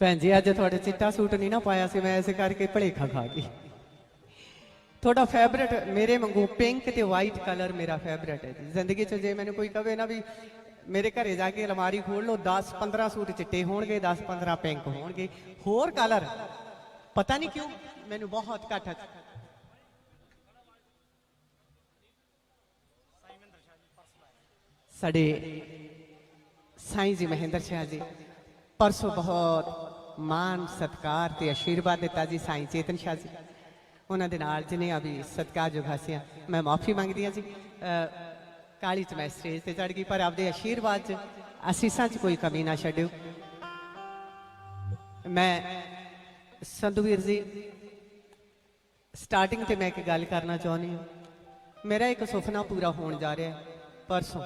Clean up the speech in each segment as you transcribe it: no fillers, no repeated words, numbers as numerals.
भैन जी अज थोड़े चिट्टा सूट नहीं ना पाया से मैं इस करके भलेखा खा गई। थोड़ा फेवरेट मेरे वांगू पिंक ते वाइट कलर मेरा फेवरेट है जी। जिंदगी च जे मैंने कोई कहे ना भी मेरे घरे जाके अलमारी खोल लो 10-15 सूट चिट्टे होणगे 10-15 पिंक होणगे होर कलर पता नहीं क्यों मैनू बहुत घट। साडे साईं जी महेंद्र शाह जी परसों बहुत मान सत्कार ते आशीर्वाद दिता जी साईं चेतन शाह जी उन्होंने नाल जिन्हें अभी सत्कार जो हासिया मैं माफ़ी मंगदी हाँ जी। काली च मैं स्टेज से चढ़ गई पर आपके आशीर्वाद च असीसां च कोई कमी ना छड्डियो। मैं संधूवीर जी स्टार्टिंग ते मैं एक गल करना चाहनी हूँ। मेरा एक सुपना पूरा होने जा रहा है परसों।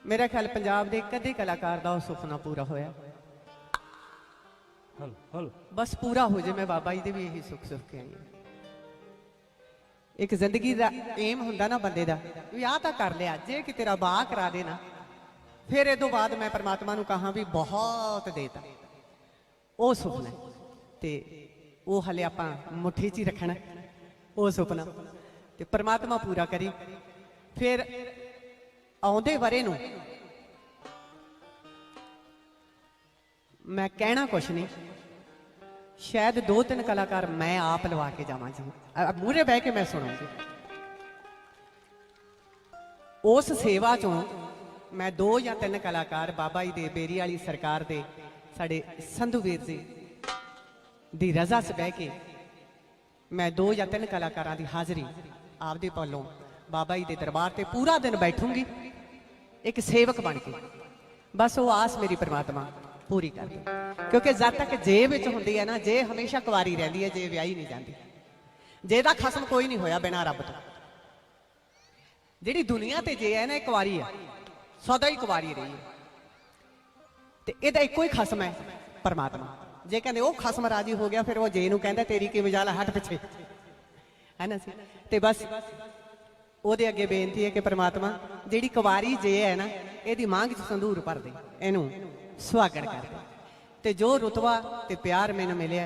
मेरा ख्याल पंजाब के कदे कलाकार का सुपना पूरा होया बस पूरा हो जाए। मैं बाबा जी दे भी यही सुख सुख के आई। एक जिंदगी का एम हुंदा ना बंदे दा भी आ तां कर लिया जे कि तेरा बाह करा देना फिर इदों बाद मैं परमात्मा नूं कहां भी बहुत देता वो सुपना ते वो हले आपां मुट्ठी च ही रखना वो सुपना ते परमात्मा पूरा करी। फिर आउंदे वरे नूं मैं कहना कुछ नहीं शायद 2-3 कलाकार मैं आप लवा के जावां जी मूहरे बह के मैं सुनाऊंगी। उस सेवा चों मैं 2 या 3 कलाकार बाबा जी दे बेरी वाली सरकार दे साडे संधूवीर जी दी रजा च बह के मैं 2 या 3 कलाकारां दी हाज़री आपदे पालों बाबा जी दे दरबार ते पूरा दिन बैठूंगी एक सेवक बन के। बस वो आस मेरी परमात्मा पूरी कर दे क्योंकि जब तक जे विच हुंदी है ना जे हमेशा कुवारी रहिंदी है जे विआही नहीं जाती जे दा खसम कोई नहीं होया बिना रब तो। जिहड़ी दुनिया ते जे है ना कुवारी है सदा ही कुवारी रही है ते इहदा इक्को ही खसम है परमात्मा। जे कहंदे वो खसम राजी हो गया फिर वो जे नूं कहंदा तेरी की वजाला हट पिछे है ना सी। ते बस ਉਹਦੇ ਅੱਗੇ ਬੇਨਤੀ है कि परमात्मा ਜਿਹੜੀ कुवारी जे है ना ਇਹਦੀ मांग च संदूर भर दे ਇਹਨੂੰ सुहागण कर दे। ते जो रुतबा ते प्यार मैनू मिले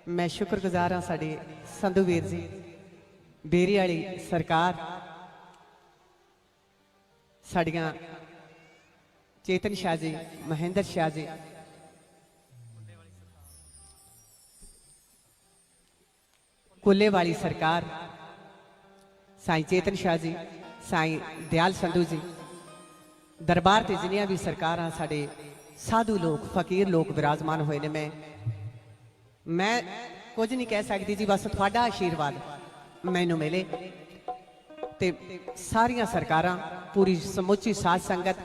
मैं शुक्रगुजार हाँ साडे संधूवीर जी बेरी वाली सरकार साड़ियाँ चेतन शाह जी महेंद्र शाह जी कुल्ले वाली सरकार साईं चेतन शाह जी साईं दयाल संधू जी दरबार ते जिन्नियां भी सरकार साडे साधु लोग फकीर लोग विराजमान हुए ने। मैं कुछ नहीं कह सकती जी बस थोड़ा आशीर्वाद मैनू मिले ते सारिया सरकारां पूरी समुची साध संगत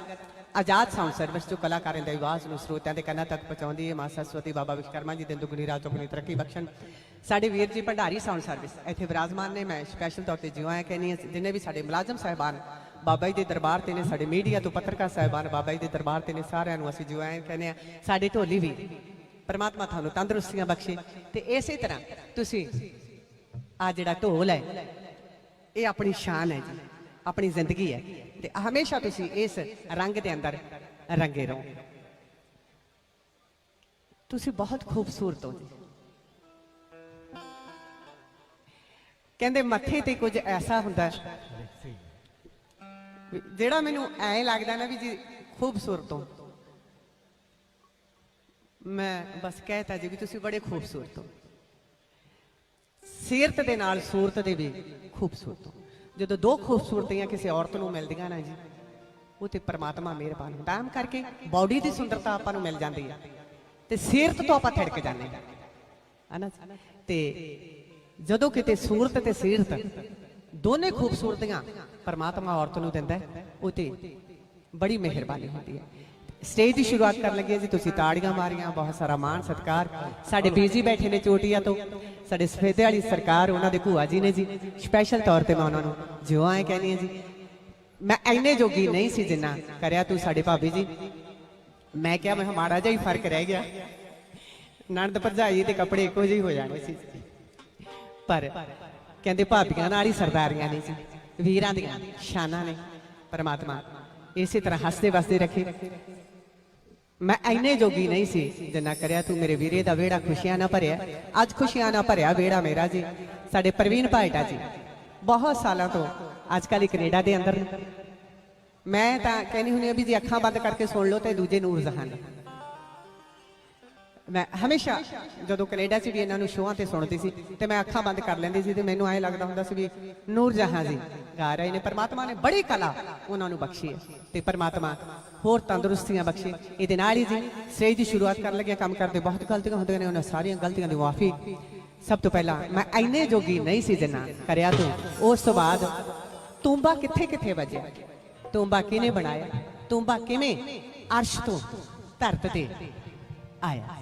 आजाद साउंड सर्विस जो कलाकारों की आवाज़ में स्रोतियां के कन्ना तक पहुँचाती है। मां सरस्वती बाबा विश्वकर्मा जी दिन दुगनी रात चौगनी तरक्की बख्शन। साडे वीर जी भंडारी साउंड सर्विस इत्थे विराजमान ने। मैं स्पैशल तौर पर जिवां कहनी जिन्हें भी साडे मुलाजम साहिबान बाबा जी के दरबार से ने साडे मीडिया तो पत्रकार साहिबान बाबा जी के दरबार से ने सारिਆਂ ਨੂੰ ਅਸੀਂ जिवां कहने साडे ढोली भी परमात्मा थानू तंदुरुस्तियां बख्शे। तो इस तरह तुसी आ जिहड़ा ढोल है ये अपनी शान है जी अपनी जिंदगी है ते हमेशा तुसी इस रंग के अंदर रंगे रहो। तुसी बहुत खूबसूरत हो जी। कहंदे मत्थे ते कुछ ऐसा हुंदा जिहड़ा मैनू ऐ लगदा ना भी जी खूबसूरत हो। मैं बस कहता जी भी तुसी बड़े खूबसूरत हो। सीरत दे नाल सूरत दे भी खूबसूरत हो। जो दो खूबसूरतियां किसी औरत नूं मिलदियां ना जी वो तो परमात्मा मेहरबान होंदा आम करके बॉडी की सुंदरता आपां नूं मिल जाती है तो सीरत तो आपां थिड़क जाने है ना। तो जदों किते सूरत ते सीरत दोने खूबसूरतियां परमात्मा औरत नूं दिंदा है वो तो बड़ी मेहरबानी होती है। स्टेज की शुरुआत कर लगे जी, तुसी ताड़ियां मारियां, बहुत सारा मान सत्कार। साडे बीजी बैठे ने चोटिया तो, साडे सफेदे वाली सरकार उन्होंने भूआ जी ने जी, स्पैशल तौर पर मैं उन्होंने जो आए कहनी है जी। मैं इन्ने जोगी नहीं सी जिन्ना करया तू साडे भाभी जी। मैं क्या मैं माड़ा जिहा ही फर्क रह गया, नंद भरजाई के कपड़े इको ਜਿਹੇ हो जाने सी, पर कहते भाबियां नाल ही सरदारियां ने जी, वीरां दियां शानां ने। परमात्मा इसी तरह हसते वसते रखे। मैं इन्ने जोगी नहीं सी जिन्ना करया तू मेरे वीरे दा वेड़ा खुशियां ना भरिया। अज खुशियां ना भरिया वेड़ा मेरा जी। साडे प्रवीण भाईटा जी बहुत सालों तो अजकल ही कनेडा के अंदर, मैं तो कहनी हुई भी जी अखां बंद करके सुन लो तो दूजे नूर जहान। मैं हमेशा जो कनेडा च भी इन्होंने शोआं ते सुनती सी ते मैं अखां बंद कर लैंदी सी ते मैनूं ऐ लगदा हुंदा सी भी नूर जहां जी गा रहे ने। परमात्मा ने बड़ी कला उन्होंने बख्शी है ते परमात्मा होर तंदुरुस्तियां बख्शे। इहदे नाल ही जी स्टेज की शुरुआत कर लगे काम करते बहुत गलतियां होंदियां ने, उन्हां सारियां गलतियां दी माफी। सब तो पहला मैं इन्ने जोगी नहीं सी जिन्ना करया तू। उस तो बाद तूंबा किथे किथे वजया, तूंबा किने बनाया, तूंबा किवें अर्श तो धरत ते आया।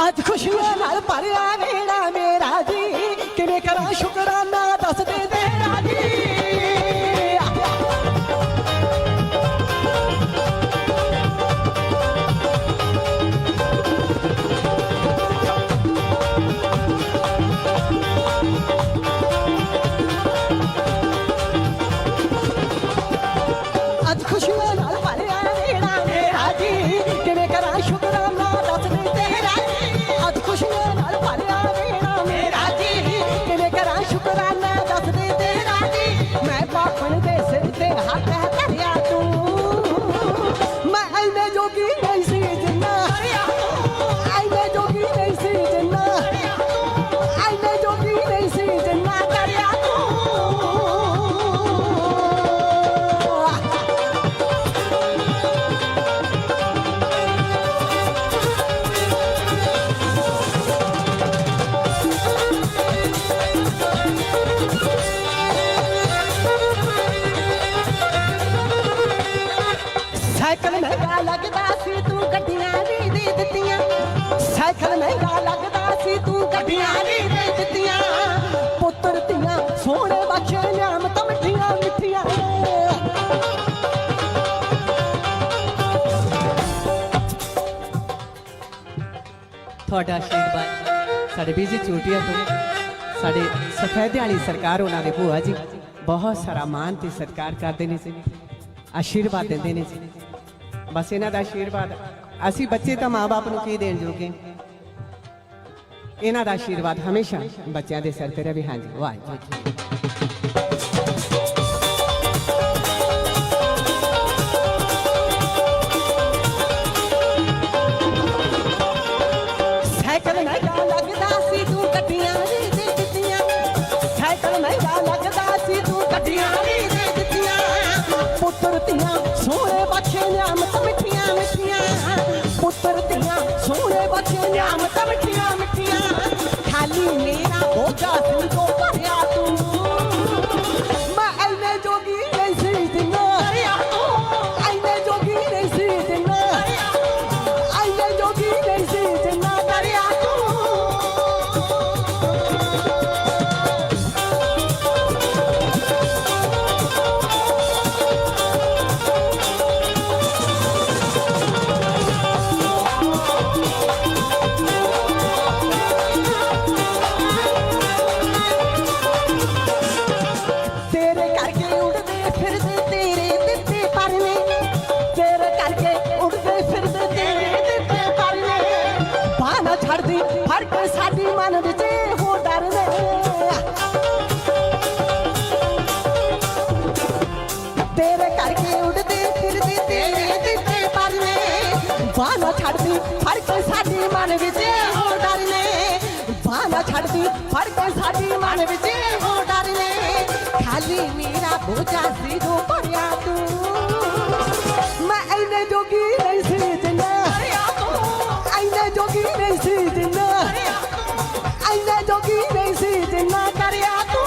अज खुशियां नाल भरिया वेड़ा मेरा जी, किवें करां शुकराना दस दे तेरा जी। अज खुशियां नाल भरिया वेड़ा मेरा जी, किवें करां शुकराना दस दे तेरा जी। अज खुशियां नाल भरिया वेड़ा मेरा जी, किवें करां शुकराना दस दे तेरा जी। मैं पापन दे सिर ते हथ धरिया तू, मैं इन्ने जोगी नहीं सी जिन्ना, इन्ने जोगी नहीं सी जिन्ना, इन्ने जोगी नहीं सी जिन्ना करया तू। साइकिल महंगा लगदा सी तू गड्डियां भी दे दित्तियां, साइकिल महंगा लगदा सी तू गड्डियां भी दे दित्तियां। पुत्तर तियां सोहणे बख्शे नियामत मिठियां मिठियां। थोड़ा आशीर्वाद साढ़े बीजी चोटिया तो साढ़े सफेदे वाली सरकार उन्होंने भूआ जी बहुत सारा मान ते सत्कार करते हैं जी, आशीर्वाद देंदे ने जी। बस इन्हां दा आशीर्वाद असी बच्चे तो माँ बाप नूं की देण जोगे, इन्हां दा आशीर्वाद हमेशा बच्चों के सिर ते रहे। हाँ जी वाह जी। साइकिल महंगा लगदा सी तू गड्डियां भी दे दित्तियां, साइकिल महंगा लगदा सी तू गड्डियां भी दे दित्तियां। पुत्तर तियां सोहणे बख्शे नियामत मिठियां मिठियां, पुत्तर तियां सोहणे बख्शे नियामत मिठियां मिठियां। खाली मेरा बोझा सिर तो भरिया तू, मैं इन्ने जोगी नहीं सी जिन्ना, इन्ने जोगी नहीं सी जिन्ना, इन्ने जोगी नहीं सी जिन्ना करया तू। तेरे करके उड़दे फिरदे तेरे दित्ते परने, तेरे करके उड़दे फिरदे तेरे दित्ते परने। बाना छड़दी फड़ के साडी मन विच हो डरने, तेरे करके उड़दे फिरदे तेरे दित्ते परने। बाना छड़दी फड़ के साडी मन विच हो डरने, बाना छड़दी फड़ के साडी मन विच हो डरने। खाली मेरा बोझा सिरों भरिया तू, मैं इन्ने ਐਨੇ ਜੋਗੀ ਨਹੀਂ ਸੀ ਜਿੰਨਾ ਐਨੇ ਜੋਗੀ ਨਹੀਂ ਸੀ ਜਿੰਨਾ ਐਨੇ ਜੋਗੀ ਨਹੀਂ ਸੀ ਜਿੰਨਾ ਕਰਿਆ ਤੂੰ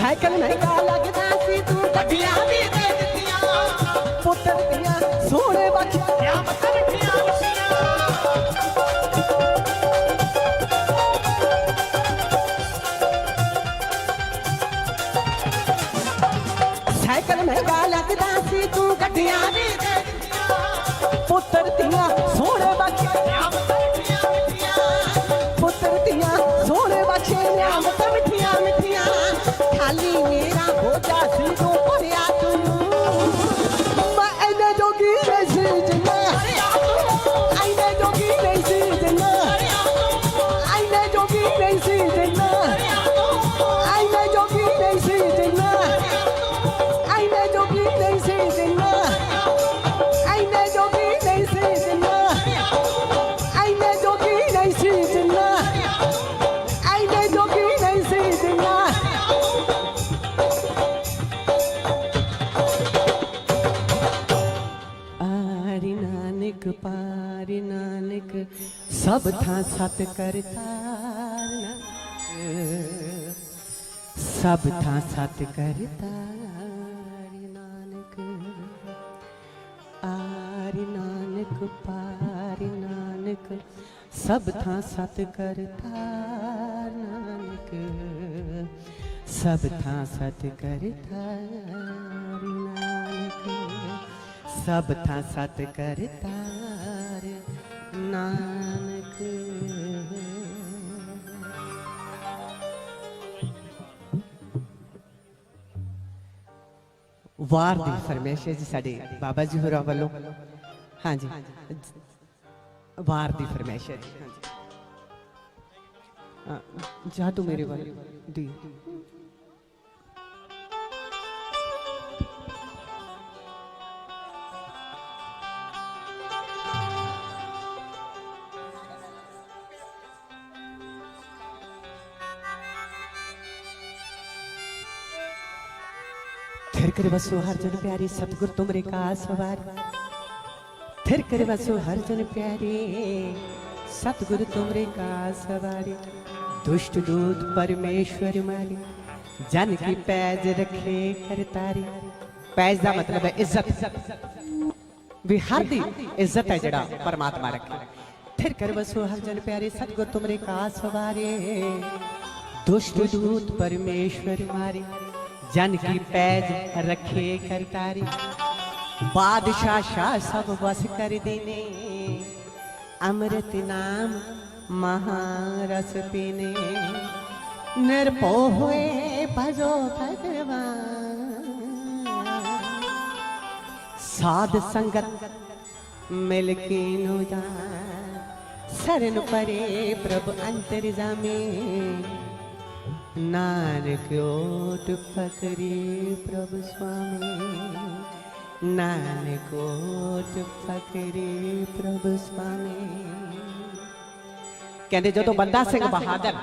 ਸਾਈਕਲ ਮਹਿੰਗਾ ਲੱਗਦਾ ਸੀ ਤੂੰ ਗੱਡੀਆਂ ਵੀ ਦੇ ਦਿੱਤੀਆਂ ਪੁੱਤਰ ਦੀਆਂ ਸੋਹਣੇ ਬਖਸ਼ਿਆ ਮੱਥਾ ਮਿੱਠੀਆਂ ਸਾਈਕਲ ਮਹਿੰਗਾ ਲੱਗਦਾ ਸੀ ਤੂੰ ਗੱਡੀਆਂ ਵੀ ਦੇ ਦਿੱਤੀਆਂ ਪੁੱਤਰ ਦੀਆਂ ਸੋਹਣੇ ਬਖਸ਼ਿਆ ਮੱਥਾ ਮਿੱਠੀਆਂ ਪੁੱਤਰ ਦੀਆਂ ਸੋਹਣੇ ਬਖਸ਼ਿਆ ਮੱਥਾ ਮਿੱਠੀਆਂ ਮਿੱਠੀਆਂ ਖਾਲੀ ਮੇਰਾ ਬੋਝਾ ਸੀ ਤੂੰ ਭਰਿਆ ਤੂੰ ਮੈਂ ਐਨੇ ਜੋਗੀ ਨਹੀਂ ਸੀ ਜਿੰਨਾ ਐਨੇ ਜੋਗੀ ਨਹੀਂ ਸੀ ਜਿੰਨਾ ਐਨੇ ਜੋਗੀ ਨਹੀਂ ਸੀ ਜਿੰਨਾ ਐਨੇ ਜੋਗੀ ਨਹੀਂ ਸੀ ਜਿੰਨਾ ਐਨੇ ਜੋਗੀ ਨਹੀਂ ਸੀ ਜਿੰਨਾ ਐਨੇ ਜੋਗੀ ਨਹੀਂ ਸੀ ਜਿੰਨਾ ਐਨੇ ਜੋਗੀ ਨਹੀਂ ਸੀ ਜਿੰਨਾ ਐਨੇ ਜੋਗੀ ਨਹੀਂ ਸੀ ਜਿੰਨਾ पारी नानक सब था सत करतार सब था सत करतार नानक आरि नानक पारि नानक सब था सत करतार नानक सब था सत करतार नानक सब था सत करतार नानक वार दी फरमाइश है जी साडे बाबा जी होरां वालों हाँ जी वार दी फरमाइश है जी हाँ जी जा तू मेरे वाल दी थिर कर बसो हर जन प्यारी सतगुर तुमरे का सवार थिर कर बसो हर जन प्यारे सतगुर तुमरे का सवारी दुष्ट दूत परमेश्वर मारी जन की पैज रखे करतारी पैज का मतलब है इज्जत भी हर दी इज्जत है जड़ा परमात्मा रखे थिर कर बसो हर जन प्यारे सतगुर तुमरे का सवारे दुष्ट दूत परमेश्वर मारी जन की पैज रखे करतारी बादशाह शाह सब बस कर देने अमृत नाम महारस पीने निर्भो हुए भजो भगवान साध संगत मिल के शरण परे प्रभु अंतर जामे नानक ओट पकड़े प्रभु स्वामी नानक ओट पकड़े प्रभु स्वामी कहते जो बंदा सिंह बहादुर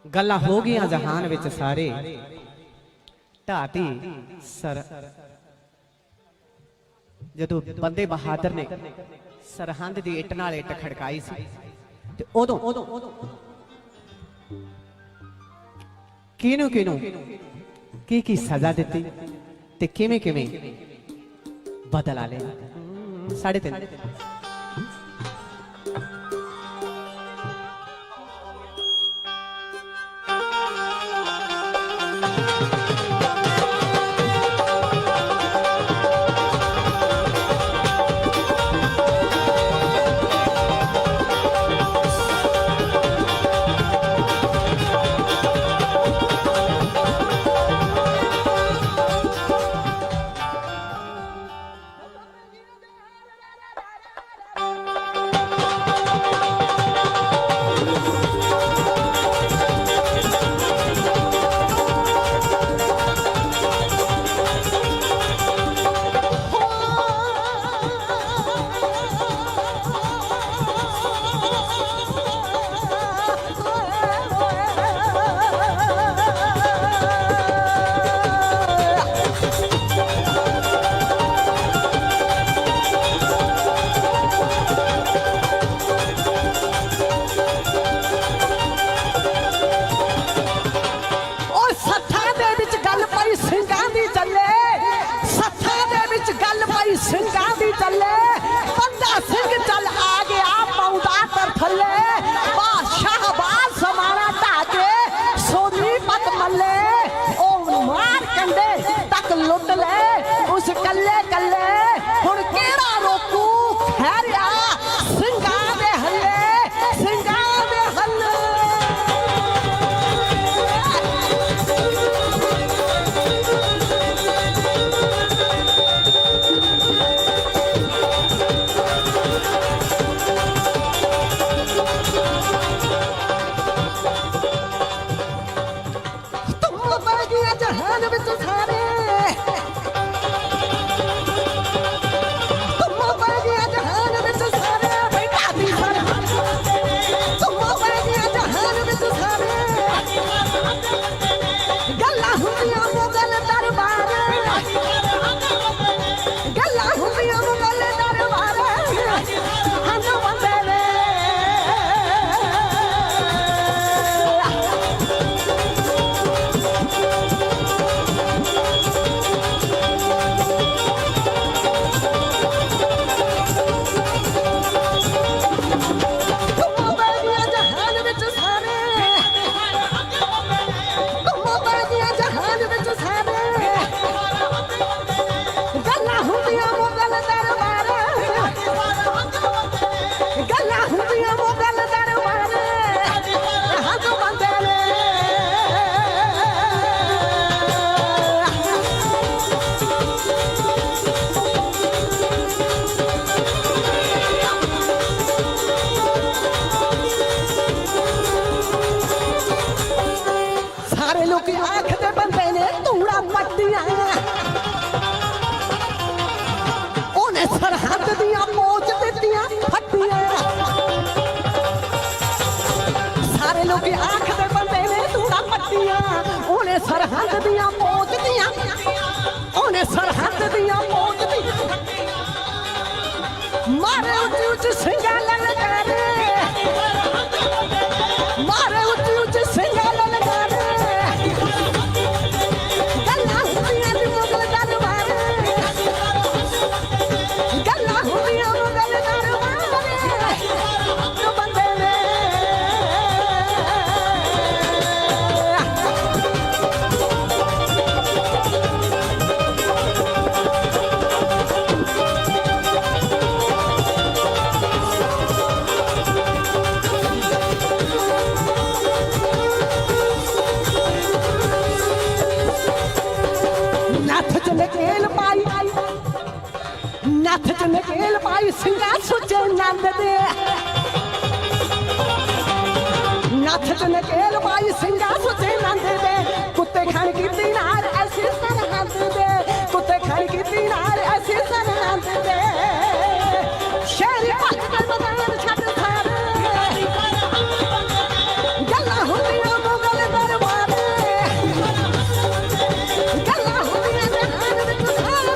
गल्लां हो गई जहान विच सारे ढाती सर जो बंदे बहादुर ने सरहंद की इट नाल इट खड़काई सी उदों किनू किनू की सजा दी ते किवें किवें बदला लिया 3.5 हाँ ਸਿੰਘਾਂ ਦੀ ਚੱਲੇ ਬੰਦਾ ਸਿੰਘ ਚੱਲ ਆ ਗਿਆ ਪੌਂਦਾ ਕਰ ਥੱਲੇ ਬਾਦਸ਼ਾਹ ਬਾਲ ਸਮਾਣਾ ਢਾਕੇ ਸੋਨੀ ਪਤ ਮੱਲੇ ਉਹ ਮਾਰ ਕੰਡੇ ਤੱਕ ਲੁੱਟ ਲੈ ਉਸ ਕੱਲੇ ਕੱਲੇ ਹੁਣ ਕਿਹੜਾ ਰੋਕੂ ਖੈਰਿਆ ਸਿੰਘਾਂ ਦੇ ਹੱਲੇ ਸਿੰਘਾਂ ਦੇ ਹੱਲੇ ਜਹਾਨ ਵਿੱਚ ਸਾਰੇ ਤੁਮ ਪੈ ਗਿਆ ਜਹਾਨ ਵਿੱਚ ਸਾਰੇ ਬੈਠਾ ਦੀ ਸਰ ਤੁਮ ਪੈ ਗਿਆ ਜਹਾਨ ਵਿੱਚ ਸਾਰੇ ਗੱਲਾਂ ਹੁੰਦੀਆਂ ਮੁਗਲ ਦਰਬਾਰ ਗੱਲਾਂ ਹੁੰਦੀਆਂ ਮੁਗਲ ਦਰਬਾਰ ਹੰਦ ਬੰਦੇ ਨੇ ਆਖਦੇ ਬੰਦੇ ਨੇ ਧੂੜਾ ਪੱਟੀਆਂ ਉਹਨੇ ਸਰਹੱਦ ਦੀਆਂ ਮੋਚ ਦਿੱਤੀਆਂ ਫੱਟੀਆਂ ਸਾਰੇ ਲੋਕ ਆਖਦੇ ਬੰਦੇ ਨੇ ਧੂੜਾ ਪੱਟੀਆਂ ਉਹਨੇ ਸਰਹੱਦ ਦੀਆਂ ਮੋਚ ਦੀਆਂ ਉਹਨੇ ਸਰਹੱਦ ਦੀਆਂ ਮੋਚ ਦੀਆਂ ਮਾਰੇ ਉੱਚੀ ਉੱਚੀ ਸਿੰਘਾਂ ਲਲਕਾਰੇ ਮਾਰੇ ਉੱਚੀ ਉੱਚੀ ਸਿੰਘਾਂ ਲਲਕਾਰੇ ਨੱਥ ਚ ਨਕੇਲ ਪਾਈ ਸਿੰਘਾਂ ਸੁੱਚੇ ਨੰਦ ਦੇ ਨੱਥ ਚ ਨਕੇਲ ਪਾਈ ਸਿੰਘਾਂ ਸੁੱਚੇ ਨੰਦ ਦੇ ਕੁੱਤੇ ਖਾਣ ਕੀਤੀ ਨਾਰ ਐਸੀ ਸਰਹੰਦ ਦੇ ਕੁੱਤੇ ਖਾਣ ਕੀਤੀ ਨਾਰ ਐਸੀ ਸਰਹੰਦ ਦੇ ਸ਼ਹਿਰੀ ਭੱਜ ਕੇ ਮੈਦਾਨ ਛੱਡ ਸਾਰੇ ਗੱਲਾਂ ਹੁੰਦੀਆਂ ਮੁਗਲ ਦਰਬਾਰ ਗੱਲਾਂ ਹੁੰਦੀਆਂ ਜਹਾਨ ਵਿੱਚ ਸਾਰੇ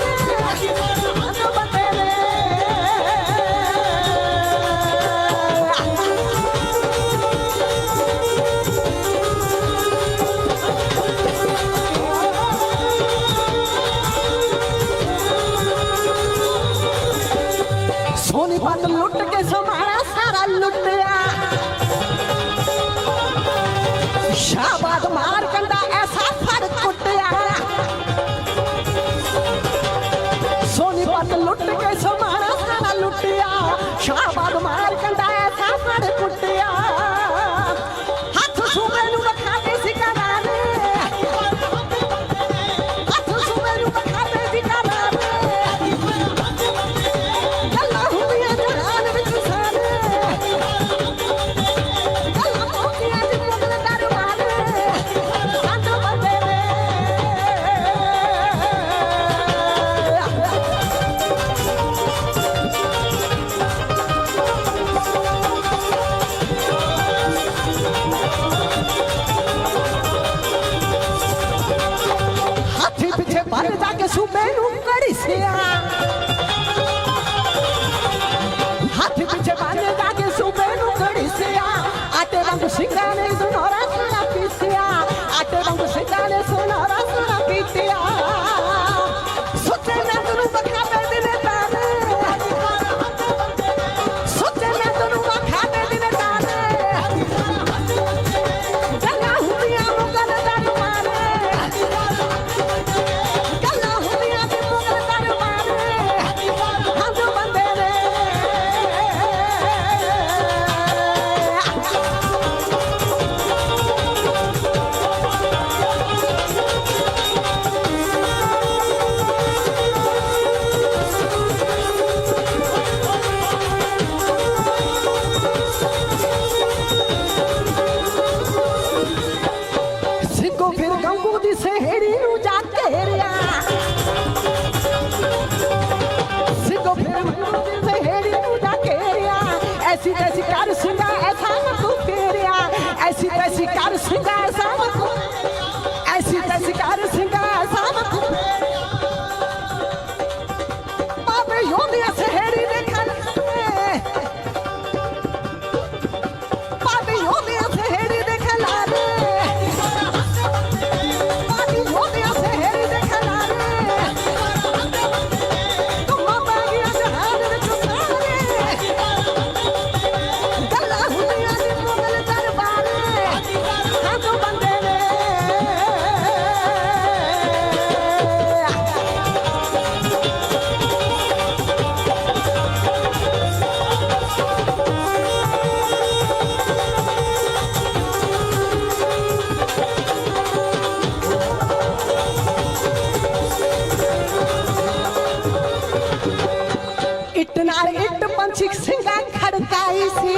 ਸੋਨੀਪਤ ਲੁੱਟ ਕੇ ਸਮਾਣਾ ਸਾਰਾ ਲੁੱਟਿਆ ਸ਼ਾਹਬਾਦ ਮਾਰ ਕੰਡਾ ਐਸਾ ਫੜ ਕੁੱਟਿਆ ਸੋਨੀਪਤ ਲੁੱਟ ਕੇ ਸਮਾਣਾ ਸਾਰਾ ਲੁੱਟਿਆ ਸ਼ਾਹਬਾਦ ਮਾਰ ਕੰਡਾ ਐਸਾ ਫੜ ਕੁੱਟਿਆ ਹੱਥ ਸੂਬੇ ਨੂੰ ਵਿਖਾਦੇ ਸੀ ਕਰਾਰੇ ਹੱਥ ਸੂਬੇ ਨੂੰ ਵਿਖਾਦੇ ਸੀ ਕਰਾਰੇ ਨਾਲ ਇੱਟ ਪੰਛੀ ਸਿੰਘਾਂ ਖੜਕਾਈ ਸੀ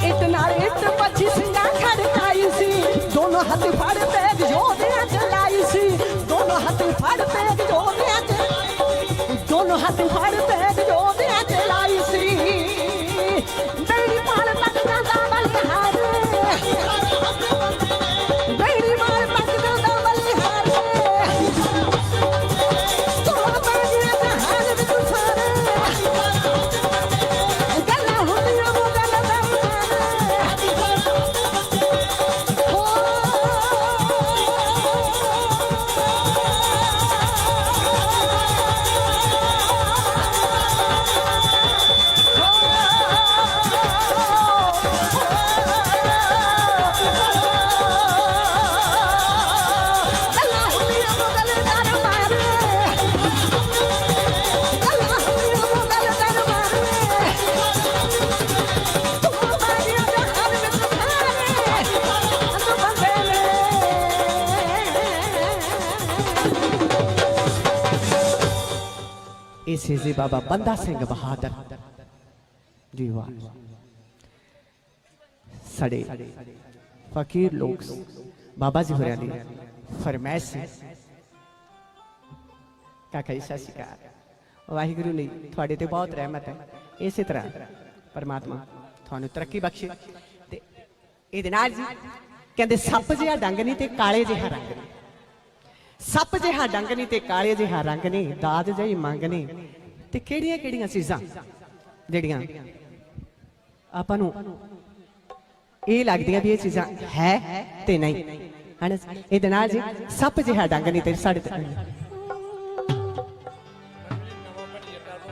ਇੱਟ ਨਾਲ ਇੱਟ ਪੰਛੀ ਸਿੰਘਾਂ ਖੜਕਾਈ ਸੀ ਦੋਨੋਂ ਹੱਥ ਫੜ ਤੇਗ ਯੋਧਿਆਂ ਚਲਾਈ ਸੀ ਦੋਨੋਂ ਹੱਥ ਫੜ ਤੇਗ ਯੋਧਿਆਂ ਦੋਨੋਂ ਹੱਥ ਫੜ ਤੇਗ ਯੋਧਿਆਂ ਚਲਾਈ ਸੀ ਬੇੜੀ ਮਾਲ ਤੱਕ ਜਾਂਦਾ ਬਲਿਹਾਰ ਬੇੜੀ ਮਾਲ ਤੱਕ ਜਾਂਦਾ ਬਲਿਹਾਰ ਤੋੜ ਬਾਗਿਆ ਜਹਾਨ ਵਿੱਚ ਸਾਰੇ ਗੱਲਾਂ ਹੁੰਦੀਆਂ ਉਹ ਗੱਲ ਦਾ ਇਸੇ ਜੀ ਬਾਬਾ ਬੰਦਾ ਸਿੰਘ ਬਹਾਦਰ ਜੀ ਵਾਹ ਸਾਡੇ ਫਕੀਰ ਲੋਕ ਬਾਬਾ ਜੀ ਹੋਰਾਂ ਦੀ ਫਰਮਾਇਸ਼ ਸੀ ਕਾਕਾ ਜੀ ਸਤਿ ਸ਼੍ਰੀ ਅਕਾਲ ਵਾਹਿਗੁਰੂ ਨੇ ਤੁਹਾਡੇ ਤੇ ਬਹੁਤ ਰਹਿਮਤ ਹੈ ਇਸੇ ਤਰ੍ਹਾਂ ਪਰਮਾਤਮਾ ਤੁਹਾਨੂੰ ਤਰੱਕੀ ਬਖਸ਼ੇ ਤੇ ਇਹਦੇ ਨਾਲ ਜੀ ਕਹਿੰਦੇ ਸੱਪ ਜਿਹਾ ਡੰਗ ਨਹੀਂ ਤੇ ਕਾਲੇ ਜਿਹਾ ਰੰਗ ਨਹੀਂ ਸੱਪ ਜਿਹਾ ਡੰਗ ਨਹੀਂ ਤੇ ਕਾਲੇ ਜਿਹਾ ਰੰਗ ਨਹੀਂ ਦਾਜ ਜਿਹੀ ਮੰਗ ਨਹੀਂ ਤੇ ਕਿਹੜੀਆਂ ਕਿਹੜੀਆਂ ਚੀਜ਼ਾਂ ਜਿਹੜੀਆਂ ਆਪਾਂ ਨੂੰ ਇਹ ਲੱਗਦੀਆਂ ਵੀ ਇਹ ਚੀਜ਼ਾਂ ਹੈ ਤੇ ਨਹੀਂ ਹਨ ਇਹਦੇ ਨਾਲ ਜੀ ਸੱਪ ਜਿਹਾ ਡੰਗ ਨਹੀਂ ਤੇ ਸਾਡੇ ਤੇ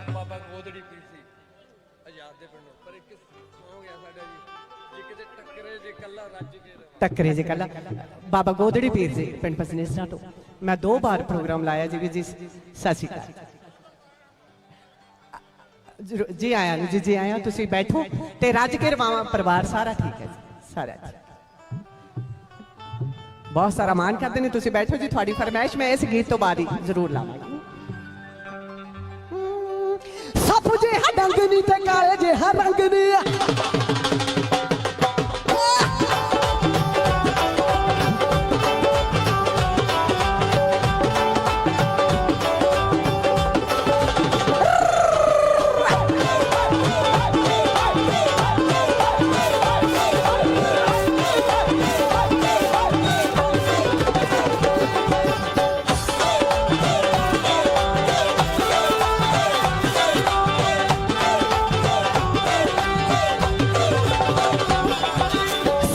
ਬਾਬਾ ਗੋਦੜੀ ਪੀ ਸੀ ਆਜ਼ਾਦ ਦੇ ਪਿੰਡੋਂ ਪਰ ਇੱਕ ਸੌ ਗਿਆ ਸਾਡਾ ਜੀ ਜੇ ਕਿਤੇ ਟੱਕਰੇ ਜੇ ਕੱਲਾ ਰੱਜ ਕੇ ਟੱਕਰੇ ਜੇ ਕੱਲਾ ਬਾਬਾ ਗੋਦੜੀ ਪੀਰ ਜੀ ਪਿੰਡ ਪਸਨੇਸਰਾ ਤੋਂ ਮੈਂ 2 ਵਾਰ ਪ੍ਰੋਗਰਾਮ ਲਾਇਆ ਜੀ ਵੀ ਜੀ ਸਤਿ ਸ਼੍ਰੀ ਅਕਾਲ ਜੀ ਆਇਆ ਨੂੰ ਜੀ ਆਇਆ ਤੁਸੀਂ ਬੈਠੋ ਤੇ ਰੱਜ ਕੇ ਰਵਾਵਾਂ ਪਰਿਵਾਰ ਸਾਰਾ ਠੀਕ ਹੈ ਜੀ ਸਾਰਾ ਬਹੁਤ ਸਾਰਾ ਮਾਨ ਕਰਦੇ ਨੇ ਤੁਸੀਂ ਬੈਠੋ ਜੀ ਤੁਹਾਡੀ ਫਰਮਾਇਸ਼ ਮੈਂ ਇਸ ਗੀਤ ਤੋਂ ਬਾਅਦ ਹੀ ਜ਼ਰੂਰ ਲਾਵਾਂਗੀ ਸੱਪ ਜਿਹਾ ਡੰਗ ਨਹੀਂ ਤੇ ਕਾਲੇ ਜਿਹਾ ਰੰਗ ਨਹੀਂ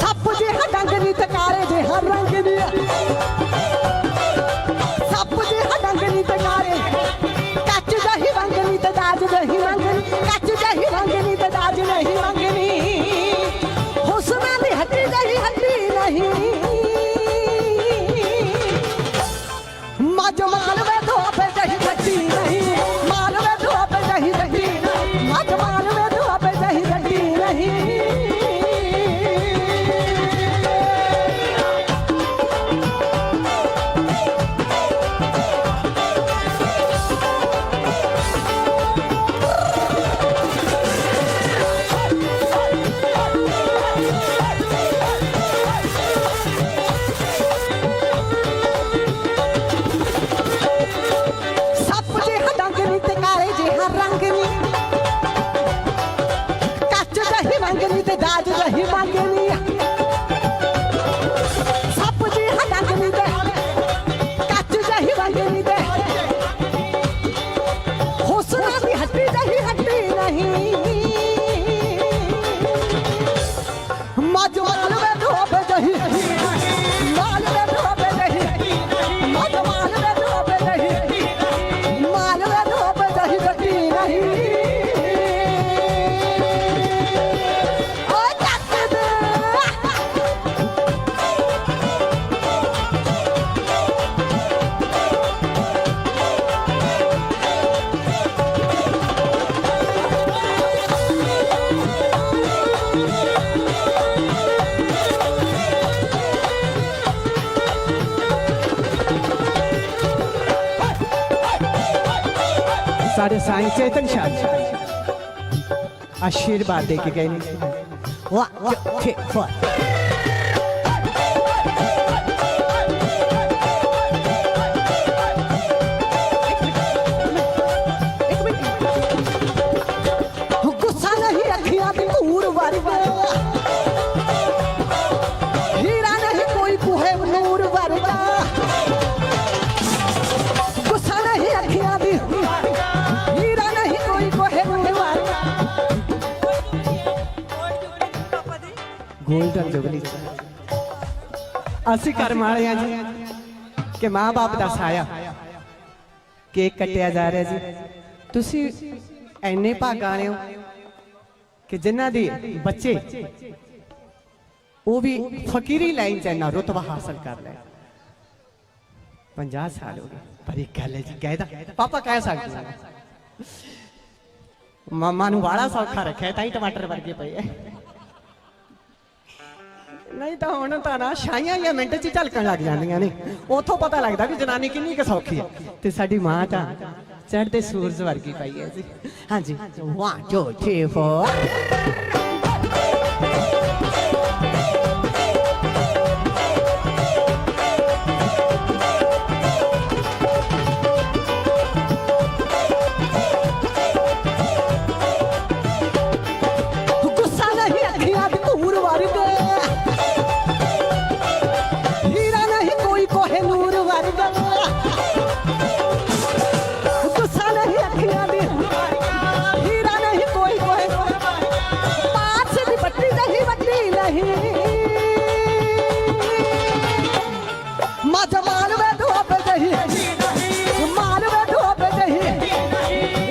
ਸੱਪ ਜਿਹਾ ਡੰਗ ਨਹੀਂ ਤੇ ਕਾਲੇ ਜਿਹਾ ਰੰਗ ਨਹੀਂ ਸੱਪ ਜਿਹਾ ਡੰਗ ਨਹੀਂ ਤੇ ਕਾਲੇ ਕੱਚ ਜਿਹੀ ਰੰਗ ਨਹੀਂ ਤੇ ਦਾਜ ਨਹੀਂ ਮੰਗਣੀ ਕੱਚ ਜਿਹੀ ਰੰਗ ਨਹੀਂ ਤੇ ਦਾਜ ਨਹੀਂ ਮੰਗਣੀ ਹੁਸਨਾਂ ਦੀ ਹੱਡੀ ਜਿਹੀ ਹੱਡੀ ਨਹੀਂ ਮੱਝ ਮਾਲ ਵੇ ਧੋਪੇ ਜਿਹੀ ਹੱਡੀ ਨਹੀਂ ਮਾਲ ਵੇ ਧੋਪੇ ਜਿਹੀ ਹੱਡੀ ਨਹੀਂ ਮੱਝ ਮਾਲ ਵੇ ਧੋਪੇ ਜਿਹੀ ਹੱਡੀ ਨਹੀਂ साढ़े साईं चेतन शाह जी आशीर्वाद दे के गए ने। 1 2 3 4 गुस्सा नहीं अखियां दी धूड़ वर्गा, हीरा नहीं कोई कुहे नूर वर्गा। गुस्सा नहीं अखियां दी, हीरा नहीं कोई कुहे नूर वर्गा। गोल्डन जुबली ਅਸੀਂ ਕਰਮ ਵਾਲੇ ਆ ਜੀ ਕਿ ਮਾਂ-ਬਾਪ ਦਾ ਸਾਇਆ ਕੇਕ ਕੱਟਿਆ ਜਾ ਰਿਹਾ ਜੀ। ਤੁਸੀਂ ਐਨੇ ਭਾਗਾਂ ਵਾਲੇ ਹੋ ਕਿ ਜਿਨ੍ਹਾਂ ਦੇ ਬੱਚੇ ਉਹ ਵੀ ਫਕੀਰੀ ਲਾਈਨ 'ਚ ਇੰਨਾ ਰੁਤਬਾ ਹਾਸਲ ਕਰ ਲਿਆ। 50 ਸਾਲ ਹੋ ਗਏ ਪਰ ਇੱਕ ਗੱਲ ਹੈ ਜੀ, ਕਹਿਦਾ ਪਾਪਾ ਕਹਿ ਸਕਦੇ ਆ ਮਾਮਾ ਨੂੰ ਵਾਲਾ ਸੌਖਾ ਰੱਖਿਆ ਤਾਂ ਹੀ ਟਮਾਟਰ ਵਰਗੇ ਪਏ ਐ। नहीं तो हुण तां ना छाइयां या मिंट च झलकण लग जांदियां ने, उथों पता लगदा भी जनानी किन्नी क सौखी है। ते साडी मां तां चढ़दे सूरज वर्गी पई है जी। हाँ जी 1 2 3 4 गुस्सा नहीं अखियां दी धूड़ वर्गा, हीरा नहीं कोई कोहे नूर वर्गा। गुस्सा नहीं अखियां दी, हीरा नहीं कोई कोहे नूर वर्गा। पास दी बट्टी नहीं बट्टी नहीं, मां जमाल वे दुआब जही, माल वे दुआब जही,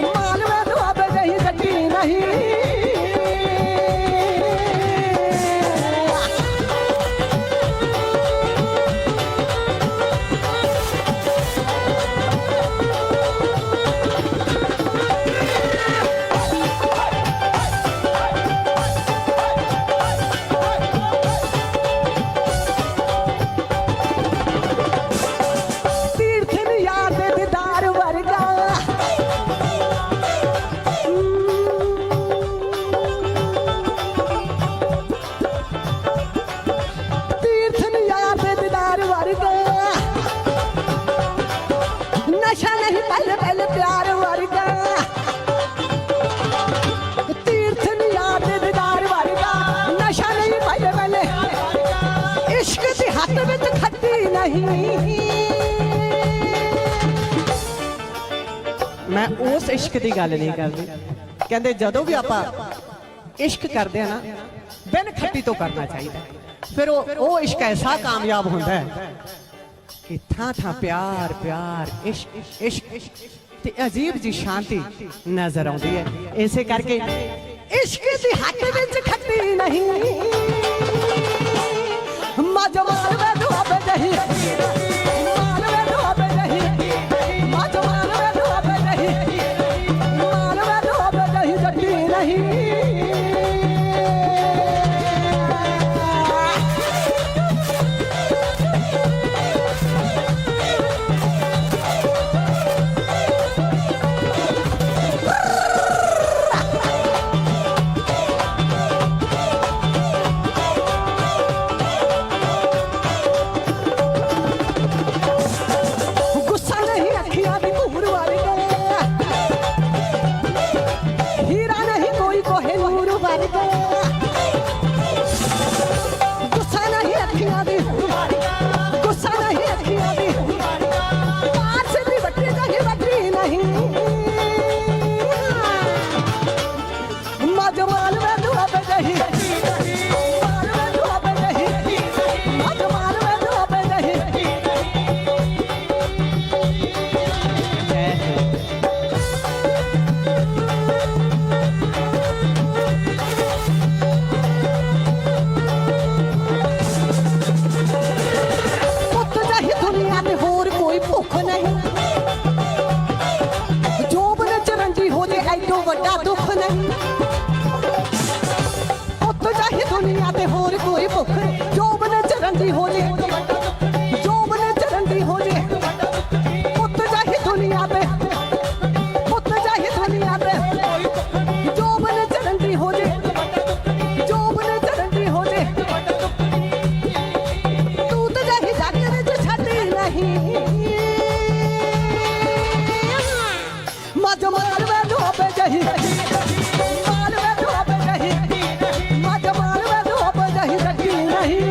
माल वे दुआब जही जटी नहीं। तीर्थ नी याद दीदार वर्गा, तीर्थ नी याद दीदार वर्गा। नशा नहीं पहले पहले प्यार वर्गा, तीर्थ नी याद दीदार वर्गा। नशा नहीं पहले पहले, इश्क दी हथ विच खट्टी नहीं। मैं उस इश्क की गल नहीं करती, कहते जदों भी आप इश्क करते हैं ना बिन खट्टी तो करना चाहिए, फिर वो इश्क ऐसा कामयाब होता है कि थां थां प्यार प्यार इश्क इश्क ते अजीब जी शांति नजर आती है। इसे करके इश्क दी हथ विच खट्टी नहीं, मां जमाल वे दुआब जही, माल वे दुआब जही, मां जमाल वे दुआब जही, माल वे दुआब जही जटी नहीं। गुस्सा नहीं अखियां दी धूड़ वर्गा, हीरा नहीं कोई कोहे नूर वर्गा। गुस्सा नहीं अखियां दी, गुस्सा नहीं अखियां दी, पास दी बट्टी नहीं बट्टी नहीं। मां जमाल वे दुआब जही, माल वे दुआब जही, मां जमाल वे दुआब जही। पुत जही दुनिया ते होर कोई भुख नहीं, जोबन चरंजी हो जे ऐडो वड्डा दुख नहीं। पुत जही दुनिया ते होर कोई भुख, जोबन चरंजी हो जे, जोबन चरंजी हो जे। पुत जही दुनिया ते, पुत जही जही माल वे दुआबे जही मज माल वे दुआबे जही रखी नहीं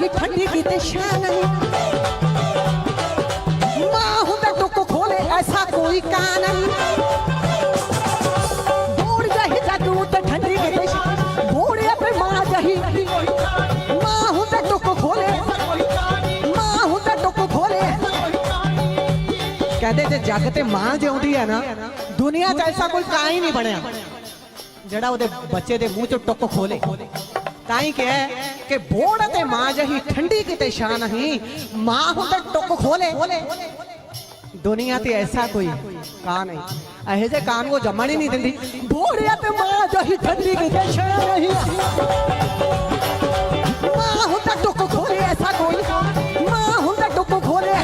ठंडी की दिशा नहीं माँ हूं मैं तुको खोले ऐसा कोई का नहीं बोड़ जही जादू ते ठंडी की दिशा बोड़े पे माँ जही माँ हूं मैं तुको खोले माँ हूं मैं तुको खोले कहते जे जग ते मां जिउंदी है ना दुनिया च ऐसा कोई का ही नहीं बनया जेड़ा ओदे बच्चे दे मुंह चों टुक खोले ताई कह कि बोड़ ते मां जही ठंडी किते शान नहीं मां हूं ते टुक खोले दुनिया ते ऐसा कोई का नहीं ऐसे जे कान को जमण ही नहीं दिंदी बोड़े पे माँ जही ठंडी की दिशा नहीं माँ हूं मैं तुको खोले ऐसा कोई माँ हूं मैं तुको खोले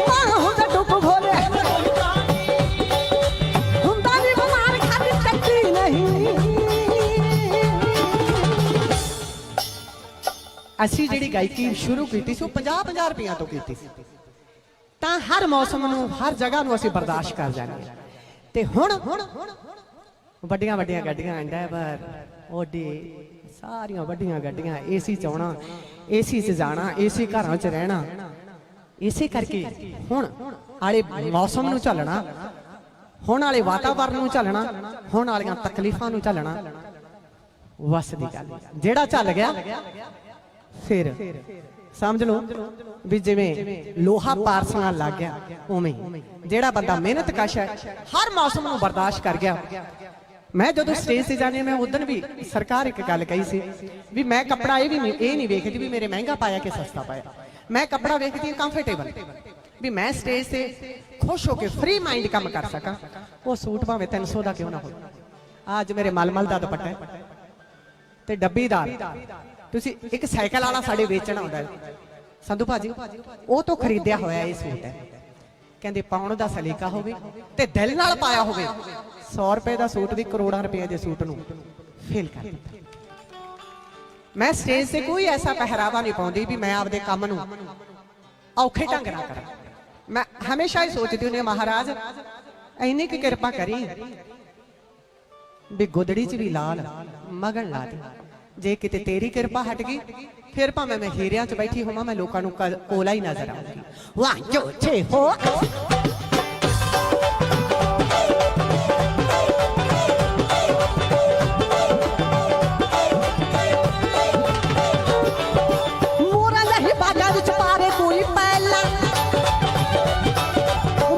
माँ हूं मैं तुको खोले हुंदा नी बीमार खाती टक्की नहीं ਅਸੀਂ ਜਿਹੜੀ ਗਾਇਕੀ ਸ਼ੁਰੂ ਕੀਤੀ ਸੀ ਉਹ 50-50 ਰੁਪਈਆਂ ਤੋਂ ਕੀਤੀ ਸੀ ਤਾਂ ਹਰ ਮੌਸਮ ਨੂੰ ਹਰ ਜਗ੍ਹਾ ਨੂੰ ਅਸੀਂ ਬਰਦਾਸ਼ਤ ਕਰ ਜਾਂਦੇ ਤੇ ਹੁਣ ਵੱਡੀਆਂ ਵੱਡੀਆਂ ਗੱਡੀਆਂ ਡਰਾਈਵਰ ਓਡੀ ਸਾਰੀਆਂ ਵੱਡੀਆਂ ਗੱਡੀਆਂ ਏਸੀ ਚ ਆਉਣਾ ਏਸੀ ਚ ਜਾਣਾ ਏਸੀ ਘਰਾਂ ਚ ਰਹਿਣਾ ਇਸੇ ਕਰਕੇ ਹੁਣ ਆਲੇ ਮੌਸਮ ਨੂੰ ਝੱਲਣਾ ਹੁਣ ਵਾਲੇ ਵਾਤਾਵਰਨ ਨੂੰ ਝੱਲਣਾ ਹੁਣ ਵਾਲੀਆਂ ਤਕਲੀਫਾਂ ਨੂੰ ਝੱਲਣਾ ਵਸ ਦੀ ਗੱਲ ਜਿਹੜਾ ਝੱਲ ਗਿਆ फिर समझ लो भी जिवें लोहा पारस नाल लग गया उवें जेड़ा बंदा मेहनत कश है हर मौसम नूं बर्दाश्त कर गया मैं जो स्टेज से जाने मैं उदन भी सरकार एक गल कही सी भी मैं कपड़ा ये नहीं वेखदी भी मेरे महंगा पाया कि सस्ता पाया मैं कपड़ा वेखदी कंफर्टेबल भी मैं स्टेज से खुश होकर फ्री माइंड काम कर सका वो सूट भावें 300 का क्यों ना हो आज मेरे मलमल का दुपट्टा ते डब्बीदार ਤੁਸੀਂ ਇੱਕ ਸਾਈਕਲ ਵਾਲਾ ਸਾਡੇ ਵੇਚਣ ਆਉਂਦਾ ਸੰਧੂ ਭਾਜੀ ਉਹ ਤੋਂ ਖਰੀਦਿਆ ਹੋਇਆ ਇਹ ਸੂਟ ਹੈ ਕਹਿੰਦੇ ਪਾਉਣ ਦਾ ਸਲੀਕਾ ਹੋਵੇ ਤੇ ਦਿਲ ਨਾਲ ਪਾਇਆ ਹੋਵੇ 100 ਰੁਪਏ ਦਾ ਸੂਟ ਵੀ ਕਰੋੜਾਂ ਰੁਪਏ ਦੇ ਸੂਟ ਨੂੰ ਫੇਲ ਕਰ ਦਿੰਦਾ ਮੈਂ ਸਟੇਜ ਤੇ ਕੋਈ ਐਸਾ ਪਹਿਰਾਵਾ ਨਹੀਂ ਪਾਉਂਦੀ ਵੀ ਮੈਂ ਆਪਦੇ ਕੰਮ ਨੂੰ ਔਖੇ ਢੰਗ ਨਾਲ ਕਰਾਂ ਮੈਂ ਹਮੇਸ਼ਾ ਹੀ ਸੋਚਦੀ ਹੁੰਦੀ ਮਹਾਰਾਜ ਇੰਨੀ ਕੀ ਕਿਰਪਾ ਕਰੀ ਵੀ ਗੁੱਦੜੀ 'ਚ ਵੀ ਲਾਲ ਮਗਨ ਲਾ ਦੇ जे किते तेरी कृपा हट गई फिर भावें मैं हीरिया च बैठी होवां मैं लोकां नूं कोला ही नजर आऊंगी वाह जो छे हो मोरा नहीं बाजा विच पारे कोई पहला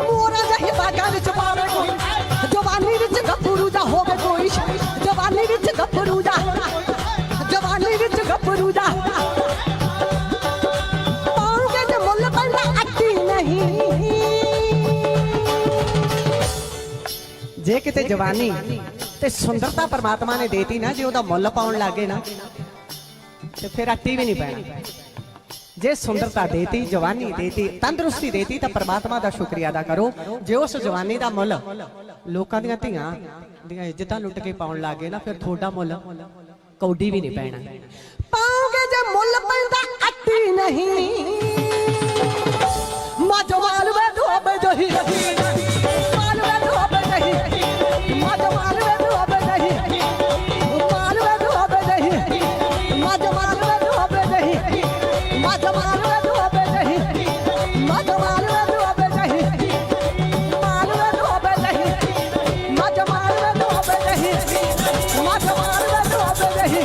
मोरा नहीं बाजा विच पारे कोई जवानी विच गभरू जा होवे कोई जवानी विच गभरू जा जवानी विच गभरू जा पाऊंगे जे मुल पैंदा अट्टी नहीं जे किते जवानी ते सुंदरता परमात्मा ने देती ना जे ओदा मुल पाउण लागे ना ते फिर अट्टी भी नहीं पैना जे सुंदरता देती जवानी देती तंदुरुस्ती देती तो परमात्मा दा शुक्रिया अदा करो जे उस जवानी दा मुल लोकां दीयां धीआं दीयां इज्जतां लुट के पाउण लागे ना फिर थोड़ा मुल कौडी भी नहीं पैना पाओगे जे मुल पैंदा अट्टी नहीं मजवाल वे धोबे जही माल वे धोबे जही मजवाल वे धोबे जही माल वे धोबे जही मजवाल वे धोबे जही मजवाल वे धोबे जही मजवाल वे धोबे जही माल वे धोबे जही मजवाल वे धोबे जही मजवाल वे धोबे जही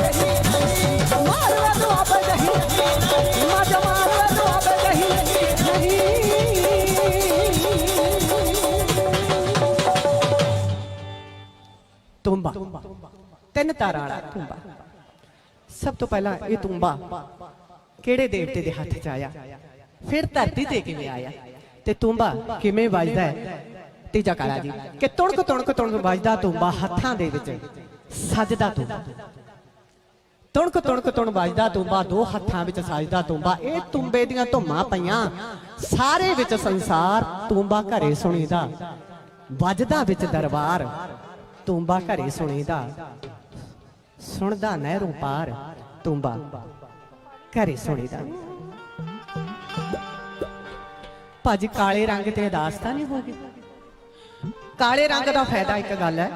माल वे धोबे जही मजवाल वे धोबे जही नहीं तुंबा तीन तारां वाला तुंबा सब तो पहला ये तुंबा किहड़े देवते दे हत्थ च आया फिर धरती ते किवें आया ते तुंबा किवें वजदा है तीजा काला जी कि तुणक तुणक तुणक वजदा तुंबा हत्थां दे विच सजदा तुंबा ਤੁਣਕ ਤੁਣਕ ਤੁਣ ਵੱਜਦਾ ਤੂੰਬਾ, ਦੋ ਹੱਥਾਂ ਵਿੱਚ ਸਜਦਾ ਤੂੰਬਾ। ਇਹ ਤੂੰਬੇ ਦੀਆਂ ਧੁੰਮਾਂ ਪਈਆਂ ਸਾਰੇ ਵਿੱਚ ਸੰਸਾਰ, ਤੂੰਬਾ ਘਰੇ ਸੁਣੀਦਾ ਵੱਜਦਾ ਵਿੱਚ ਦਰਬਾਰ। ਤੂੰਬਾ ਘਰੇ ਸੁਣੀਦਾ ਸੁਣਦਾ ਨਹਿਰੋਂ ਪਾਰ, ਤੂੰਬਾ ਘਰੇ ਸੁਣੀਦਾ। ਭਾਜੀ ਕਾਲੇ ਰੰਗ ਤੇ ਦਾਸਤਾਨ ਨਹੀਂ ਹੋ ਗਈ। ਕਾਲੇ ਰੰਗ ਦਾ ਫਾਇਦਾ ਇੱਕ ਗੱਲ ਹੈ,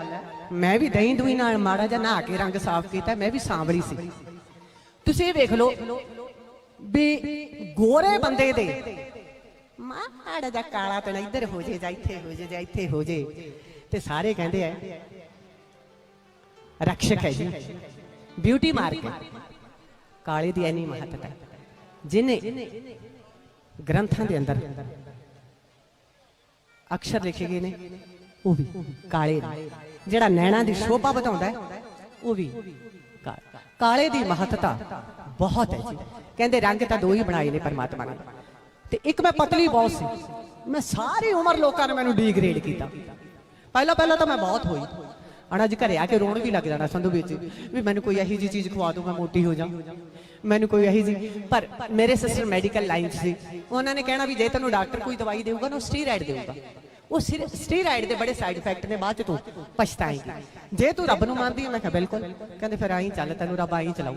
ਮੈਂ ਵੀ ਦਹੀਂ ਦੂਈ ਨਾਲ ਮਾੜਾ ਜਿਹਾ ਨਹਾ ਕੇ ਰੰਗ ਸਾਫ਼ ਕੀਤਾ, ਮੈਂ ਵੀ ਸਾਂਵਲੀ ਸੀ। ਤੁਸੀਂ ਵੇਖ ਲਓ ਵੀ ਗੋਰੇ ਬੰਦੇ ਦੇ ਮਾੜਾ ਜਿਹਾ ਕਾਲਾ ਤੇ ਇੱਧਰ ਹੋ ਜੇ ਜਾਂ ਇੱਥੇ ਹੋ ਜੇ ਜਾਂ ਇੱਥੇ ਹੋ ਜੇ ਤੇ ਸਾਰੇ ਕਹਿੰਦੇ ਆ ਰਕਸ਼ਕ ਹੈ ਜੀ, ਬਿਊਟੀ ਮਾਰਕ। ਕਾਲੇ ਦੀ ਐਨੀ ਮਹੱਤਤਾ ਜਿਹਨੇ ਗ੍ਰੰਥਾਂ ਦੇ ਅੰਦਰ ਅਕਸ਼ਰ ਲਿਖੇ ਗਏ ਨੇ ਉਹ ਵੀ ਕਾਲੇ ਨੇ। ਜਿਹੜਾ ਨੈਣਾ ਦੀ ਸ਼ੋਭਾ ਵਧਾਉਂਦਾ ਹੈ ਉਹ ਵੀ ਕਾਲੇ ਦੀ ਮਹੱਤਤਾ ਬਹੁਤ ਹੈ ਜੀ। ਕਹਿੰਦੇ ਰੰਗ ਤਾਂ ਦੋ ਹੀ ਬਣਾਏ ਨੇ ਪਰਮਾਤਮਾ ਨੇ, ਤੇ ਇੱਕ ਮੈਂ ਪਤਲੀ ਬਹੁਤ ਸੀ। ਮੈਂ ਸਾਰੀ ਉਮਰ ਲੋਕਾਂ ਨੇ ਮੈਨੂੰ ਡੀਗ੍ਰੇਡ ਕੀਤਾ। ਪਹਿਲਾਂ ਤਾਂ ਮੈਂ ਬਹੁਤ ਹੋਈ, ਹੁਣ ਅੱਜ ਘਰੇ ਆ ਕੇ ਰੋਣ ਵੀ ਲੱਗ ਜਾਣਾ ਸੰਧੂ ਵਿੱਚ ਵੀ ਮੈਨੂੰ ਕੋਈ ਇਹੀ ਜੀ ਚੀਜ਼ ਖਵਾ ਦੂੰਗਾ ਮੋਟੀ ਹੋ ਜਾ, ਮੈਨੂੰ ਕੋਈ ਇਹੀ ਜੀ। ਪਰ ਮੇਰੇ ਸਿਸਟਰ ਮੈਡੀਕਲ ਲਾਈਨ 'ਚ ਸੀ, ਉਹਨਾਂ ਨੇ ਕਹਿਣਾ ਵੀ ਜੇ ਤੈਨੂੰ ਡਾਕਟਰ ਕੋਈ ਦਵਾਈ ਦੇਊਗਾ ਨਾ ਉਹ ਸਟੀਰਾਇਡ ਦੇਊਗਾ, ਉਹ ਸਟੀਰਾਇਡ ਦੇ ਬੜੇ ਸਾਈਡ ਇਫੈਕਟ ਨੇ, ਬਾਅਦ 'ਚ ਤੂੰ ਪਛਤਾਏਂਗੀ। ਜੇ ਤੂੰ ਰੱਬ ਨੂੰ ਮੰਨਦੀ ਹੈ, ਮੈਂ ਕਿਹਾ ਬਿਲਕੁਲ। ਕਹਿੰਦੇ ਫਿਰ ਆਈ ਚੱਲ, ਤੈਨੂੰ ਰੱਬ ਆਈ ਚਲਾਊ,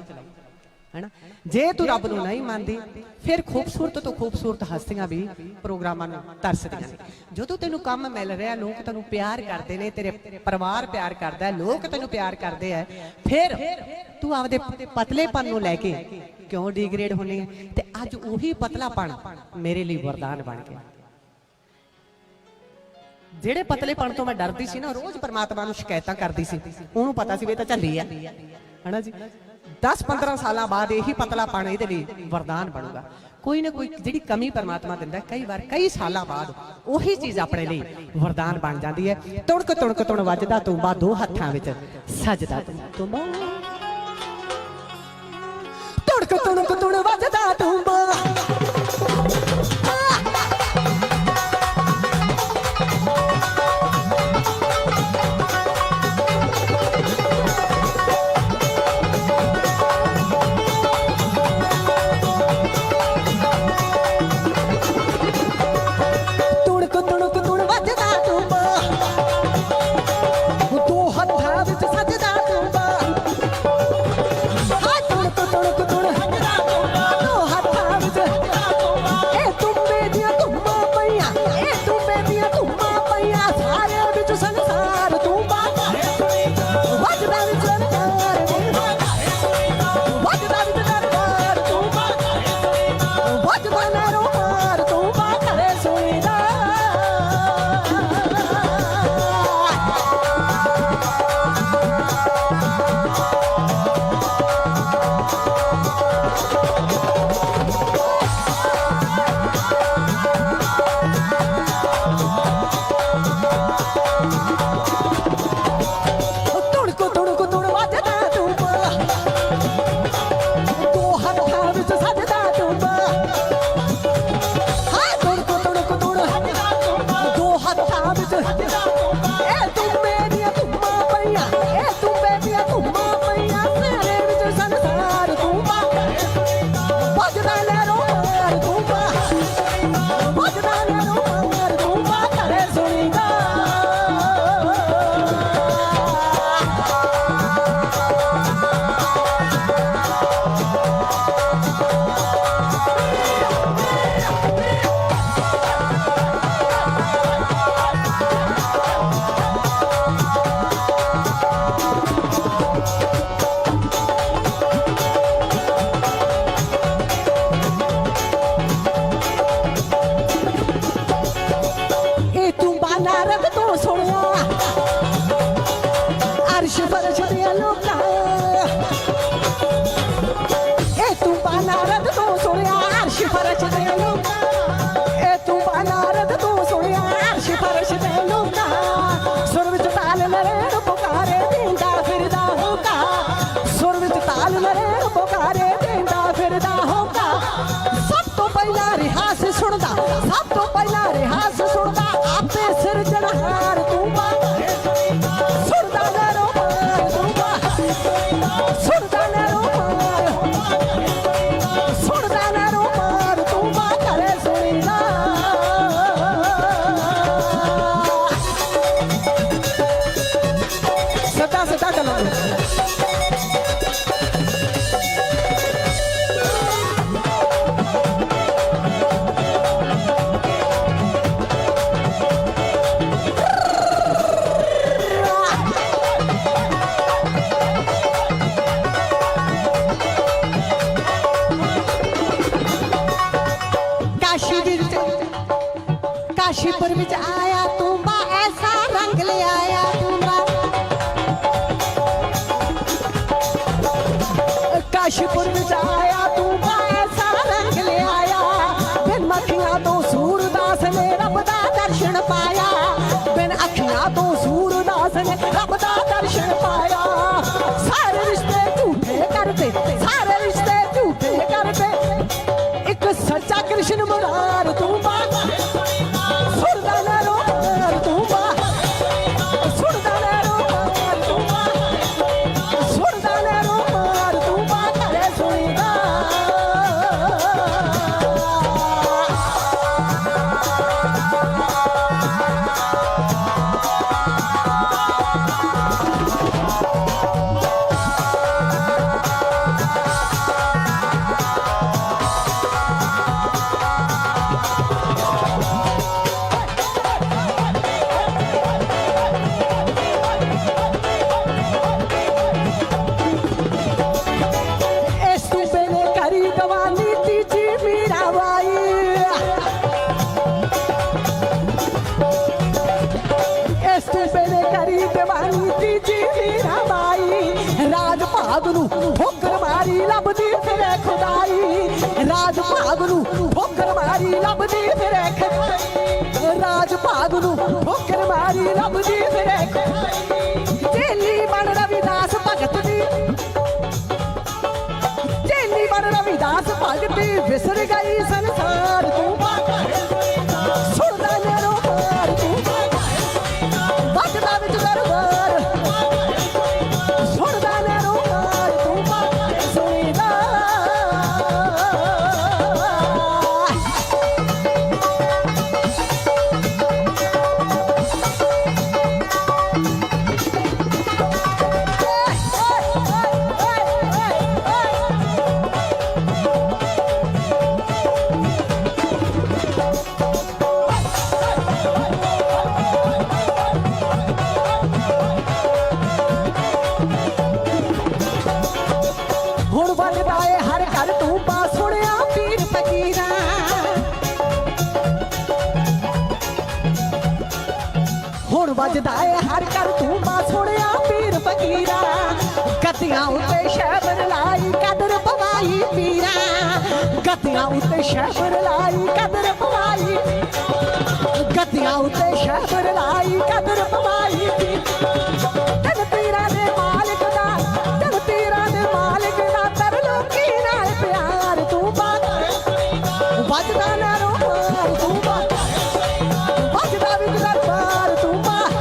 ਹੈਨਾ। ਜੇ ਤੂੰ ਰੱਬ ਨੂੰ ਨਹੀਂ ਮੰਨਦੀ ਫਿਰ ਖੂਬਸੂਰਤ ਤੋਂ ਖੂਬਸੂਰਤ ਹਸਤੀਆਂ ਵੀ ਪ੍ਰੋਗਰਾਮਾਂ ਨੂੰ ਤਰਸਦੀਆਂ ਨੇ। ਜਦੋਂ ਤੈਨੂੰ ਕੰਮ ਮਿਲ ਰਿਹਾ, ਲੋਕ ਤੈਨੂੰ ਪਿਆਰ ਕਰਦੇ ਨੇ, ਤੇਰੇ ਪਰਿਵਾਰ ਪਿਆਰ ਕਰਦਾ ਹੈ, ਲੋਕ ਤੈਨੂੰ ਪਿਆਰ ਕਰਦੇ ਆ, ਫਿਰ ਤੂੰ ਆਪਦੇ ਪਤਲੇਪਨ ਨੂੰ ਲੈ ਕੇ ਕਿਉਂ ਡੀਗ੍ਰੇਡ ਹੋਣੀ ਹੈ। ਤੇ ਅੱਜ ਉਹੀ ਪਤਲਾਪਣ ਮੇਰੇ ਲਈ ਵਰਦਾਨ ਬਣ ਗਿਆ। ਜਿਹੜੇ ਪਤਲੇਪਣ ਤੋਂ ਮੈਂ ਡਰਦੀ ਸੀ ਨਾ, ਰੋਜ਼ ਪਰਮਾਤਮਾ ਨੂੰ ਸ਼ਿਕਾਇਤਾਂ ਕਰਦੀ ਸੀ, ਉਹਨੂੰ ਪਤਾ ਸੀ ਵੀ ਇਹ ਤਾਂ ਝੱਲੀ ਆ, ਹਨਾ ਜੀ। 10-15 ਸਾਲਾਂ ਬਾਅਦ ਇਹੀ ਪਤਲਾਪਣ ਇਹਦੇ ਲਈ ਵਰਦਾਨ ਬਣੂਗਾ। ਕੋਈ ਨਾ ਕੋਈ ਜਿਹੜੀ ਕਮੀ ਪਰਮਾਤਮਾ ਦਿੰਦਾ, ਕਈ ਵਾਰ ਕਈ ਸਾਲਾਂ ਬਾਅਦ ਉਹੀ ਚੀਜ਼ ਆਪਣੇ ਲਈ ਵਰਦਾਨ ਬਣ ਜਾਂਦੀ ਹੈ। ਤੁਣਕ ਤੁਣਕ ਤੁਣ ਵੱਜਦਾ ਤੂੰਬਾ, ਦੋ ਹੱਥਾਂ ਵਿੱਚ ਸਜਦਾ ਤੂੰਬਾ। ਤੁਣਕ ਤੁਣਕ ਤੁਣ ਵੱਜਦਾ ਤੂੰਬਾ, ਸੁਣਦਾ ਨਾ ਰੋ काशीपुर विच आया तूंबा ऐसा रंग ले आया तूंबा काशीपुर विच आया तूंबा ऐसा रंग ले आया बिन मखियां तो सूरदास ने रब दा दर्शन पाया बिन अखियां तो सूरदास ने रब दा दर्शन पाया सारे रिश्ते झूठे करते सारे रिश्ते झूठे करते एक सच्चा कृष्ण मुरार तूंबा सुरदा नैरो मार तूंबा सुरदा नैरो मार तूंबा सुरदा नैरो मार तूंबा करे सुनीदा इस तूबे ने करी गवानी तीजी मीराबाई इस तूबे ने करी गवानी तीजी मीराबाई राज भाग नू ठोकर मारी लभदी फिरे खुदाई राज भाग नू ठोकर मारी लभदी फिरे खुदाई राज भाग नू ठोकर मारी लभदी फिरे खुदाई चेली बन रविदास भगत दी चेली बन रविदास भगती विसर गई संसार तू सुनदा नैरो मार तू बजदा विच दरबार सुनदा नैरो मार तू सुनीदा ਹੁਣ ਵੱਜਦਾ ਏ ਹਰ ਘਰ ਤੂੰਬਾ ਸੁਣਿਆ ਪੀਰ ਫਕੀਰਾਂ ਹੁਣ ਵੱਜਦਾ ਏ ਹਰ ਘਰ ਤੂੰਬਾ ਸੁਣਿਆ ਪੀਰ ਫਕੀਰਾਂ ਗੱਦੀਆਂ ਉੱਤੇ ਸ਼ਹਿਬਰ ਲਾਈ ਕਦਰ ਪਵਾਈ ਪੀਰਾਂ ਗੱਦੀਆਂ ਉੱਤੇ ਸ਼ਹਿਬਰ ਲਾਈ ਕਦਰ ਪਵਾਈ ਗੱਦੀਆਂ ਉੱਤੇ ਸ਼ਹਿਬਰ ਲਾਈ ਕਦਰ ਪਵਾਈ ਤਨ ਪੀਰਾਂ ਦੇ ਮਾਲਕ ਦਾ ਤਨ ਪੀਰਾਂ ਦੇ ਮਾਲਕ ਦਾ ਤਰ ਲੋਕੀ ਨਾਲ ਪਿਆਰ ਤੂੰ ਬਾਤ ਵੱਜਦਾ ਨਾ ਰੋ ਮਾਰ ਤੂੰ ਬਾਤ ਵੱਜਦਾ ਵਿੱਚ ਦਰਬਾਰ ਤੂੰ ਬਾਤ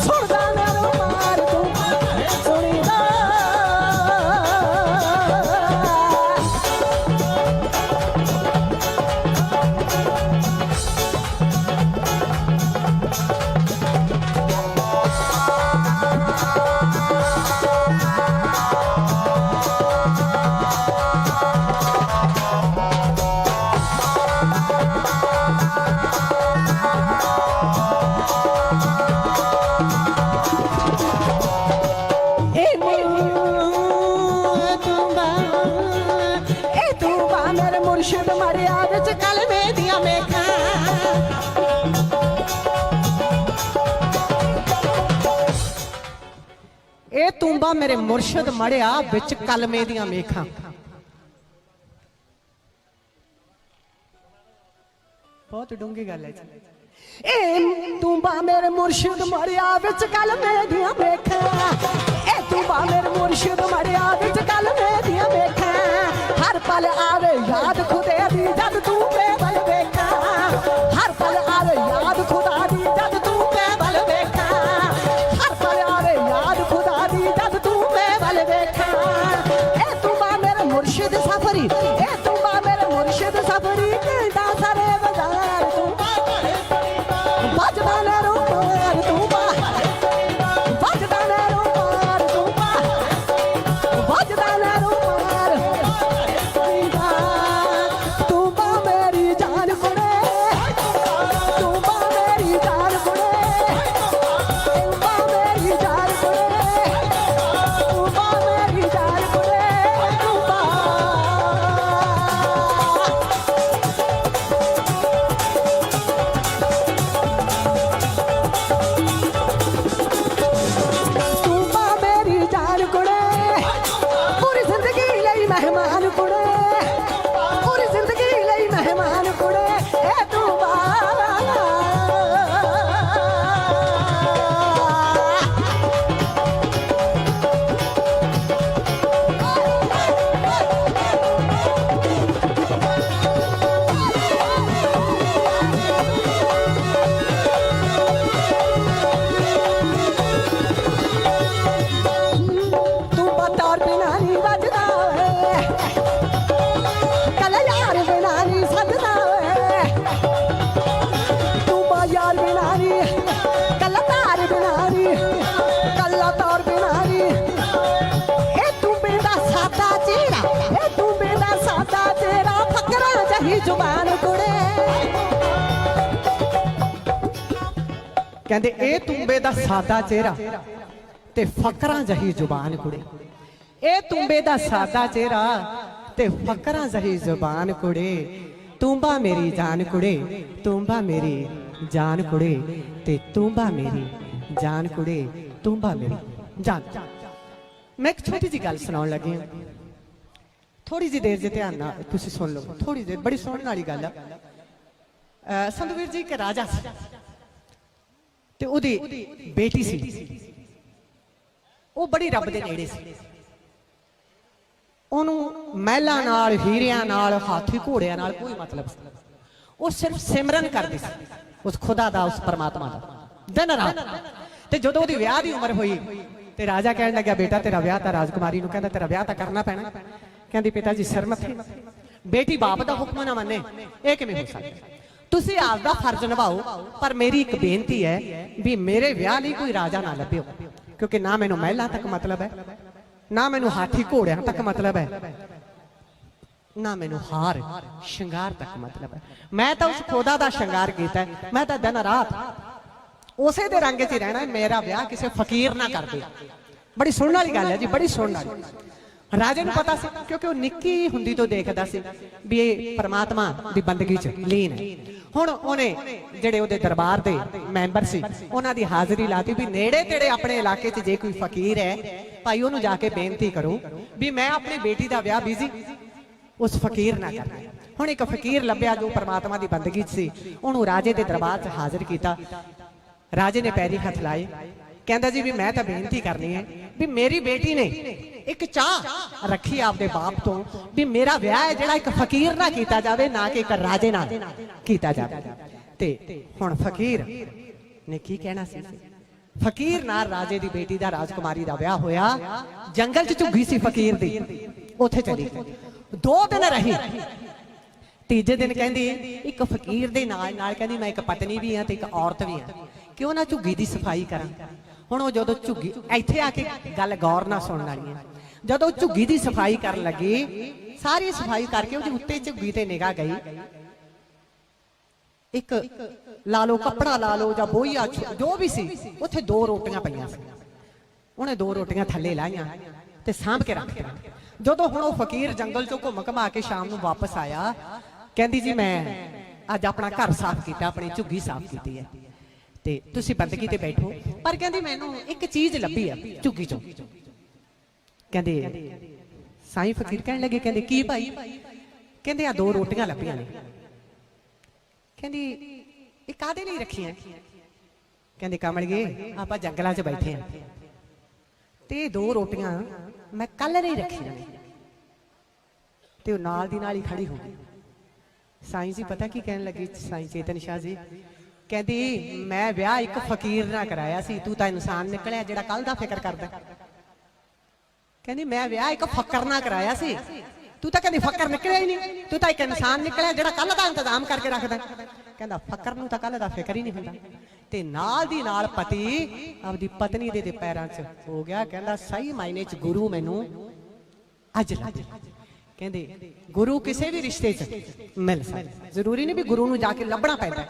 ਸੁਣਦਾ ਨਾ ਰੋ ਮਾਰ ਤੂੰ ਸੁਣੀਦਾ मुर्शिद मरिया विच कलमे दियां मेखां ए तूंबा मेरे मुर्शद मड़िया विच कलमे दियां मेखां बहुत डूंगी गल है जी ए तूंबा मेरे मुर्शिद मरिया विच कलमे दियां मेखां ए तूंबा मेरे मुर्शिद मरिया विच कलमे दियां मेखां हर पल आवे याद खुदे दी जद तू बेबल वेखा हर पल आवे याद खुदा दी जद तू बेबल वेखा हर पल आवे याद खुदा दी जद तू बेबल वेखा ए तूंबा मेरे मुर्शिद सफरी ए तूंबा मेरे मुर्शिद सफरी कहदा सारे बाजार तूंबा बजदा ना रो मार तूंबा बजदा ना रो मार तूंबा बजदा ना रो मार ਮਹਿਮਾਨ ਕੁੜੇ ਪੂਰੀ ਜ਼ਿੰਦਗੀ ਲਈ ਮਹਿਮਾਨ ਕੁੜੇ ਇਹ ਤੂੰ ਬਾਲਾ जुबान कुड़े ਕਹਿੰਦੇ ਇਹ ਤੁੰਬੇ ਦਾ ਸਾਦਾ ਚਿਹਰਾ ਤੇ ਫਕਰਾਂ ਜਹੀ ਜ਼ੁਬਾਨ ਕੁੜੇ ਇਹ ਤੁੰਬੇ ਦਾ ਸਾਦਾ ਚਿਹਰਾ ਤੇ ਫਕਰਾਂ ਜਹੀ ਜ਼ੁਬਾਨ ਕੁੜੇ ਤੁੰਬਾ ਮੇਰੀ ਜਾਨ ਕੁੜੇ ਤੁੰਬਾ ਮੇਰੀ ਜਾਨ ਕੁੜੇ ਤੇ ਤੁੰਬਾ ਮੇਰੀ ਜਾਨ ਕੁੜੇ ਤੁੰਬਾ ਮੇਰੀ ਜਾਨ। ਮੈਂ ਇੱਕ ਛੋਟੀ ਜਿਹੀ ਗੱਲ ਸੁਣਾਉਣ ਲੱਗੀ ਹਾਂ, ਥੋੜੀ ਜਿਹੀ ਦੇਰ ਜੇ ਧਿਆਨ ਨਾਲ ਤੁਸੀਂ ਸੁਣ ਲਓ, ਥੋੜੀ ਦੇਰ, ਬੜੀ ਸੁਣਨ ਵਾਲੀ ਗੱਲ ਆ। ਸੰਧੂਵੀਰ ਜੀ ਇੱਕ ਰਾਜਾ ਸੀ ਤੇ ਉਹਦੀ ਬੇਟੀ ਸੀ, ਉਹ ਬੜੀ ਰੱਬ ਦੇ ਨੇੜੇ ਸੀ। ਉਹਨੂੰ ਮਹਿਲਾਂ ਨਾਲ, ਹੀਰਿਆਂ ਨਾਲ, ਹਾਥੀ ਘੋੜਿਆਂ ਨਾਲ ਕੋਈ ਮਤਲਬ ਸੀ। ਉਹ ਸਿਰਫ ਸਿਮਰਨ ਕਰਦੀ ਸੀ ਉਸ ਖੁਦਾ ਦਾ, ਉਸ ਪਰਮਾਤਮਾ ਦਾ ਦਿਨ ਰਾਤ। ਤੇ ਜਦੋਂ ਉਹਦੀ ਵਿਆਹ ਦੀ ਉਮਰ ਹੋਈ ਤੇ ਰਾਜਾ ਕਹਿਣ ਲੱਗਿਆ, ਬੇਟਾ ਤੇਰਾ ਵਿਆਹ ਤਾਂ, ਰਾਜਕੁਮਾਰੀ ਨੂੰ ਕਹਿੰਦਾ ਤੇਰਾ ਵਿਆਹ ਤਾਂ ਕਰਨਾ ਪੈਣਾ। ਕਹਿੰਦੀ ਪਿਤਾ ਜੀ ਸਿਰ ਮੱਥੇ, ਬੇਟੀ ਬਾਪ ਦਾ ਹੁਕਮ ਨਾ ਮੰਨੇ ਇਹ ਕਿਵੇਂ ਹੋ ਸਕਦਾ? ਤੁਸੀਂ ਆਪ ਦਾ ਫਰਜ਼ ਨਿਭਾਓ, ਪਰ ਮੇਰੀ ਇੱਕ ਬੇਨਤੀ ਹੈ ਵੀ ਮੇਰੇ ਵਿਆਹ ਲਈ ਕੋਈ ਰਾਜਾ ਨਾ ਲੱਭਿਓ, ਕਿਉਂਕਿ ਨਾ ਮੈਨੂੰ ਮਹਿਲਾਂ ਤੱਕ ਮਤਲਬ ਹੈ, ਨਾ ਮੈਨੂੰ ਹਾਥੀ ਘੋੜਿਆਂ ਤੱਕ ਮਤਲਬ ਹੈ, ਨਾ ਮੈਨੂੰ ਹਾਰ ਸ਼ਿੰਗਾਰ ਤੱਕ ਮਤਲਬ ਹੈ। ਮੈਂ ਤਾਂ ਉਸ ਖੁਦਾ ਦਾ ਸ਼ਿੰਗਾਰ ਕੀਤਾ, ਮੈਂ ਤਾਂ ਦਿਨ ਰਾਤ ਉਸੇ ਦੇ ਰੰਗ 'ਚ ਹੀ ਰਹਿਣਾ। ਮੇਰਾ ਵਿਆਹ ਕਿਸੇ ਫਕੀਰ ਨਾ ਕਰ ਦੇ। ਬੜੀ ਸੁਣਨ ਵਾਲੀ ਗੱਲ ਹੈ ਜੀ, ਬੜੀ ਸੁਣਨ ਵਾਲੀ। ਰਾਜੇ ਨੂੰ ਪਤਾ ਸੀ, ਕਿਉਂਕਿ ਉਹ ਨਿੱਕੀ ਹੁੰਦੀ ਤੋਂ ਦੇਖਦਾ ਸੀ ਵੀ ਇਹ ਪਰਮਾਤਮਾ ਦੀ ਬੰਦਗੀ 'ਚ ਲੀਨ ਹੈ। ਹੁਣ ਉਹਨੇ ਜਿਹੜੇ ਉਹਦੇ ਦਰਬਾਰ ਦੇ ਮੈਂਬਰ ਸੀ ਉਹਨਾਂ ਦੀ ਹਾਜ਼ਰੀ ਲਾਤੀ ਵੀ ਨੇੜੇ ਤੇੜੇ ਆਪਣੇ ਇਲਾਕੇ 'ਚ ਜੇ ਕੋਈ ਫਕੀਰ ਹੈ ਭਾਈ ਉਹਨੂੰ ਜਾ ਕੇ ਬੇਨਤੀ ਕਰੋ ਵੀ ਮੈਂ ਆਪਣੀ ਬੇਟੀ ਦਾ ਵਿਆਹ ਬੀਜੀ ਉਸ ਫਕੀਰ ਨਾਲ ਕਰਨਾ। ਹੁਣ ਇੱਕ ਫਕੀਰ ਲੱਭਿਆ ਜੋ ਪਰਮਾਤਮਾ ਦੀ ਬੰਦਗੀ 'ਚ ਸੀ, ਉਹਨੂੰ ਰਾਜੇ ਦੇ ਦਰਬਾਰ 'ਚ ਹਾਜ਼ਰ ਕੀਤਾ। ਰਾਜੇ ਨੇ ਪੈਰੀ ਹੱਥ ਲਾਏ, ਕਹਿੰਦਾ ਜੀ ਵੀ ਮੈਂ ਤਾਂ ਬੇਨਤੀ ਕਰਨੀ ਹੈ ਵੀ ਮੇਰੀ ਬੇਟੀ ਨੇ ਇੱਕ ਚਾਹ ਰੱਖੀ ਆਪਦੇ ਬਾਪ ਤੋਂ ਵੀ ਮੇਰਾ ਵਿਆਹ ਹੈ ਜਿਹੜਾ ਇੱਕ ਫਕੀਰ ਨਾਲ ਕੀਤਾ ਜਾਵੇ, ਨਾ ਕਿ ਇੱਕ ਰਾਜੇ ਨਾਲ ਕੀਤਾ ਜਾਵੇ। ਤੇ ਹੁਣ ਫਕੀਰ ਨੇ ਕੀ ਕਹਿਣਾ ਸੀ? ਫਕੀਰ ਨਾਲ ਰਾਜੇ ਦੀ ਬੇਟੀ ਦਾ, ਰਾਜਕੁਮਾਰੀ ਦਾ ਵਿਆਹ ਹੋਇਆ। ਜੰਗਲ 'ਚ ਝੁੱਗੀ ਸੀ ਫਕੀਰ ਦੀ, ਉੱਥੇ ਚਲੀ ਗਈ। 2 ਦਿਨ ਰਹੀ। ਤੀਜੇ ਦਿਨ ਕਹਿੰਦੀ ਇੱਕ ਫਕੀਰ ਦੇ ਨਾਲ ਨਾਲ ਕਹਿੰਦੀ ਮੈਂ ਇੱਕ ਪਤਨੀ ਵੀ ਹਾਂ ਤੇ ਇੱਕ ਔਰਤ ਵੀ ਹਾਂ, ਕਿਉਂ ਨਾ ਝੁੱਗੀ ਦੀ ਸਫਾਈ ਕਰਾਂ। ਹੁਣ ਉਹ ਜਦੋਂ ਝੁੱਗੀ, ਇੱਥੇ ਆ ਕੇ ਗੱਲ ਗੌਰ ਨਾਲ ਸੁਣਨ ਵਾਲੀ ਹੈ, ਜਦੋਂ ਝੁੱਗੀ ਦੀ ਸਫਾਈ ਕਰਨ ਲੱਗੀ, ਸਾਰੀ ਸਫਾਈ ਕਰਕੇ ਉਹਦੇ ਉੱਤੇ ਝੁੱਗੀ ਤੇ ਨਿਗਾਹ ਗਈ। ਇੱਕ ਲਾ ਲਓ ਕੱਪੜਾ ਲਾ ਲਓ ਜਾਂ ਬੋਈਆ ਜੋ ਵੀ ਸੀ, ਉੱਥੇ 2 ਰੋਟੀਆਂ ਪਈਆਂ ਸੀ। ਉਹਨੇ 2 ਰੋਟੀਆਂ ਥੱਲੇ ਲਾਈਆਂ ਤੇ ਸਾਂਭ ਕੇ ਰੱਖ ਦਿੱਤੀਆਂ। ਜਦੋਂ ਹੁਣ ਉਹ ਫਕੀਰ ਜੰਗਲ ਚੋਂ ਘੁੰਮ ਘਮਾ ਕੇ ਸ਼ਾਮ ਨੂੰ ਵਾਪਸ ਆਇਆ, ਕਹਿੰਦੀ ਜੀ ਮੈਂ ਅੱਜ ਆਪਣਾ ਘਰ ਸਾਫ਼ ਕੀਤਾ, ਆਪਣੀ ਝੁੱਗੀ ਸਾਫ਼ ਕੀਤੀ ਹੈ ਤੇ ਤੁਸੀਂ ਬੰਦਗੀ ਤੇ ਬੈਠੋ, ਪਰ ਕਹਿੰਦੀ ਮੈਨੂੰ ਇੱਕ ਚੀਜ਼ ਲੱਭੀ ਆ ਝੁੱਗੀ ਚੋਂ। ਕਹਿੰਦੇ ਸਾਈਂ ਫਕੀਰ ਕਹਿਣ ਲੱਗੇ, ਕਹਿੰਦੇ ਕੀ ਭਾਈ? ਕਹਿੰਦੇ ਆ 2 ਰੋਟੀਆਂ ਲੱਭੀਆਂ ਨੇ। ਕਹਿੰਦੀ ਇਹ ਕਾਹਦੇ ਲਈ ਰੱਖੀਆਂ? ਕਹਿੰਦੇ ਕਮਲਗੇ ਆਪਾਂ ਜੰਗਲਾਂ 'ਚ ਬੈਠੇ ਆ ਤੇ 2 ਰੋਟੀਆਂ ਮੈਂ ਕੱਲ ਨਹੀਂ ਰੱਖੀਆਂ ਨੇ। ਤੇ ਉਹ ਨਾਲ ਦੀ ਨਾਲ ਹੀ ਖੜੀ ਹੋ ਗਈ। ਸਾਈਂ ਜੀ ਪਤਾ ਕੀ ਕਹਿਣ ਲੱਗੀ? ਸਾਈਂ ਚੇਤਨ ਸ਼ਾਹ ਜੀ ਕਹਿੰਦੀ ਮੈਂ ਵਿਆਹ ਇੱਕ ਫਕੀਰ ਨਾਲ ਕਰਾਇਆ ਸੀ, ਤੂੰ ਤਾਂ ਇਨਸਾਨ ਨਿਕਲਿਆ ਜਿਹੜਾ ਕੱਲ ਦਾ ਫਿਕਰ ਕਰਦਾ। ਕਹਿੰਦੀ ਮੈਂ ਵਿਆਹ ਇੱਕ ਫਕਰ ਨਾਲ ਕਰਾਇਆ ਸੀ, ਤੂੰ ਤਾਂ ਕਹਿੰਦੀ ਫਕਰ ਨਿਕਲਿਆ ਹੀ ਨਹੀਂ, ਤੂੰ ਤਾਂ ਇੱਕ ਇਨਸਾਨ ਨਿਕਲਿਆ ਜਿਹੜਾ ਕੱਲ ਦਾ ਇੰਤਜ਼ਾਮ ਕਰਕੇ ਰੱਖਦਾ। ਕਹਿੰਦਾ ਫਕਰ ਨੂੰ ਤਾਂ ਕੱਲ ਦਾ ਫਿਕਰ ਹੀ ਨਹੀਂ ਹੁੰਦਾ। ਤੇ ਨਾਲ ਦੀ ਨਾਲ ਪਤੀ ਆਪਦੀ ਪਤਨੀ ਦੇ ਪੈਰਾਂ 'ਚ ਹੋ ਗਿਆ। ਕਹਿੰਦਾ ਸਹੀ ਮਾਇਨੇ 'ਚ ਗੁਰੂ ਮੈਨੂੰ ਅੱਜ ਲੱਗ। ਕਹਿੰਦੇ ਗੁਰੂ ਕਿਸੇ ਵੀ ਰਿਸ਼ਤੇ 'ਚ ਮਿਲ ਸਕਦਾ, ਜ਼ਰੂਰੀ ਨਹੀਂ ਵੀ ਗੁਰੂ ਨੂੰ ਜਾ ਕੇ ਲੱਭਣਾ ਪੈਂਦਾ।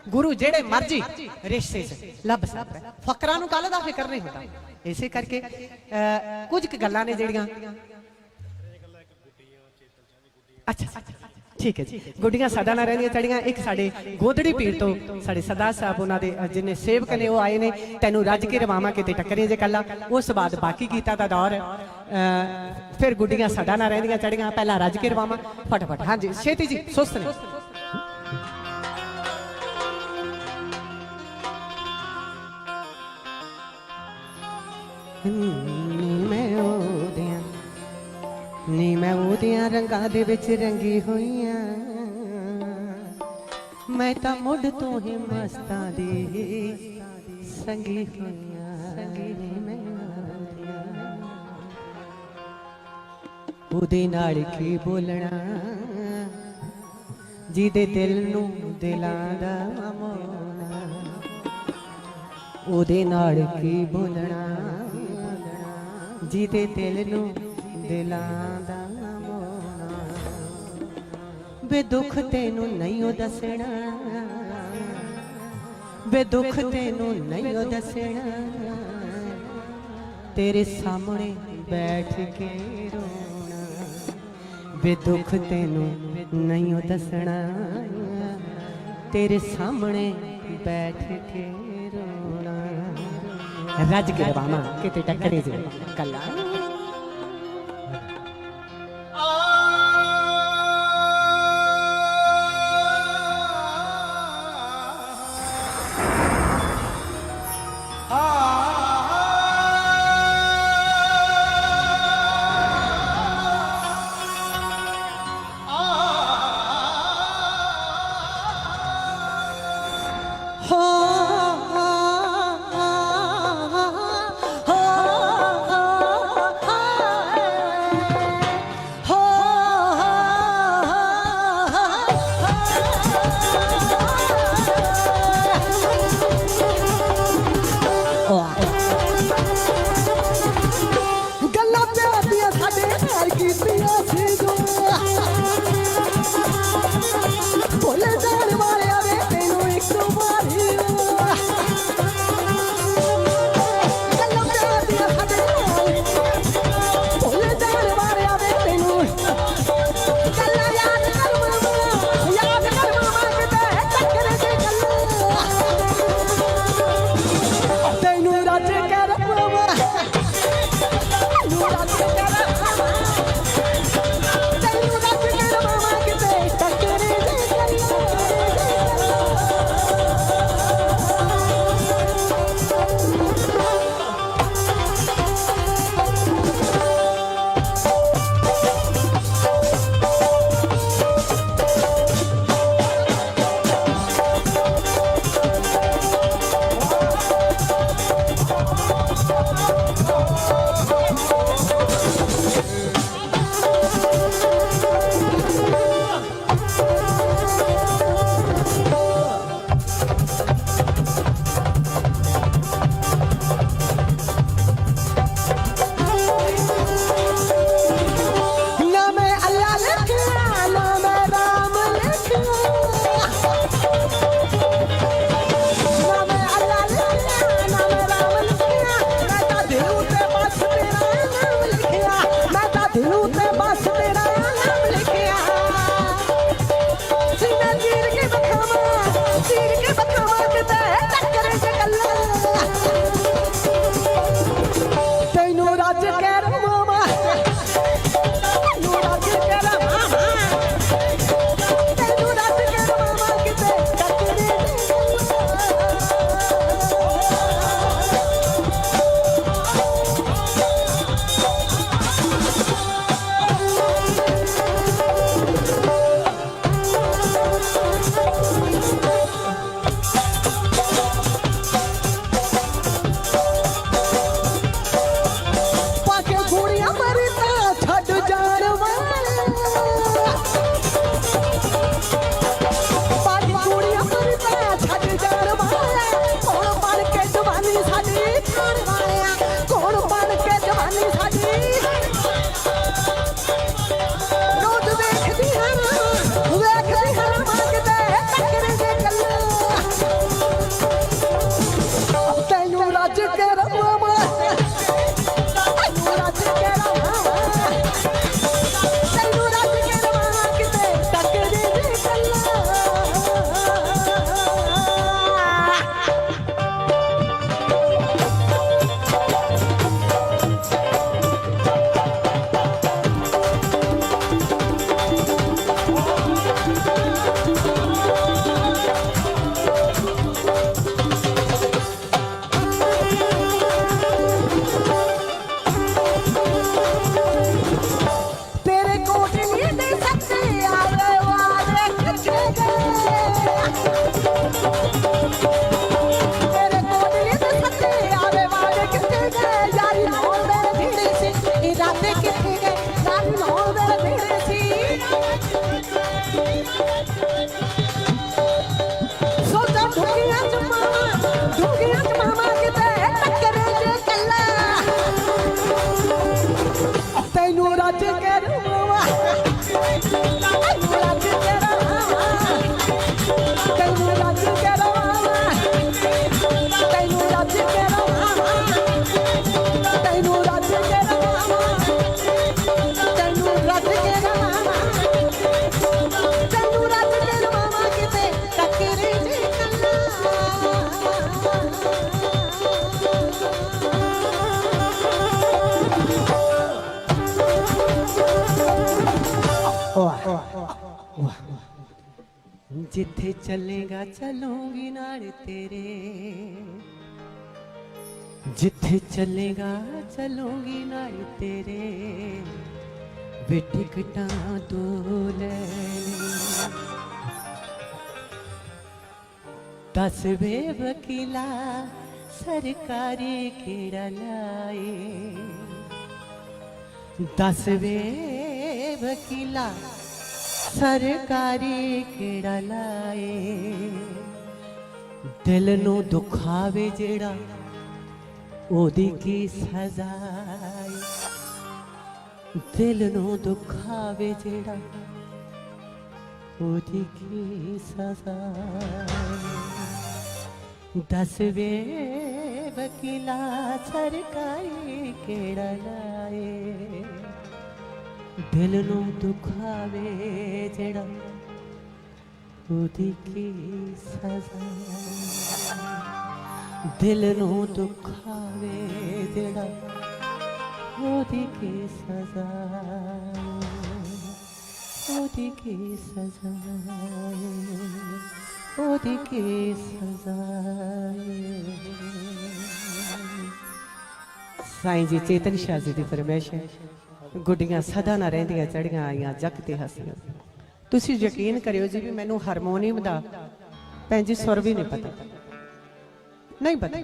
ਗੁਰੂ ਜਿਹੜੇ ਮਰਜ਼ੀ ਰਿਸ਼ਤੇ 'ਚ ਲੱਭ ਸਕਦਾ। ਫਕਰਾਂ ਨੂੰ ਕੱਲ ਦਾ ਫਿਕਰ ਨਹੀਂ ਹੁੰਦਾ। ਇਸੇ ਕਰਕੇ ਕੁਝ ਕੁ ਗੱਲਾਂ ਨੇ ਜਿਹੜੀਆਂ, ਅੱਛਾ ठीक है जी गुड्डियां साडा ना रहिंदियां चढ़ियां एक साडे गोदड़ी पीर तो साडे सरदार साहब उन्हां दे जिन्ने सेवक ने वो आए ने तैनू रज के रवावां किते टक्करे जे कल्ला उस बाद बाकी गीतां दा दौर फिर गुड्डियां साडा ना रहिंदियां चढ़ियां पहला रज के रवावां फटाफट हाँ जी छेती जी सुस्त ने नी मैं ओदियां रंगां दे विच रंगी होईयां मैं तां मुड तो ही मस्तां दी संगी होईयां मैं ओदे नाल की बोलना जिहदे दिल नूं दिलां दा मोना ओदे नाल की बोलना जिहदे दिल नूं दिलां दा मोना बे दुख तेनू नहीं ओ दसना बे दुख तेनू नहीं ओ दसना तेरे सामने बैठ के रोना बे दुख तेनू नहीं ओ दसना तेरे सामने बैठ के रोना रज के रवामा किते टकरे जे कल्ला ਤੈਨੂੰ ਰੱਜ ਕੇ ਰਵਾਂ ਤੈਨੂੰ ਰੱਜ ਕੇ ਰਵਾਂ ਤੈਨੂੰ ਰੱਜ ਕੇ ਰਵਾਂ ਤੈਨੂੰ ਰੱਜ ਕੇ ਰਵਾਂ ਤੈਨੂੰ ਰੱਜ ਕੇ ਰਵਾਂ ਤੈਨੂੰ ਰੱਜ ਕੇ ਰਵਾਂ ਤੈਨੂੰ ਰੱਜ ਕੇ ਰਵਾਂ ਕਿਤੇ ਟੱਕਰੇ ਜੇ ਜਿੱਥੇ ਚੱਲੇਗਾ ਚੱਲੂੰਗੀ ਨਾਲ ਤੇਰੇ ਜਿੱਥੇ ਚੱਲੇਗਾ ਚੱਲੂੰਗੀ ਨਾਲ ਤੇਰੇ ਵੇ ਟਿਕਟਾਂ ਤੂੰ ਲੈ ਲਈ। ਦੱਸ ਵੇ ਵਕੀਲਾ ਸਰਕਾਰੀ ਕਿਹੜਾ ਲਾਏ ਦੱਸ ਵੇ ਵਕੀਲਾ ਸਰਕਾਰੀ ਕਿਹੜਾ ਲਾਏ ਦਿਲ ਨੂੰ ਦੁਖਾਵੇ ਜਿਹੜਾ ਉਹਦੀ ਕੀ ਸਜ਼ਾ ਦਿਲ ਨੂੰ ਦੁਖਾਵੇ ਜਿਹੜਾ ਉਹਦੀ ਕੀ ਸਜ਼ਾ ਦੱਸ ਵੇ ਵਕੀਲਾ ਸਰਕਾਰੀ ਕਿਹੜਾ ਲਾਏ ਦਿਲ ਨੂੰ ਦੁਖਾਵੇ ਜਿਹੜਾ ਉਹਦੀ ਕੀ ਸਜ਼ਾ ਦਿਲ ਨੂੰ ਦੁਖਾਵੇ ਜਿਹੜਾ ਉਹਦੀ ਕੀ ਸਜ਼ਾ ਉਹਦੀ ਕੀ ਸਜ਼ਾ ਉਹਦੀ ਕੀ ਸਜ਼ਾ ਸਾਈਂ ਜੀ ਚੇਤਨ ਸ਼ਾਹ ਜੀ ਦੀ ਫਰਮਾਇਸ਼ ਹੈ ਗੁੱਡੀਆਂ ਸਦਾ ਨਾ ਰਹਿੰਦੀਆਂ ਚੜੀਆਂ ਆਈਆਂ ਜੱਗ ਤੇ ਹੱਸੀਆਂ ਤੁਸੀਂ ਯਕੀਨ ਕਰਿਓ ਜੀ ਵੀ ਮੈਨੂੰ ਹਾਰਮੋਨੀਅਮ ਦਾ ਭੈਣ ਜੀ ਸੁਰ ਵੀ ਨਹੀਂ ਪਤਾ ਨਹੀਂ ਪਤਾ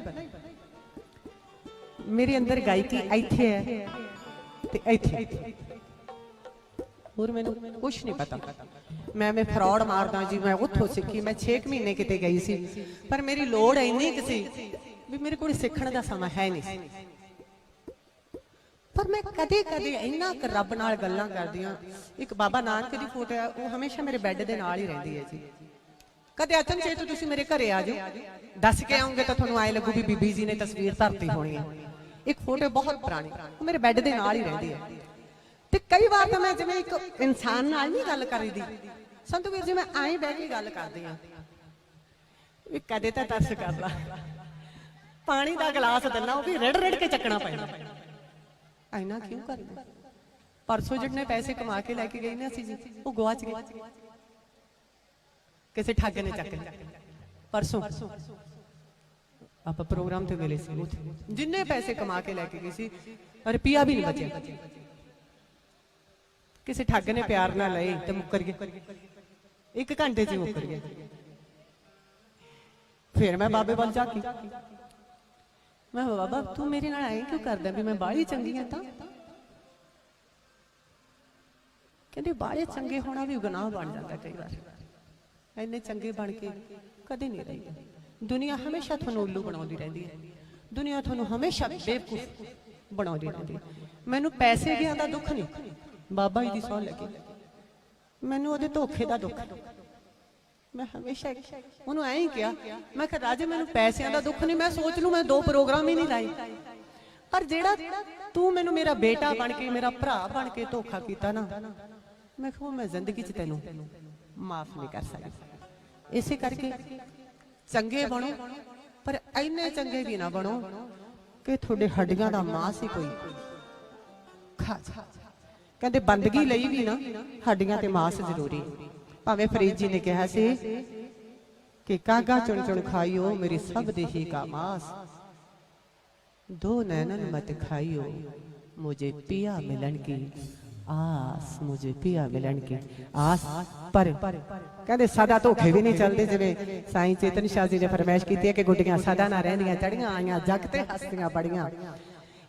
ਮੇਰੇ ਅੰਦਰ ਗਾਇਕੀ ਇੱਥੇ ਹੈ ਤੇ ਇੱਥੇ ਹੋਰ ਮੈਨੂੰ ਕੁਝ ਨਹੀਂ ਪਤਾ ਮੈਂ ਫਰਾਡ ਮਾਰਦਾ ਜੀ ਮੈਂ ਉੱਥੋਂ ਸਿੱਖੀ ਮੈਂ 6 ਮਹੀਨੇ ਕਿਤੇ ਗਈ ਸੀ ਪਰ ਮੇਰੀ ਲੋੜ ਇੰਨੀ ਕਿ ਸੀ ਵੀ ਮੇਰੇ ਕੋਲ ਸਿੱਖਣ ਦਾ ਸਮਾਂ ਹੈ ਨਹੀਂ ਪਰ ਮੈਂ ਕਦੇ ਕਦੇ ਇੰਨਾ ਕੁ ਰੱਬ ਨਾਲ ਗੱਲਾਂ ਕਰਦੀ ਹਾਂ ਇੱਕ ਬਾਬਾ ਨਾਨਕ ਦੀ ਫੋਟੋ ਹੈ ਉਹ ਹਮੇਸ਼ਾ ਮੇਰੇ ਬੈੱਡ ਦੇ ਨਾਲ ਹੀ ਰਹਿੰਦੀ ਹੈ ਜੀ ਕਦੇ ਅਚਨਚੇਤ ਤੁਸੀਂ ਮੇਰੇ ਘਰੇ ਆ ਜਾਓ ਦੱਸ ਕੇ ਆਉਂਗੇ ਤਾਂ ਤੁਹਾਨੂੰ ਐ ਲੱਗੂ ਵੀ ਬੀਬੀ ਜੀ ਨੇ ਤਸਵੀਰ ਧਰਤੀ ਹੋਣੀ ਹੈ ਇੱਕ ਫੋਟੋ ਬਹੁਤ ਪੁਰਾਣੀ ਉਹ ਮੇਰੇ ਬੈੱਡ ਦੇ ਨਾਲ ਹੀ ਰਹਿੰਦੀ ਹੈ ਤੇ ਕਈ ਵਾਰ ਤਾਂ ਮੈਂ ਜਿਵੇਂ ਇੱਕ ਇਨਸਾਨ ਨਾਲ ਨਹੀਂ ਗੱਲ ਕਰੀਦੀ ਸੰਤੂ ਵੀਰ ਜੀ ਮੈਂ ਐਂ ਬਹਿ ਕੇ ਗੱਲ ਕਰਦੀ ਹਾਂ ਵੀ ਕਦੇ ਤਾਂ ਤਰਸ ਕਰ ਲਾ ਪਾਣੀ ਦਾ ਗਲਾਸ ਦਿੰਨਾ ਉਹ ਵੀ ਰੜ ਕੇ ਚੱਕਣਾ ਪੈਣਾ ਐਨਾ ਕਿਉਂ ਕਰਦਾ ਪਰਸੋਂ ਜਿਹਨੇ ਪੈਸੇ ਕਮਾ ਕੇ ਲੈ ਕੇ ਗਈ ਨਾ ਸੀ ਜੀ ਉਹ ਗਵਾਚ ਗਏ ਕਿਸੇ ਠੱਗ ਨੇ ਚੱਕ ਲਿਆ ਪਰਸੋਂ ਆਪਾਂ ਪ੍ਰੋਗਰਾਮ ਤੇ ਮਿਲੇ ਸੀ ਜਿੰਨੇ ਪੈਸੇ ਕਮਾ ਕੇ ਲੈ ਕੇ ਗਈ ਸੀ ਰੁਪਿਆ ਵੀ ਨਹੀਂ ਬਚਿਆ ਕਿਸੇ ਠੱਗ ਨੇ ਪਿਆਰ ਨਾਲ ਲਏ ਤੇ ਮੁੱਕਰ ਗਏ 1 ਘੰਟੇ 'ਚ ਮੁੱਕਰ ਗਏ ਫਿਰ ਮੈਂ ਬਾਬੇ ਵੱਲ ਜਾ ਕੇ ਮੈਂ ਬਾਬਾ ਤੂੰ ਮੇਰੇ ਨਾਲ ਐਂ ਕਿਉਂ ਕਰਦਾ ਵੀ ਮੈਂ ਬਾਹਲੀ ਚੰਗੀ ਹਾਂ ਤਾਂ ਕਹਿੰਦੇ ਬਾਹਲੇ ਚੰਗੇ ਹੋਣਾ ਵੀ ਗੁਨਾਹ ਬਣ ਜਾਂਦਾ ਕਈ ਵਾਰ ਇੰਨੇ ਚੰਗੇ ਬਣ ਕੇ ਕਦੇ ਨਹੀਂ ਰਹੀ ਦੁਨੀਆ ਹਮੇਸ਼ਾ ਤੁਹਾਨੂੰ ਉੱਲੂ ਬਣਾਉਂਦੀ ਰਹਿੰਦੀ ਹੈ ਦੁਨੀਆ ਤੁਹਾਨੂੰ ਹਮੇਸ਼ਾ ਬੇਵਕੂਫ ਬਣਾਉਂਦੀ ਰਹਿੰਦੀ ਹੈ ਮੈਨੂੰ ਪੈਸੇ ਗਿਆ ਦਾ ਦੁੱਖ ਨਹੀਂ ਬਾਬਾ ਜੀ ਦੀ ਸੌਂ ਲੱਗੀ ਮੈਨੂੰ ਉਹਦੇ ਧੋਖੇ ਦਾ ਦੁੱਖ ਮੈਂ ਹਮੇਸ਼ਾ ਉਹਨੂੰ ਐਂ ਹੀ ਕਿਹਾ ਮੈਂ ਕਿਹਾ ਰਾਜੇ ਮੈਨੂੰ ਪੈਸਿਆਂ ਦਾ ਦੁੱਖ ਨਹੀਂ ਮੈਂ ਸੋਚ ਲੂ ਮੈਂ 2 ਪ੍ਰੋਗਰਾਮ ਹੀ ਨਹੀਂ ਲਾਏ ਪਰ ਜਿਹੜਾ ਤੂੰ ਮੈਨੂੰ ਮੇਰਾ ਬੇਟਾ ਬਣ ਕੇ ਮੇਰਾ ਭਰਾ ਬਣ ਕੇ ਧੋਖਾ ਕੀਤਾ ਨਾ ਮੈਂ ਕਿਹਾ ਮੈਂ ਜ਼ਿੰਦਗੀ 'ਚ ਤੈਨੂੰ ਮਾਫ ਨਹੀਂ ਕਰ ਸਕਦੀ ਇਸੇ ਕਰਕੇ ਚੰਗੇ ਬਣੋ ਪਰ ਇੰਨੇ ਚੰਗੇ ਵੀ ਨਾ ਬਣੋ ਕਿ ਤੁਹਾਡੇ ਹੱਡੀਆਂ ਦਾ ਮਾਸ ਹੀ ਕੋਈ ਖਾ ਕਹਿੰਦੇ ਬੰਦਗੀ ਲਈ ਵੀ ਨਾ ਹੱਡੀਆਂ ਤੇ ਮਾਸ ਜ਼ਰੂਰੀ ਭਾਵੇਂ ਫਰੀਦ ਜੀ ਨੇ ਕਿਹਾ ਸੀ ਕਿ ਕਾਗਾ ਚੁਣ ਚੁਣ ਖਾਈਓ ਮੇਰੀ ਸਭ ਦੇਹੀ ਕਾ ਮਾਸ ਦੋ ਨੈਣਨ ਮਤ ਖਾਈਓ ਮੁਝੇ ਪਿਆ ਮਿਲਣ ਕੀ ਆਸ ਮੁਝੇ ਪਿਆ ਮਿਲਣ ਕੀ ਆਸ ਪਰ ਕਹਿੰਦੇ ਸਦਾ ਧੋਖੇ ਵੀ ਨਹੀਂ ਚੱਲਦੇ ਜਿਵੇਂ ਸਾਈਂ ਚੇਤਨ ਸ਼ਾਹ ਜੀ ਨੇ ਫਰਮਾਇਸ਼ ਕੀਤੀ ਹੈ ਕਿ ਗੁੱਡੀਆਂ ਸਦਾ ਨਾ ਰਹਿੰਦੀਆਂ ਚੜੀਆਂ ਆਈਆਂ ਜੱਗ ਤੇ ਹਸਤੀਆਂ ਬੜੀਆਂ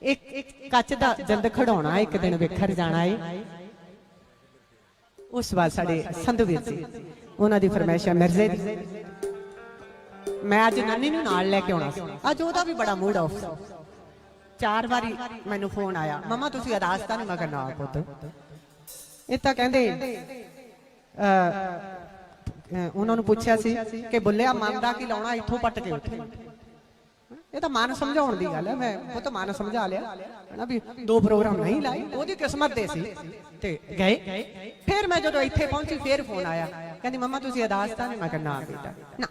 ਇੱਕ ਕੱਚ ਦਾ ਜਿੰਦ ਖੜਾਉਣਾ ਇੱਕ ਦਿਨ ਵਿਖਰ ਜਾਣਾ ਏ ਉਸ ਵਾਰ ਸਾਡੇ ਸੰਧੂ ਵੀਰ ਜੀ ਉਹਨਾਂ ਦੀ ਫਰਮਾਇਸ਼ ਹੈ ਮਿਰਜ਼ੇ ਦੀ ਮੈਂ ਅੱਜ ਨਾਨੀ ਨੂੰ ਨਾਲ ਲੈ ਕੇ ਆਉਣਾ ਸੀ ਅੱਜ ਉਹਦਾ ਵੀ ਬੜਾ ਮੂਡ ਆਫ 4 ਵਾਰੀ ਮੈਨੂੰ ਫੋਨ ਆਇਆ, ਮਮਾ ਤੁਸੀਂ ਅਦਾਸ ਤਾਂ ਨਹੀਂ? ਮੈਂ ਕਿਹਾ ਨਾ ਪੁੱਤ, ਇਹ ਤਾਂ ਕਹਿੰਦੇ ਉਹਨਾਂ ਨੂੰ ਪੁੱਛਿਆ ਸੀ ਕਿ ਬੁੱਲਿਆ ਮੰਨਦਾ ਕਿ ਲਾਉਣਾ ਇੱਥੋਂ ਪੱਟ ਕੇ ਉੱਥੇ। ਇਹ ਤਾਂ ਮਨ ਸਮਝਾਉਣ ਦੀ ਗੱਲ ਹੈ, ਮੈਂ ਉਹ ਤਾਂ ਮਨ ਸਮਝਾ ਲਿਆ ਨਾ ਵੀ 2 ਪ੍ਰੋਗਰਾਮ ਨਹੀਂ ਲਾਏ, ਉਹਦੀ ਕਿਸਮਤ ਦੇ ਸੀ ਤੇ ਗਏ। ਫਿਰ ਮੈਂ ਜਦੋਂ ਇੱਥੇ ਪਹੁੰਚੀ ਫਿਰ ਫੋਨ ਆਇਆ, ਕਹਿੰਦੀ ਮਮਾ ਤੁਸੀਂ ਅਦਾਸ ਤਾਂ ਨਹੀਂ? ਮੈਂ ਕਿਹਾ ਨਾ ਬੇਟਾ ਨਾ,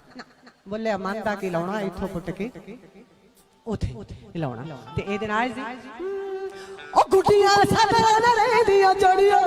ਬੁੱਲਿਆ ਮੰਨਦਾ ਕਿ ਲਾਉਣਾ ਇੱਥੋਂ ਪੁੱਟ ਕੇ ਉੱਥੇ ਲਾਉਣਾ। ਤੇ ਇਹਦੇ ਨਾਲ ਜੀ ਉਹ ਗੁੱਡੀਆਂ ਸਾਡੇ ਨਰੇ ਦੀਆਂ ਜੜੀਆਂ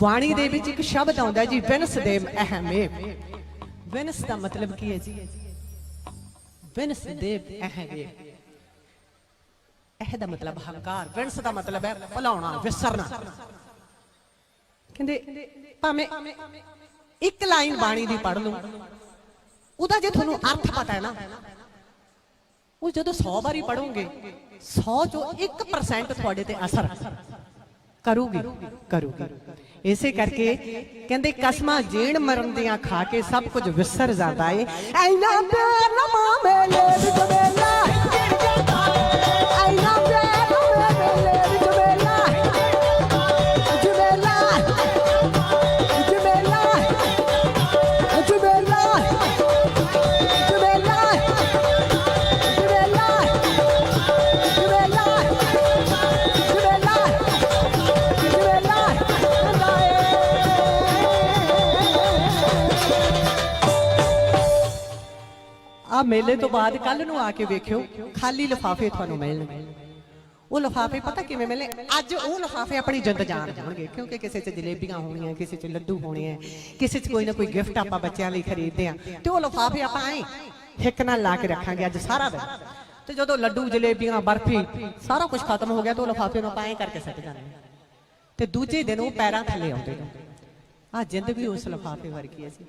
ਬਾਣੀ ਦੇ ਵਿੱਚ ਇੱਕ ਸ਼ਬਦ ਆਉਂਦਾ ਜੀ ਵਿਨਸ ਦੇ ਅਹਮੇ। ਵਿਨਸ ਦਾ ਮਤਲਬ ਕੀ ਹੈ ਜੀ? ਵਿਨਸ ਦੇ ਅਹਮੇ, ਇਹ ਦਾ ਮਤਲਬ ਹੰਕਾਰ, ਵਿਨਸ ਦਾ ਮਤਲਬ ਹੈ ਭੁਲਾਉਣਾ, ਵਿਸਰਨਾ। ਕਹਿੰਦੇ ਭਾਵੇਂ ਇੱਕ ਲਾਈਨ ਬਾਣੀ ਦੀ ਪੜ੍ਹ ਲਓ, ਉਹਦਾ ਜੇ ਤੁਹਾਨੂੰ ਅਰਥ ਪਤਾ ਹੈ ਨਾ, ਉਹ ਜਦੋਂ 100 ਵਾਰੀ ਪੜੋਗੇ 100 ਚੋਂ 1% ਤੁਹਾਡੇ ਤੇ ਅਸਰ ਕਰੂਗੀ। ਇਸੇ ਕਰਕੇ ਕਹਿੰਦੇ ਕਸਮਾਂ ਜੀਣ ਮਰਨ ਦੀਆਂ ਖਾ ਕੇ ਸਭ ਕੁਝ ਵਿਸਰ ਜਾਂਦਾ ਏ। ਐਨਾ ਦੇ ਨਮਾ ਮੇਲੇ ਵਿੱਚ ਵੇਲਾ, ਐਨਾ ਦੇ ਨਮਾ ਮੇਲੇ ਵਿੱਚ ਵੇਲਾ, ਜੁਵੇਲਾ ਜੁਵੇਲਾ ਜੁਵੇਲਾ ਜੁਵੇਲਾ ਜੁਵੇਲਾ ਜੁਵੇਲਾ ਜੁਵੇਲਾ ਜੁਵੇਲਾ ਆ ਮੇਲੇ ਤੋਂ ਬਾਅਦ ਕੱਲ ਨੂੰ ਆ ਕੇ ਵੇਖਿਓ ਖਾਲੀ ਲਿਫਾਫੇ ਤੁਹਾਨੂੰ ਮਿਲਣਗੇ। ਉਹ ਲਿਫਾਫੇ ਪਤਾ ਕਿਵੇਂ ਮਿਲਣੇ? ਅੱਜ ਉਹ ਲਿਫਾਫੇ ਆਪਣੀ ਜਿੰਦ ਜਾਨ ਹੋਣਗੇ, ਕਿਉਂਕਿ ਕਿਸੇ 'ਚ ਜਲੇਬੀਆਂ ਹੋਣੀਆਂ, ਕਿਸੇ 'ਚ ਲੱਡੂ ਹੋਣੇ ਆ, ਕਿਸੇ 'ਚ ਕੋਈ ਨਾ ਕੋਈ ਗਿਫਟ ਆਪਾਂ ਬੱਚਿਆਂ ਲਈ ਖਰੀਦਦੇ ਆ, ਤੇ ਉਹ ਲਿਫਾਫੇ ਆਪਾਂ ਐ ਹਿੱਕ ਨਾਲ ਲਾ ਕੇ ਰੱਖਾਂਗੇ ਅੱਜ ਸਾਰਾ ਦਿਨ। ਤੇ ਜਦੋਂ ਲੱਡੂ, ਜਲੇਬੀਆਂ, ਬਰਫੀ ਸਾਰਾ ਕੁਝ ਖਤਮ ਹੋ ਗਿਆ ਤਾਂ ਉਹ ਲਿਫਾਫੇ ਨੂੰ ਆਪਾਂ ਐ ਕਰਕੇ ਸੱਟ ਜਾਂਦੇ ਆ, ਤੇ ਦੂਜੇ ਦਿਨ ਉਹ ਪੈਰਾਂ ਥੱਲੇ ਆਉਂਦੇ ਨੇ। ਆ ਜਿੰਦ ਵੀ ਉਸ ਲਿਫਾਫੇ ਵਰਗੀ ਹੈ ਜੀ।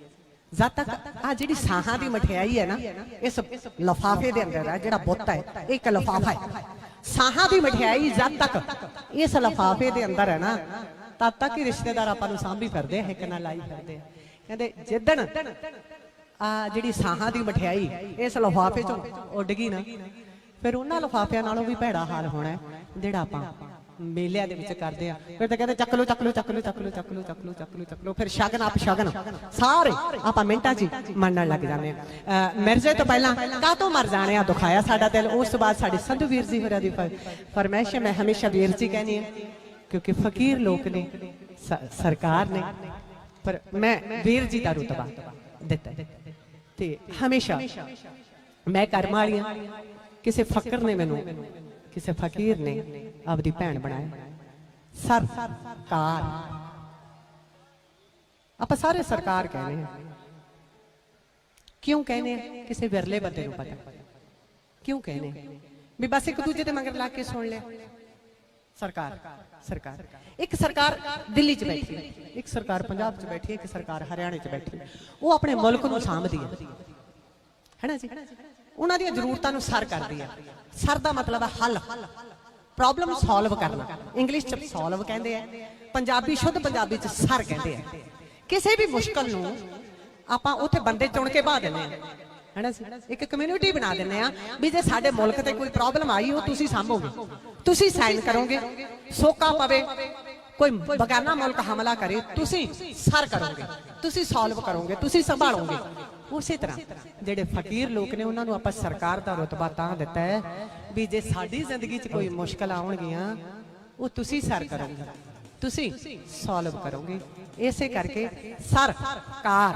ਜਦ ਤੱਕ ਆ ਜਿਹੜੀ ਸਾਹਾਂ ਦੀ ਮਠਿਆਈ ਹੈ ਨਾ, ਇਸ ਲਿਫਾਫੇ ਦੇ ਅੰਦਰ ਹੈ, ਜਿਹੜਾ ਬੁੱਤ ਹੈ ਇੱਕ ਲਿਫਾਫਾ ਹੈ। ਸਾਹਾਂ ਦੀ ਮਠਿਆਈ ਜਦ ਤੱਕ ਇਸ ਲਿਫਾਫੇ ਦੇ ਅੰਦਰ ਹੈ ਨਾ, ਤਦ ਤੱਕ ਹੀ ਰਿਸ਼ਤੇਦਾਰ ਆਪਾਂ ਨੂੰ ਸਾਂਭੀ ਫਿਰਦੇ ਆ, ਹਿੱਕ ਨਾਲ ਲਾਈ ਫਿਰਦੇ ਆ। ਕਹਿੰਦੇ ਜਿੱਦਣ ਆ ਜਿਹੜੀ ਸਾਹਾਂ ਦੀ ਮਠਿਆਈ ਇਸ ਲਿਫਾਫੇ ਚੋਂ ਉੱਡ ਗਈ ਨਾ, ਫਿਰ ਉਹਨਾਂ ਲਿਫਾਫਿਆਂ ਨਾਲੋਂ ਵੀ ਭੈੜਾ ਹਾਲ ਹੋਣਾ ਜਿਹੜਾ ਆਪਾਂ ਮੇਲਿਆਂ ਦੇ ਵਿੱਚ ਕਰਦੇ ਆ। ਫਿਰ ਤਾਂ ਕਹਿੰਦੇ ਚੱਕ ਲੋ ਚੱਕ ਲੋ ਚੱਕ ਲੋ ਚੱਕ ਲੋ ਚੱਕ ਲੋ ਚੱਕ ਲੋ ਚੱਕ ਲੋ ਚੱਕ ਲੋ, ਫਿਰ ਸ਼ਗਨ ਆਪ ਸ਼ਗਨ ਸਾਰੇ ਆਪਾਂ ਮਿੰਟਾਂ 'ਚ ਮੰਨਣ ਲੱਗ ਜਾਂਦੇ ਆ। ਮਿਰਜ਼ੇ ਤੋਂ ਪਹਿਲਾਂ ਕਾਹਤੋਂ ਮਰ ਜਾਣੇ ਆ, ਦੁਖਾਇਆ ਸਾਡਾ ਦਿਲ। ਉਸ ਤੋਂ ਬਾਅਦ ਸਾਡੇ ਸੰਧੂ ਵੀਰ ਜੀ ਹੋਰਾਂ ਦੀ ਫਰਮਾਇਸ਼ ਮੈਂ ਹਮੇਸ਼ਾ ਵੀਰ ਜੀ ਕਹਿੰਦੀ ਆ, ਕਿਉਂਕਿ ਫਕੀਰ ਲੋਕ ਨੇ, ਸਰਕਾਰ ਨੇ, ਪਰ ਮੈਂ ਵੀਰ ਜੀ ਦਾ ਰੁਤਬਾ ਦਿੱਤਾ ਤੇ ਹਮੇਸ਼ਾ ਮੈਂ ਕਰਮ ਵਾਲੀਆਂ। ਕਿਸੇ ਫਕਰ ਨੇ ਮੈਨੂੰ, ਕਿਸੇ ਫਕੀਰ ਨੇ ਆਪਦੀ ਭੈਣ ਬਣਾਇਆ। ਸਰਕਾਰ, ਆਪਾਂ ਸਾਰੇ ਸਰਕਾਰ ਕਹਿੰਦੇ ਆ। ਕਿਉਂ ਕਹਿੰਦੇ ਆ? ਕਿਸੇ ਵਿਰਲੇ ਬੰਦੇ ਨੂੰ ਪਤਾ ਕਿਉਂ ਕਹਿੰਦੇ ਆ ਵੀ ਬਸ ਇੱਕ ਦੂਜੇ ਦੇ ਮਗਰ ਲਾ ਕੇ ਸੁਣ ਲਿਆ। ਸਰਕਾਰ, ਸਰਕਾਰ, ਇੱਕ ਸਰਕਾਰ ਦਿੱਲੀ 'ਚ ਬੈਠੀ ਹੈ, ਇੱਕ ਸਰਕਾਰ ਪੰਜਾਬ 'ਚ ਬੈਠੀ ਹੈ, ਇੱਕ ਸਰਕਾਰ ਹਰਿਆਣੇ 'ਚ ਬੈਠੀ ਹੈ। ਉਹ ਆਪਣੇ ਮੁਲਕ ਨੂੰ ਸਾਂਭਦੀ ਹੈ ਨਾ ਜੀ। ਉਹਨਾਂ ਦੀਆਂ ਜ਼ਰੂਰਤਾਂ ਨੂੰ ਸਰ ਕਰਦੀ ਹੈ। ਸਰ ਦਾ ਮਤਲਬ ਹੈ ਹੱਲ, ਪ੍ਰੋਬਲਮ ਸੋਲਵ ਕਰਨਾ। ਇੰਗਲਿਸ਼ 'ਚ ਸੋਲਵ ਕਹਿੰਦੇ ਆ, ਪੰਜਾਬੀ ਸ਼ੁੱਧ ਪੰਜਾਬੀ 'ਚ ਸਰ ਕਹਿੰਦੇ ਆ। ਕਿਸੇ ਵੀ ਮੁਸ਼ਕਲ ਨੂੰ ਆਪਾਂ ਉੱਥੇ ਬੰਦੇ ਚੁਣ ਕੇ ਬਾ ਦਿੰਦੇ ਆ, ਹੈ ਨਾ ਜੀ। ਇੱਕ ਕਮਿਊਨਿਟੀ ਬਣਾ ਦਿੰਦੇ ਆ ਵੀ ਜੇ ਸਾਡੇ ਮੁਲਕ ਤੇ ਕੋਈ ਪ੍ਰੋਬਲਮ ਆਈ, ਉਹ ਤੁਸੀਂ ਸਾਂਭੋਗੇ, ਤੁਸੀਂ ਸਾਈਨ ਕਰੋਗੇ। ਸੋਕਾ ਪਵੇ, ਕੋਈ ਬਗਾਨਾ ਮੁਲਕ ਹਮਲਾ ਕਰੇ, ਤੁਸੀਂ ਸਰ ਕਰੋਗੇ, ਤੁਸੀਂ ਸੋਲਵ ਕਰੋਗੇ, ਤੁਸੀਂ ਸੰਭਾਲੋਗੇ। ਉਸੇ ਤਰ੍ਹਾਂ ਜਿਹੜੇ ਫਕੀਰ ਲੋਕ ਨੇ ਉਹਨਾਂ ਨੂੰ ਆਪਾਂ ਸਰਕਾਰ ਦਾ ਰੁਤਬਾ ਤਾਂ ਦਿੱਤਾ ਹੈ ਵੀ ਜੇ ਸਾਡੀ ਜ਼ਿੰਦਗੀ 'ਚ ਕੋਈ ਮੁਸ਼ਕਲ ਆਉਣਗੀਆਂ, ਉਹ ਤੁਸੀਂ ਸਰ ਕਰੋਗੇ, ਤੁਸੀਂ ਸੋਲਵ ਕਰੋਗੇ। ਇਸੇ ਕਰਕੇ ਸਰਕਾਰ,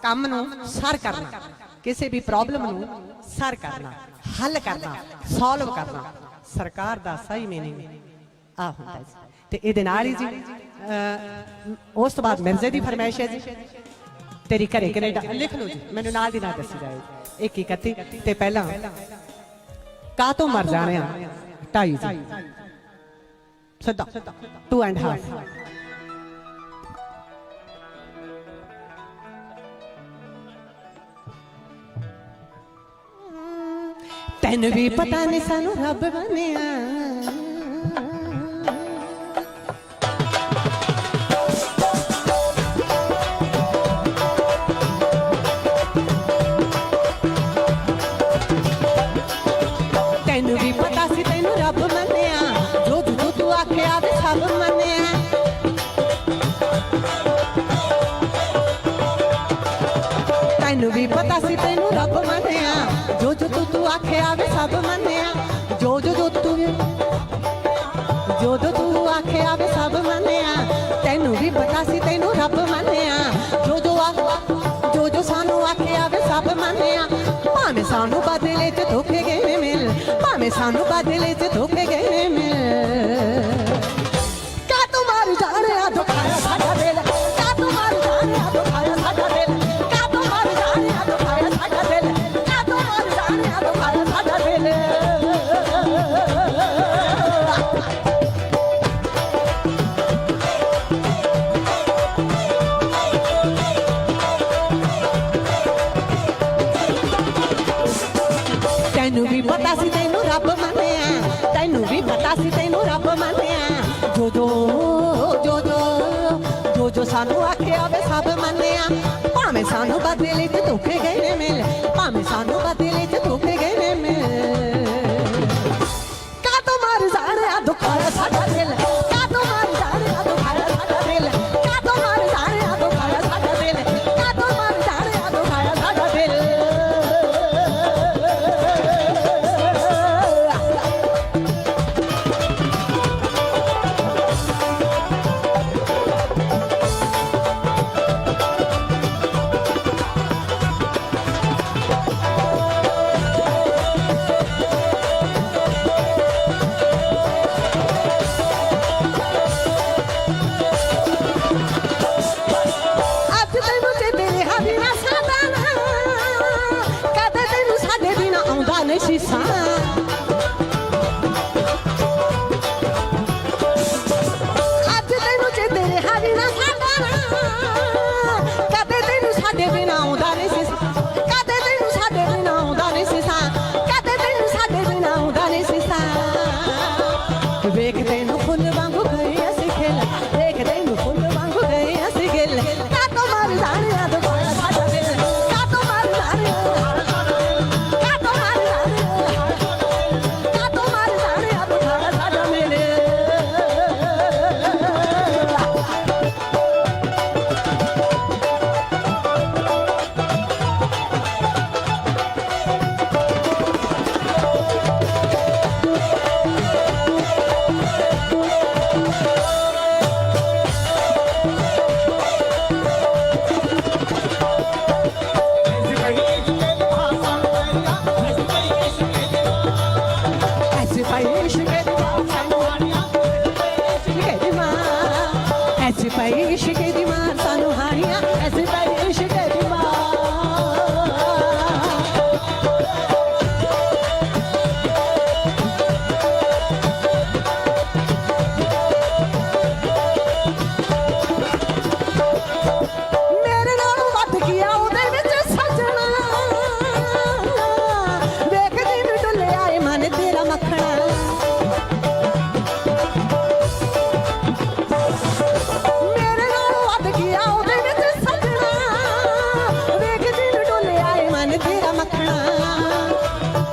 ਕੰਮ ਨੂੰ ਸਰ ਕਰਨਾ, ਕਿਸੇ ਵੀ ਪ੍ਰੋਬਲਮ ਨੂੰ ਸਰ ਕਰਨਾ, ਹੱਲ ਕਰਨਾ, ਸੋਲਵ ਕਰਨਾ, ਸਰਕਾਰ ਦਾ ਸਹੀ ਮੀਨਿੰਗ ਆ ਹੁੰਦਾ ਜੀ। ਤੇ ਇਹਦੇ ਨਾਲ ਹੀ ਜੀ ਉਸ ਤੋਂ ਬਾਅਦ ਮਿਰਜ਼ੇ ਦੀ ਫਰਮਾਇਸ਼ ਹੈ ਜੀ, ਤੇਰੀ ਘਰੇ ਕੈਨੇਡਾ ਲਿਖ ਲਓ ਜੀ, ਮੈਨੂੰ ਨਾਲ ਦੀ ਨਾਲ ਦੱਸੀ ਜਾਏ। 1:31 ਤੇ ਪਹਿਲਾਂ ਕਾਹਤੋਂ ਮਰ ਜਾਣੇ ਆ 2.5 ਜੀ, ਸਿੱਧਾ 2.5। ਤੈਨੂੰ ਵੀ ਪਤਾ ਨਹੀਂ ਸਾਨੂੰ ਰੱਬ ਬਣਿਆ, ਤੈਨੂੰ ਵੀ ਪਤਾ ਸੀ ਤੈਨੂੰ ਰੱਬ ਮੰਨਿਆ, ਜੋ ਜੋ ਤੂੰ ਆਖਿਆ ਵੇ ਸਭ ਮੰਨਿਆ। ਤੈਨੂੰ ਵੀ ਪਤਾ ਸੀ ਤੈਨੂੰ ਰੱਬ ਮੰਨਿਆ, ਜੋ ਜੋ ਤੂੰ ਆਖਿਆ ਵੇ ਸਭ ਮੰਨਿਆ। ਜੋ ਜੋ ਤੂੰ ਆਖਿਆ ਵੇ ਸਭ ਮੰਨਿਆ। ਤੈਨੂੰ ਵੀ ਪਤਾ ਸੀ ਤੈਨੂੰ ਰੱਬ ਮੰਨਿਆ, ਜੋ ਸਾਨੂੰ ਆਖਿਆ ਵੇ ਸਭ ਮੰਨਿਆ। ਭਾਵੇਂ ਸਾਨੂੰ ਬਦਲੇ 'ਚ ਧੋਖੇ ਗਏ ਮਿਲ, ਭਾਵੇਂ ਸਾਨੂੰ ਬਦਲੇ 'ਚ ਧੋਖੇ ਗਏ ਮਿਲ। ਕਾ ਤੂੰ ਮਰ ਜਾਣਿਆ ਦੁਖਾਇਆ ਸਾਡਾ ਵੀ ਪਤਾ ਸੀ ਤੈਨੂੰ ਰੱਬ ਮੰਨਿਆ ਤੈਨੂੰ ਵੀ ਪਤਾ ਸੀ ਤੈਨੂੰ ਰੱਬ ਮੰਨਿਆ ਜੋ ਜੋ ਜੋ ਜੋ ਜੋ ਸਾਨੂੰ ਆਖਿਆ ਵੇ ਸਭ ਮੰਨਿਆ ਭਾਵੇਂ ਸਾਨੂੰ ਬਦਲੇ ਚ ਧੋਖੇ ਗਏ ਨੇ ਮਿਲ ਭਾਵੇਂ ਸਾਨੂੰ ਬਦਲੇ ਚ ਧੋਖੇ ਗਏ ਨੇ ਮਿਲ ਕਾਤੋਂ ਮਰ ਜਾਣਿਆ ਦੁਖਾਇਆ ਸਾਡਾ ਦਿਲ ਕਾਤੋਂ ਮਰ ਜਾਣਿਆ ਦੁਖਾਇਆ ਸਾਡਾ ਦਿਲ ਕਾਤੋਂ ਮਰ ਜਾਣਿਆ ਦੁਖਾਇਆ ਸਾਡਾ ਦਿਲ ਕਾਤੋਂ ਮਰ ਜਾਣਿਆ ਦੁਖਾਇਆ ਸਾਡਾ ਦਿਲ ਸੀਸਾਂ ਅੱਜ ਤੈਨੂੰ ਜੇ ਤੇਰੇ ਹਾਰੀ ਨਾ ਸਾਡਾ ਕਦੇ ਤੈਨੂੰ ਸਾਡੇ ਬਿਨਾਂ ਆਉਂਦਾ ਨਹੀਂ ਸੀ ਕਦੇ ਤੈਨੂੰ ਸਾਡੇ ਬਿਨਾਂ ਆਉਂਦਾ ਨਹੀਂ ਸੀ ਕਦੇ ਤੈਨੂੰ ਸਾਡੇ ਬਿਨਾਂ ਆਉਂਦਾ ਨਹੀਂ ਸੀ ਵੇਖ ਤੈਨੂੰ ਫੁੱਲ ਵਾਂਗੂ ਗਏ ਅਸੀਂ ਖੇਲ ਵੇਖ ਤੈਨੂੰ ਫੁੱਲ ਵਾਂਗੂ ਗਏ ਅਸੀਂ ਗਿੱਲ ਕਾਤੋਂ ਮਰ ਜਾਣਿਆ ਦੁਬਾਰਾ ਸਾਡਾ ਦਿਲ ਕਾਤੋਂ ਮਰ ਜਾਣਿਆ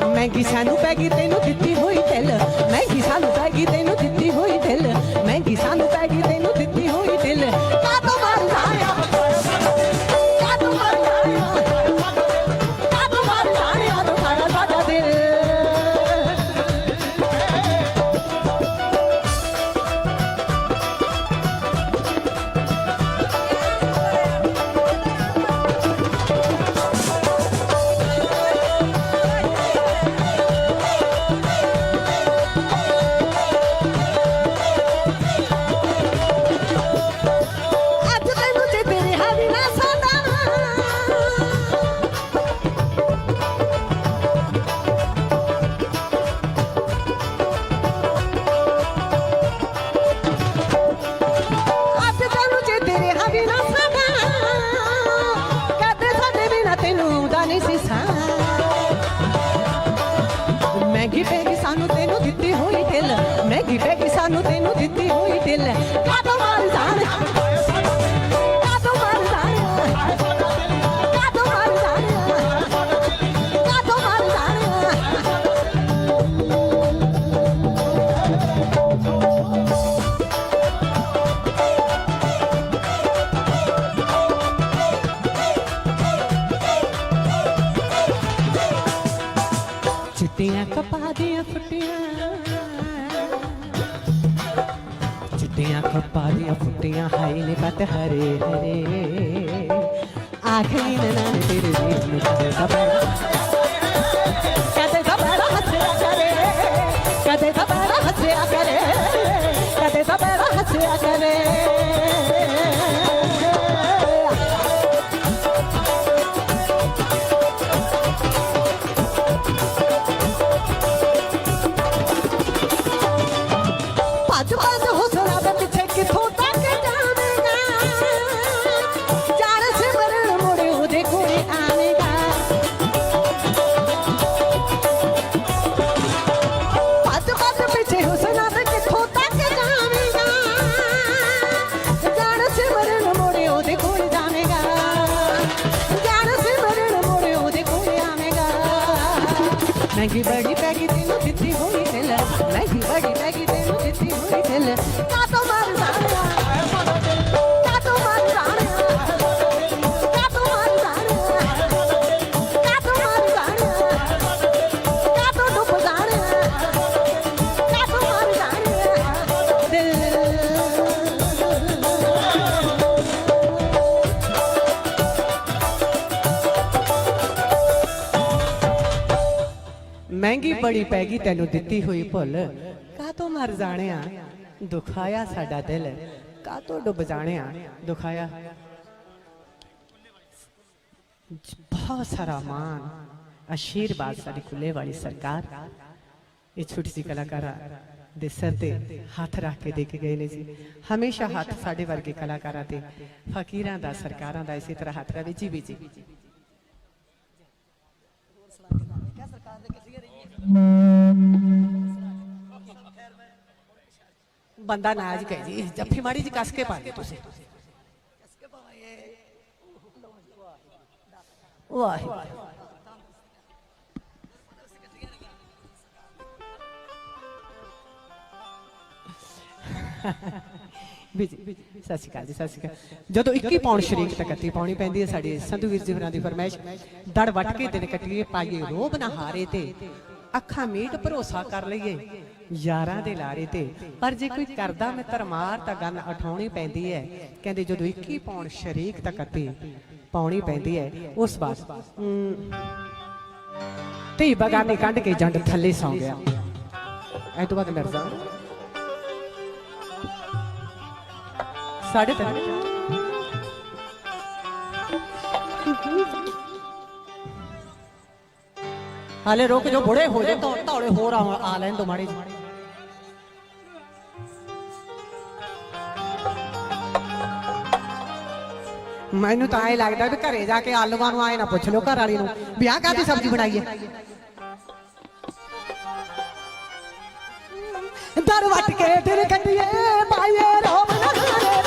ਮਹਿੰਗੀ ਸਾਨੂੰ ਪੈ ਗਈ ਤੈਨੂੰ ਦਿੱਤੀ ਹੋਈ ਦਿਲ ਮਹਿੰਗੀ ਸਾਨੂੰ ਪੈ ਗਈ ਤੈਨੂੰ ਦਿੱਤੀ ਹੋਈ ਦਿਲ ਮਹਿੰਗੀ ਸਾਨੂੰ ਪੈ ਗਈ ਤੈਨੂੰ ਦਿੱਤੀ ਹੋਈ ਦਿਲ ਕਾਤੋਂ ਮਰ ਜਾਣਿਆ ਕਾਤੋਂ ਮਰ ਜਾਣਿਆ ਕਾਤੋਂ ਮਰ ਜਾਣਿਆ ਦੁਖਾਇਆ ਸਾਡਾ ਦਿਲ ਮਹਿੰਗੀ ਪੈਗੀ ਸਾਨੂੰ ਤੈਨੂੰ ਦਿੱਤੀ ਹੋਈ ਦਿਲ ਮਹਿੰਗੀ ਪੈਗੀ ਸਾਨੂੰ ਤੈਨੂੰ ਦਿੱਤੀ ਹੋਈ ਦਿਲ ਕਾਤੋਂ ਮਰ ਜਾਣ ਕਾਤੋਂ ਮਰ ਜਾਣ ਕਾਤੋਂ ਮਰ ਜਾਣ ਕਾਤੋਂ ਮਰ ਜਾਣ ਚਿੱਟੀਆਂ ਕਪਾਹ ਦੀਆਂ ਫੁੱਟੀਆਂ ਚਿੱਟੀਆਂ ਕਪਾਹ ਦੀਆਂ ਫੁੱਟੀਆਂ ਹਾਈ ਨੇ ਪਤ ਹਰੇ ਹਰੇ ਆਖਰੀ ਨਾ ਤੇਰੇ ਵੀਰ ਨੂੰ ਕਦੇ ਖਬਰ ਹੱਸਿਆ ਕਰੇ ਕਦੇ ਖਬਰ ਹੱਸਿਆ ਕਰੇ ਕਦੇ ਖਬਰ ਹੱਸਿਆ ਕਰੇ महंगी बड़ी पैगी तेनू दित्ती हुई दिल महंगी बड़ी पैगी तेनू दित्ती हुई दिल का तो मर जाने का तो मर जाने का तो मर जाने का तो मर जाने का तो डूब जाने का तो मर जाने दिल महंगी बड़ी पैगी तेनू दित्ती हुई भुल का तो मर जाने दुखाया साडा दिल का तो डुब जाने दुखाया बहुत सारा मान आशीर्वाद साडी कुल्ले वाली सरकार ये छोटी सी कलाकार दे सिर ते हाथ रख के देके गए ने जी हमेशा हाथ साडे वर्गे कलाकारां ते फकीरां दा सरकारां दा इसी तरह हाथ रहे जी भी जी बंदा नाज कह जी जफ्फी माड़ी जी कस के पा दे तुसी सत श्री अकाल जी सत श्री अकाल जो 21 पौंड शरीक तकती पाउणी पैंदी है साडी संधू वीर जी होरां दी फरमाइश दड़ वट के दिन कटिए पाइए रोब ना हारे ते अखा मीट भरोसा कर लईए यारां दे लारे ते पर जे कोई करदा मित्र मार तां गन उठाउणी पैंदी है कहंदे जो 21 पौंड शरीक तकती पाउणी पैंदी है उस बात धी बगानी कंड के जंड थल्ले सौ गया ऐ तो बाद मिर्जा साढ़े तीन हाले रोक जो बुढ़े हो जाए तो तौड़े हो रहा आ लें तो माड़ी मैनू तो आए लगता भी घरे जाके आलूआं नूं आए ना पुछ लो घर वाली नूं भी आह काहदी सब्जी बनाई है दर वट के दिल कटिए पाइए रोब ना हारे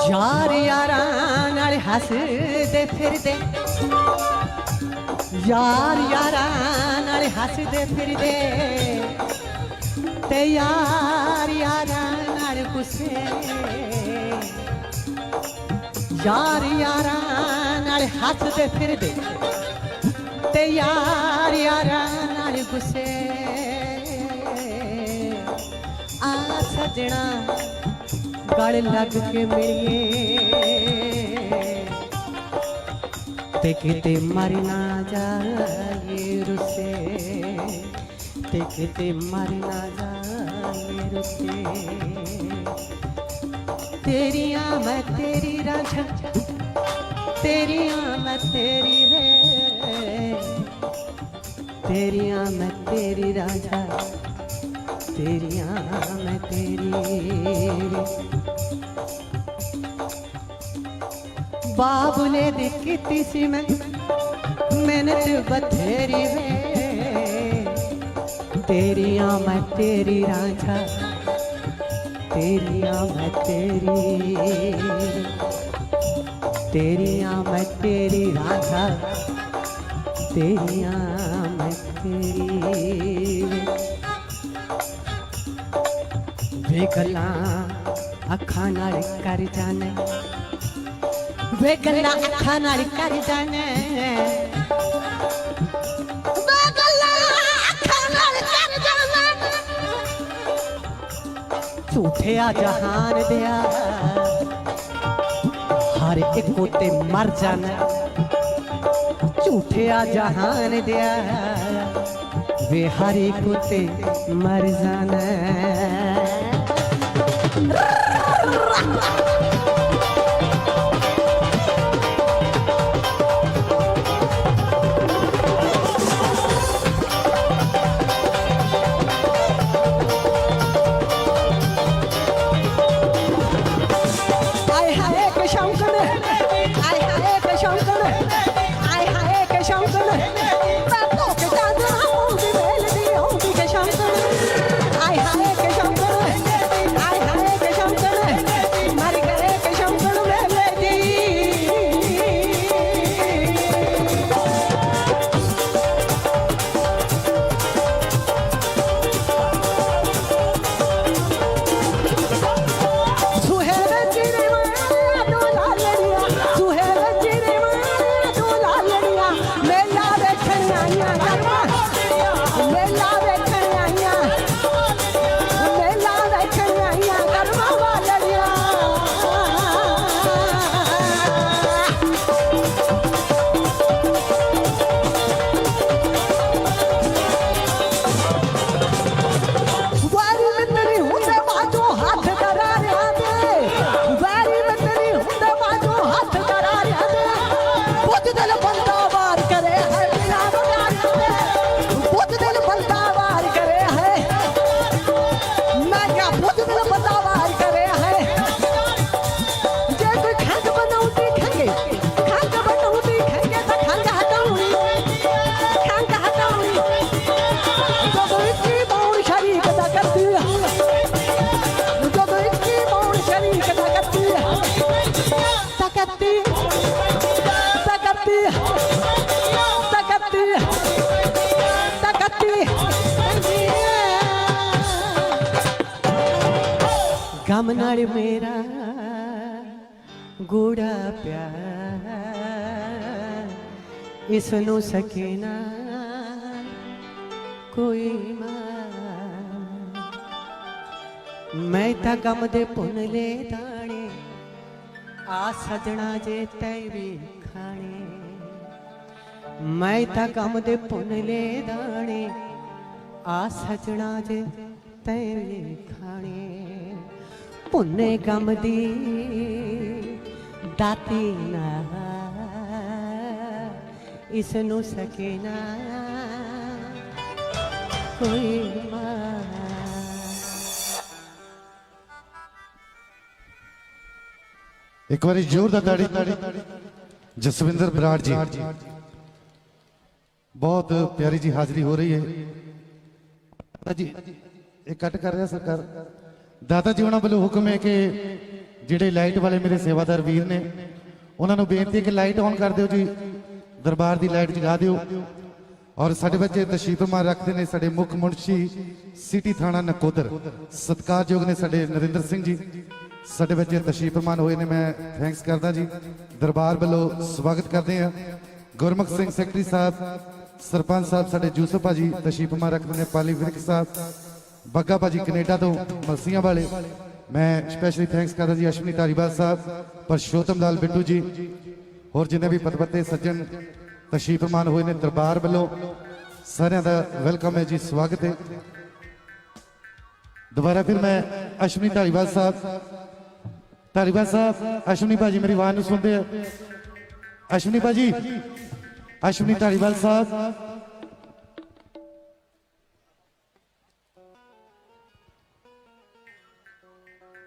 यार यारां नाल हसदे फिरदे, यार यारां नाल हसदे फिरदे, ते यार यारां नाल गुस्से, यार यारां नाल हसदे फिरदे, ते यार यारां नाल गुस्से। आ सजना गल लग के मिलिए, ते किते मर ना जाए रुसे, ते किते मर ना जाए रुसे। तेरियां मैं तेरी रांझा, तेरियां मैं तेरी वे, तेरियां मैं तेरी रांझा, तेरियां मैं तेरी। बाबुले दी कीती सी मैं मेहनत बथेरी वे, तेरियां मैं तेरी रांझा, तेरियां मैं तेरी, तेरियां मैं तेरी रांझा, तेरियां मैं तेरी। वे गल्लां अखां नाल कर जाने, वे गल्लां अखां नाल कर जाने, वे गल्लां अखां नाल कर जाने। झूठे आ जहान दिया हर एक ते मर जाना, झूठे आ जहान दिया वे हर एक ते मर जाना। गम नाल मेरा गूढ़ा प्यार, इसनू सके ना कोई मार। मैं ता गम दे पुनले दाने, आ सजना जे तै भी खाने। मैं ता गम दे पुनले दाने, आ सजना जे तै भी खाने। पुन्ने गम दी दाती ना, इसनू सके ना कोई मार। एक बार जोरदार ताड़ी जसविंदर बराड़ जी, बहुत प्यारी जी हाजिरी हो रही है जी। एक कट कर रहा सरकार दादा जी होना वालों हुक्म है कि ਜਿਹੜੇ ਲਾਈਟ ਵਾਲੇ ਮੇਰੇ ਸੇਵਾਦਾਰ ਵੀਰ ਨੇ ਉਹਨਾਂ ਨੂੰ ਬੇਨਤੀ ਹੈ ਕਿ ਲਾਈਟ ਆਨ ਕਰ ਦਿਓ ਜੀ, ਦਰਬਾਰ ਦੀ ਲਾਈਟ ਜਗਾ ਦਿਓ। ਔਰ ਸਾਡੇ ਬੱਚੇ ਤਸ਼ਰੀਫ ਫਰਮਾਨ ਰੱਖਦੇ ਨੇ ਸਾਡੇ ਮੁੱਖ ਮੁਨਸ਼ੀ ਸਿਟੀ ਥਾਣਾ ਨਕੋਦਰ ਸਤਿਕਾਰਯੋਗ ਨੇ ਸਾਡੇ ਨਰਿੰਦਰ ਸਿੰਘ ਜੀ, ਸਾਡੇ ਬੱਚੇ ਤਸ਼ਰੀਫ ਫਰਮਾਨ ਹੋਏ ਨੇ, ਮੈਂ ਥੈਂਕਸ ਕਰਦਾ ਜੀ। ਦਰਬਾਰ ਵੱਲੋਂ ਸਵਾਗਤ ਕਰਦੇ ਆ ਗੁਰਮੁਖ ਸਿੰਘ ਸੈਕਟਰੀ ਸਾਹਿਬ, ਸਰਪੰਚ ਸਾਹਿਬ ਸਾਡੇ ਯੂਸਫ ਭਾਜੀ ਤਸ਼ਰੀਫ ਫਰਮਾਨ ਰੱਖਦੇ ਨੇ, ਪਾਲੀ ਵਿਰਕ ਸਾਹਿਬ, ਬੱਗਾ ਭਾਜੀ ਕੈਨੇਡਾ ਤੋਂ ਮਲਸੀਆਂ ਵਾਲੇ, ਮੈਂ ਸਪੈਸ਼ਲੀ ਥੈਂਕਸ ਕਰਦਾ ਜੀ ਅਸ਼ਵਨੀ ਧਾਰੀਵਾਲ ਸਾਹਿਬ, ਪਰਸ਼ੋਤਮ ਲਾਲ ਬਿੱਟੂ ਜੀ, ਹੋਰ ਜਿੰਨੇ ਵੀ ਪਤਵਤੇ ਸੱਜਣ ਤਸ਼ਰੀਫ ਫਰਮਾਨ ਹੋਏ ਨੇ ਦਰਬਾਰ ਵੱਲੋਂ ਸਾਰਿਆਂ ਦਾ ਵੈਲਕਮ ਹੈ ਜੀ, ਸਵਾਗਤ ਹੈ। दोबारा फिर मैं अश्विनी धारीवाल साहब अश्विनी भाजी मेरी आवाज सुनते हैं, अश्विनी भाजी, अश्विनी धारीवाल साहब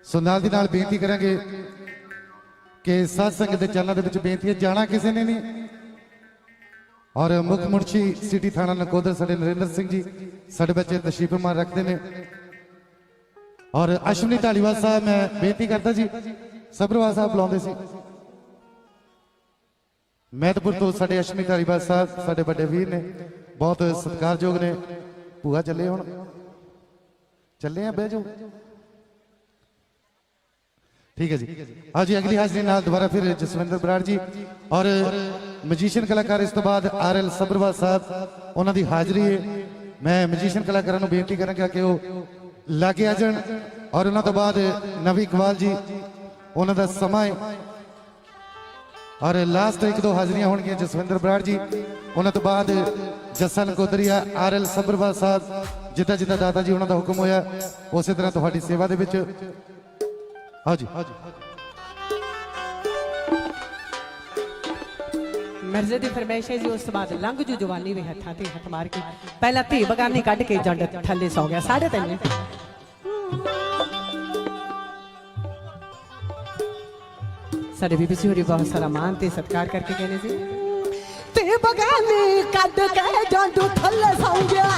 सो नाल दी नाल बेनती करांगे कि सत्संग दे चैनल दे विच बेनती है जाना किसी ने नहीं। और मुख मुंशी सिटी थाना नकोदर साडे नरेंद्र सिंह जी साडे बच्चे तशरीफ फरमान रखते हैं। और अश्विनी धालीवाल साहब मैं बेनती करता जी, सबरवाल साहब बुलाते सी मैदपुर तो साडे अश्विनी धालीवाल साहब साडे बड़े वीर ने, बहुत सत्कारयोग ने। भूआ चले हुण चले हैं, बह जाओ, ठीक है जी। आज जी अगली हाजरी नाल दोबारा फिर जसविंदर बराड़ जी और मजीशियन कलाकार, इस तो बाद RL सबरवाल साहब उन्हां दी हाजरी है। मैं मजीशियन कलाकारां नूं बेनती करांगा कि वो लागे आ जाण और उन्हां तो बाद नवी इकबाल जी उन्हां दा समा है और लास्ट एक दो हाजरियां होणगियां जसविंदर बराड़ जी, उन्हां तो बाद जस्सा नकोदरिया RL सबरवाल साहब, जिद्दां जिद्दां दादा जी उन्हां दा हुक्म होया उसे तरह तुहाडी सेवा दे विच। हाँ जी मिर्जे की फरमाइश है जी, उस बाद लंघ जू जवानी वे हथा ते हथ मार के, पहला धी बगानी कढ़ के जंड थले सौ गया 3:30। साडे बीबी जी होरी बहुत सारा मान ते सत्कार करके कहने जी, ते बगानी कढ़ के जंड थले सौ गया।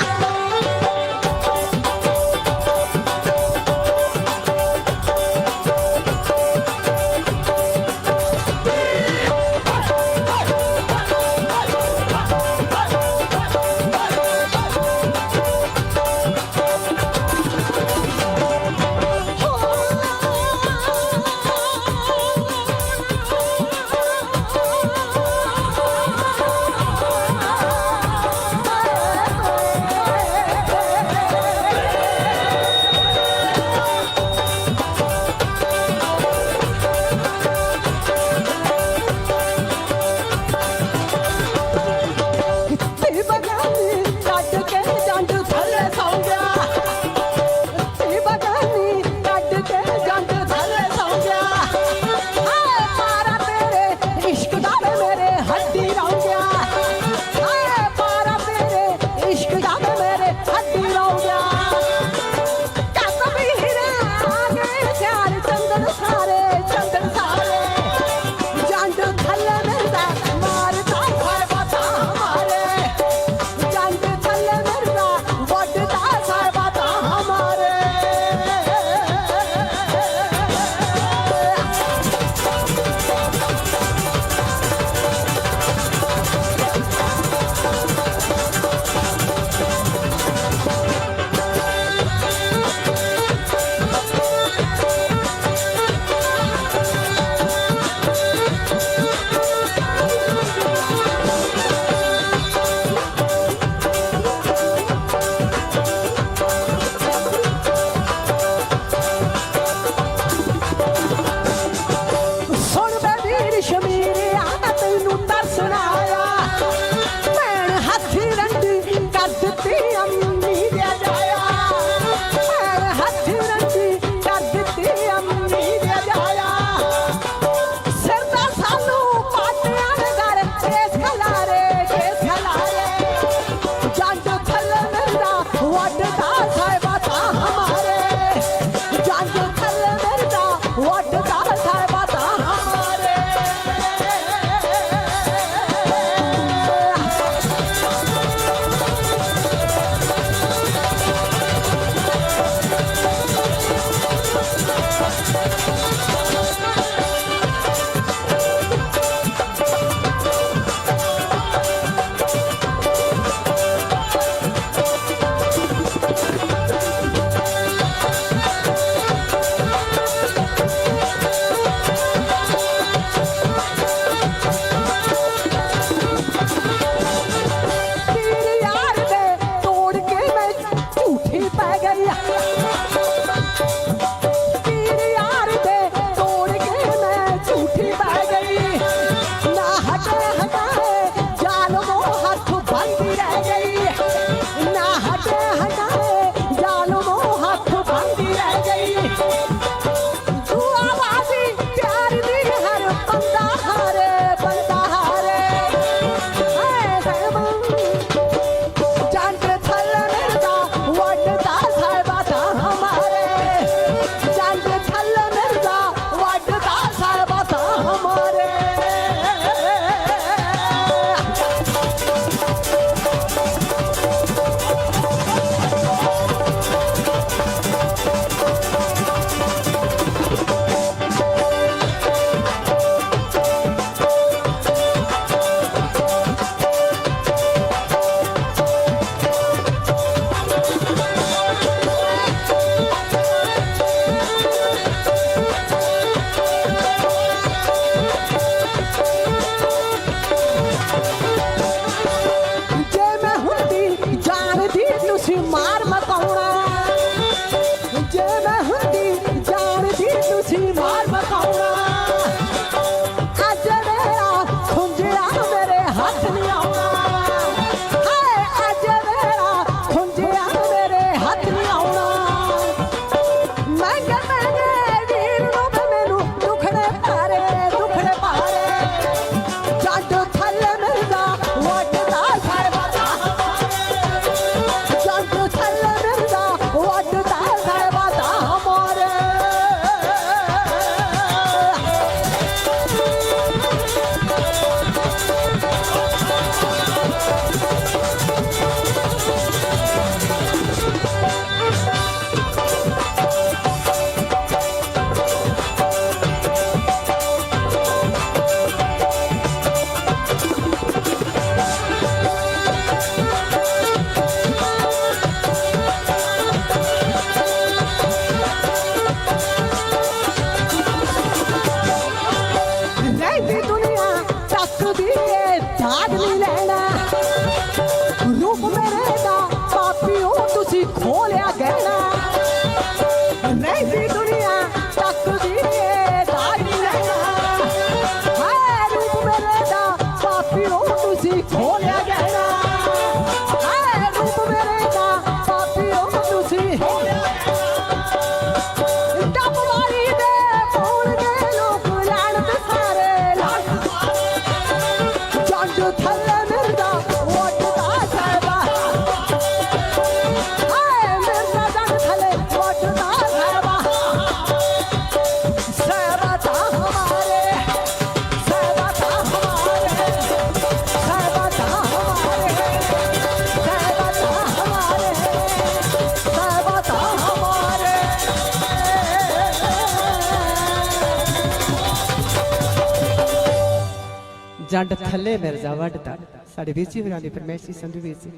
जंड थले मिर्जा वड्डता साडे वीर जी होरां दी फरमाइश सी संधू वीर जी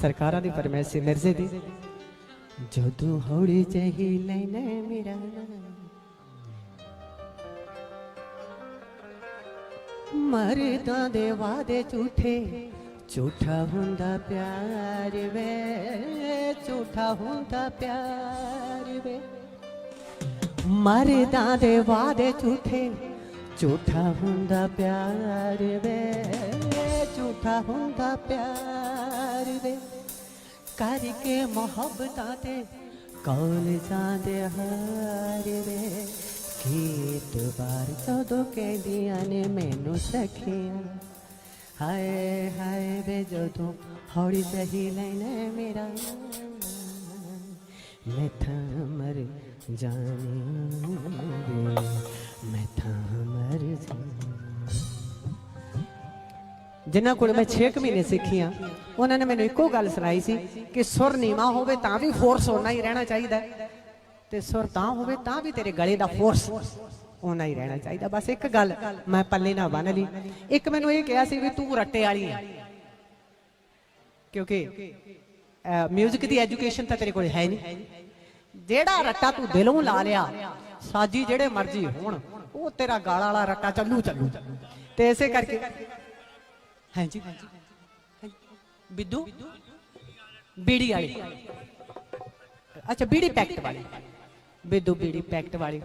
सरकारां दी फरमाइश सी मिर्जे दी जदों हौली जही लैने मेरा मरदां दे वादे झूठे झूठा हुंदा प्यार वे झूठा हुंदा प्यार वे मरदां दे वादे झूठे झूठा हुंदा प्यार वे झूठा हुंदा प्यार वे करके मोहब्बतां ते कॉलेजां दे हार वे गीत बार जदों कहदियां ने मैनू सखियां हाय हाय वे जदों हौली जही लैने मेरा मैं था मर जानी वे मैं था मर जानी जिन्हां कोल मैं 6 महीने सीखियां उन्होंने मैंने एको गल सुनाई सी कि सुर नीवा होवे तां भी फोर्स होना ही रहना चाहिए ते सुर तां होवे तां भी तेरे गले दा फोर्स होना ही रहना चाहिए बस एक गल मैं पल्ले ना बन ली एक मैनू ये कहा सी भी तू रट्टे वाली है क्योंकि म्यूजिक दी एजुकेशन तो तेरे कोल है नहीं जेड़ा रट्टा तू दिलों ला लिया साजी जेड़े मर्जी होण वो तेरा गाला वाला रट्टा चलू चलू ते इसे करके हाँ जी बिद्दू बीड़ी वाली अच्छा बीड़ी पैकेट वाली बिद्दू बीड़ी पैकेट वाली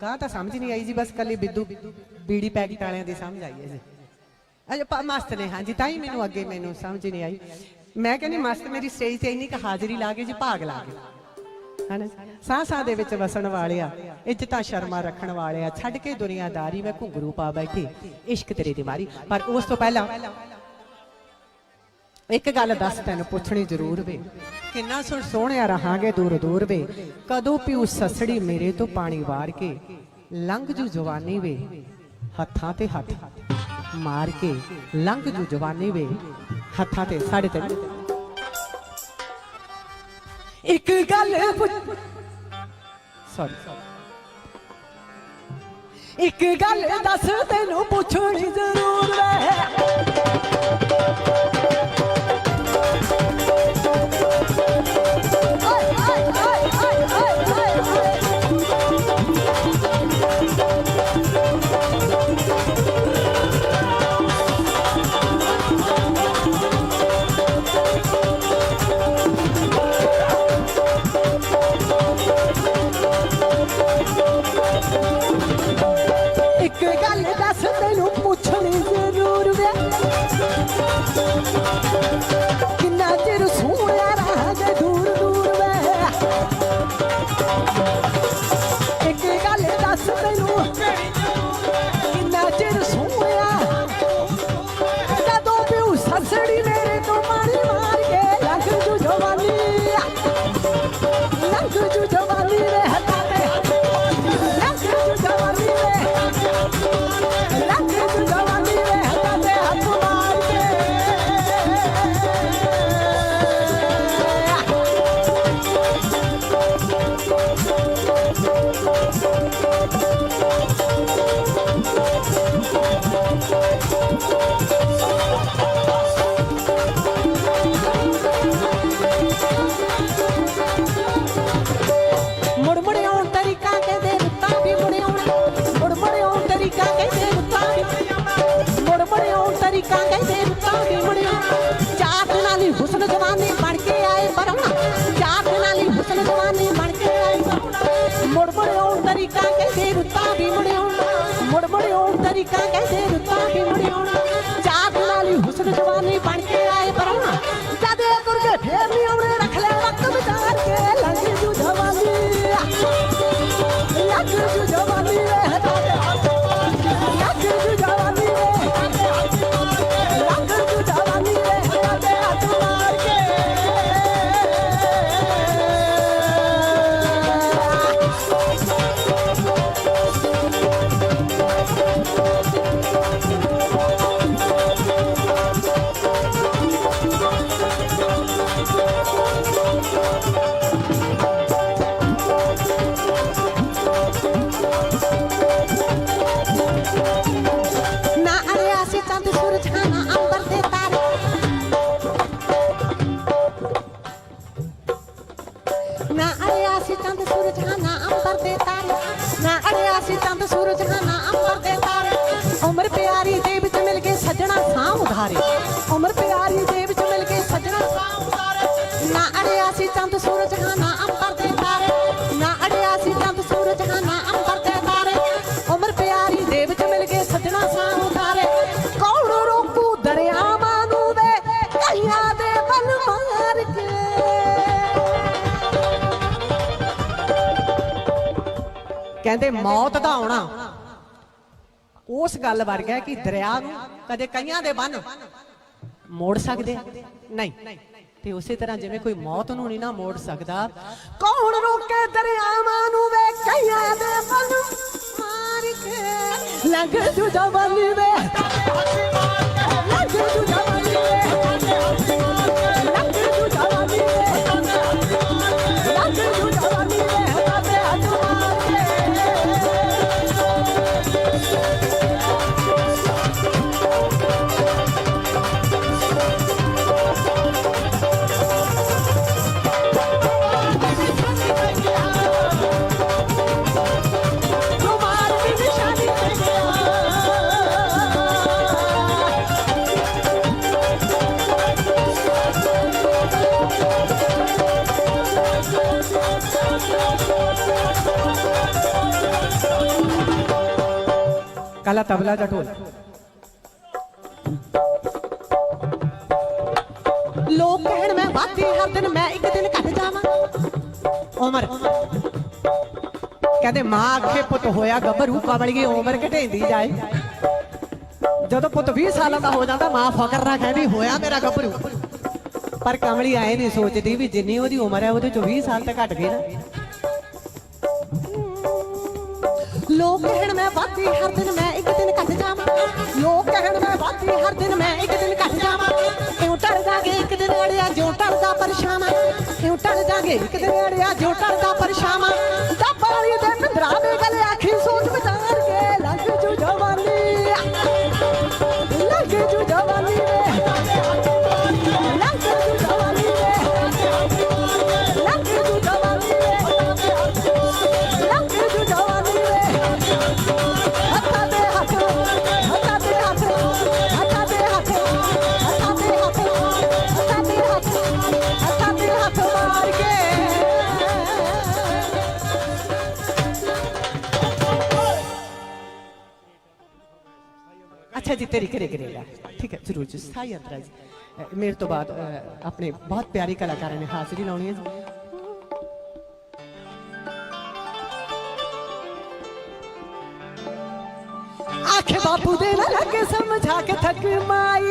गां तो समझ नहीं आई जी बस कल बिद्दू बीड़ी पैकेट वाले की समझ आई है जी अच्छा मस्त ने हाँ जी ताई मैनू अगे मैनू समझ नहीं आई मैं कहनी मस्त मेरी स्टेज से इन्नी हाजरी ला के जी भाग ला के है ना साह साह दे विच वसन वाले इज्जतां शर्मा रखण वाले छड्ड के दुनियादारी मैं घुंघरू पा बैठी इश्क तेरी दी मारी पर उस तो पहला एक गल दस तैनूं पुछणी जरूर वे किन्ना सोहणिया रहांगे दूर दूर वे कदों पीऊ ससड़ी मेरे तो पानी वार के लंघ जू जवानी वे हत्थां ते हत्थ मार के लंघ जू जवानी वे हत्थां ते साढ़े ते एक गल सॉरी एक गल दस तैनूं पुछणी जरूर एक गल दस तैनूं पुछणी जरूर वे किन्ना चिर सोहणिया रहांगे दूर दूर वे एक गल दस तैनूं किन्ना चिर सोहणिया जदों पीऊ ससड़ी मेरे तो पानी मार के लंघ जू जवानी वे हटा दे लंघ जू जवानी वे लंघ जू जवानी वे हटा दे हाथ मार के मुड़ मुड़ आउण तरीका के दे रुत्ता भी मुड़ आउण मुड़ मुड़ आउण तरीका के दे रुत्ता भी मुड़ मुड़ आउण तरीका के दे रुत्ता भी मुड़ आउण चाक नाली हुस्न जवानी बन के आए परौना चाक नाली हुस्न जवानी बन के आए परौना मुड़ मुड़ आउण तरीका के दे रुत्ता भी मुड़ आउण मुड़ मुड़ आउण तरीका के दे रुत्ता भी मुड़ आउण चाक नाली हुस्न जवानी बन के आए परौना जदे दुर्गे फेर नहीं आउणे रख ले वक्त विचार के लंघ जू जवानी लंघ जू जवानी वे हटा दे लंघ जू जवानी वे लंघ जू जवानी वे हटा दे हाथ मार के ਕਹਿੰਦੇ ਮੌਤ ਦਾ ਆਉਣਾ ਉਸ ਗੱਲ ਵਰਗਾ ਕਿ ਦਰਿਆ ਨੂੰ ਕਦੇ ਕਈਆਂ ਦੇ ਬੰਨ ਮੋੜ ਸਕਦੇ ਆ? ਨਹੀਂ। ਤੇ ਉਸੇ ਤਰ੍ਹਾਂ ਜਿਵੇਂ ਕੋਈ ਮੌਤ ਨੂੰ ਨਹੀਂ ਨਾ ਮੋੜ ਸਕਦਾ, ਕੌਣ ਰੋਕੇ ਦਰਿਆਵਾਂ ਨੂੰ ਵੇ ਕਈਆਂ ਦੇ ਮਨ ਮਾਰ ਕੇ ਲੱਗ ਜੂ ਜਵਾਨੀ ਵੇ ਲੱਗ ਜੂ ਜਵਾਨੀ ਵੇ ਲੱਗ ਜੂ ਜਵਾਨੀ ਵੇ ਲੱਗ ਜੂ ਜਵਾਨੀ ਵੇ ਹੱਥ ਮਾਰ ਕੇ काला तबला जा ढोल। लोग कहण मैं बाती हर दिन मैं एक दिन घट जावां उमर कहते मां आखे पुत होया गभरू कमली उमर घटेंदी जाए। जदों पुत 20 साल का हो जाता मां फकर ना कहती होया मेरा गभरू, पर कमली आए नहीं सोचती भी जिन्नी ओदी उम्र है वो 20 साल तक घट गई ना। लोग कहण मैं बाती हर दिन मैं एक दिन घट जावां लोग कहण मैं बाती हर दिन मैं एक दिन घट जावां क्यों टल जागे एक दिन अड़िया जो टलदा परछावां क्यों टल जागे एक दिन अड़िया जो टलदा परछावां दबाली दे पिंजरा दे गले आखी सोच विचार के लग जू जवानी लग जू जवानी लग जू जवानी लग जू जवानी लग जू जवानी हत्था दे हत्थ हत्था दे हत्थ हत्था दे हत्थ हत्था दे हत्थ हत्था दे हत्थ हत्था दे हत्थ मार के अच्छा जी तेरी करे करेगा ठीक है जरूर जी। साई अंतरा जी मेरे तो बाद अपने बहुत प्यारी कलाकारों ने हाजिरी लानी है जी। आखे बापू दे ना लगे समझा के थक माई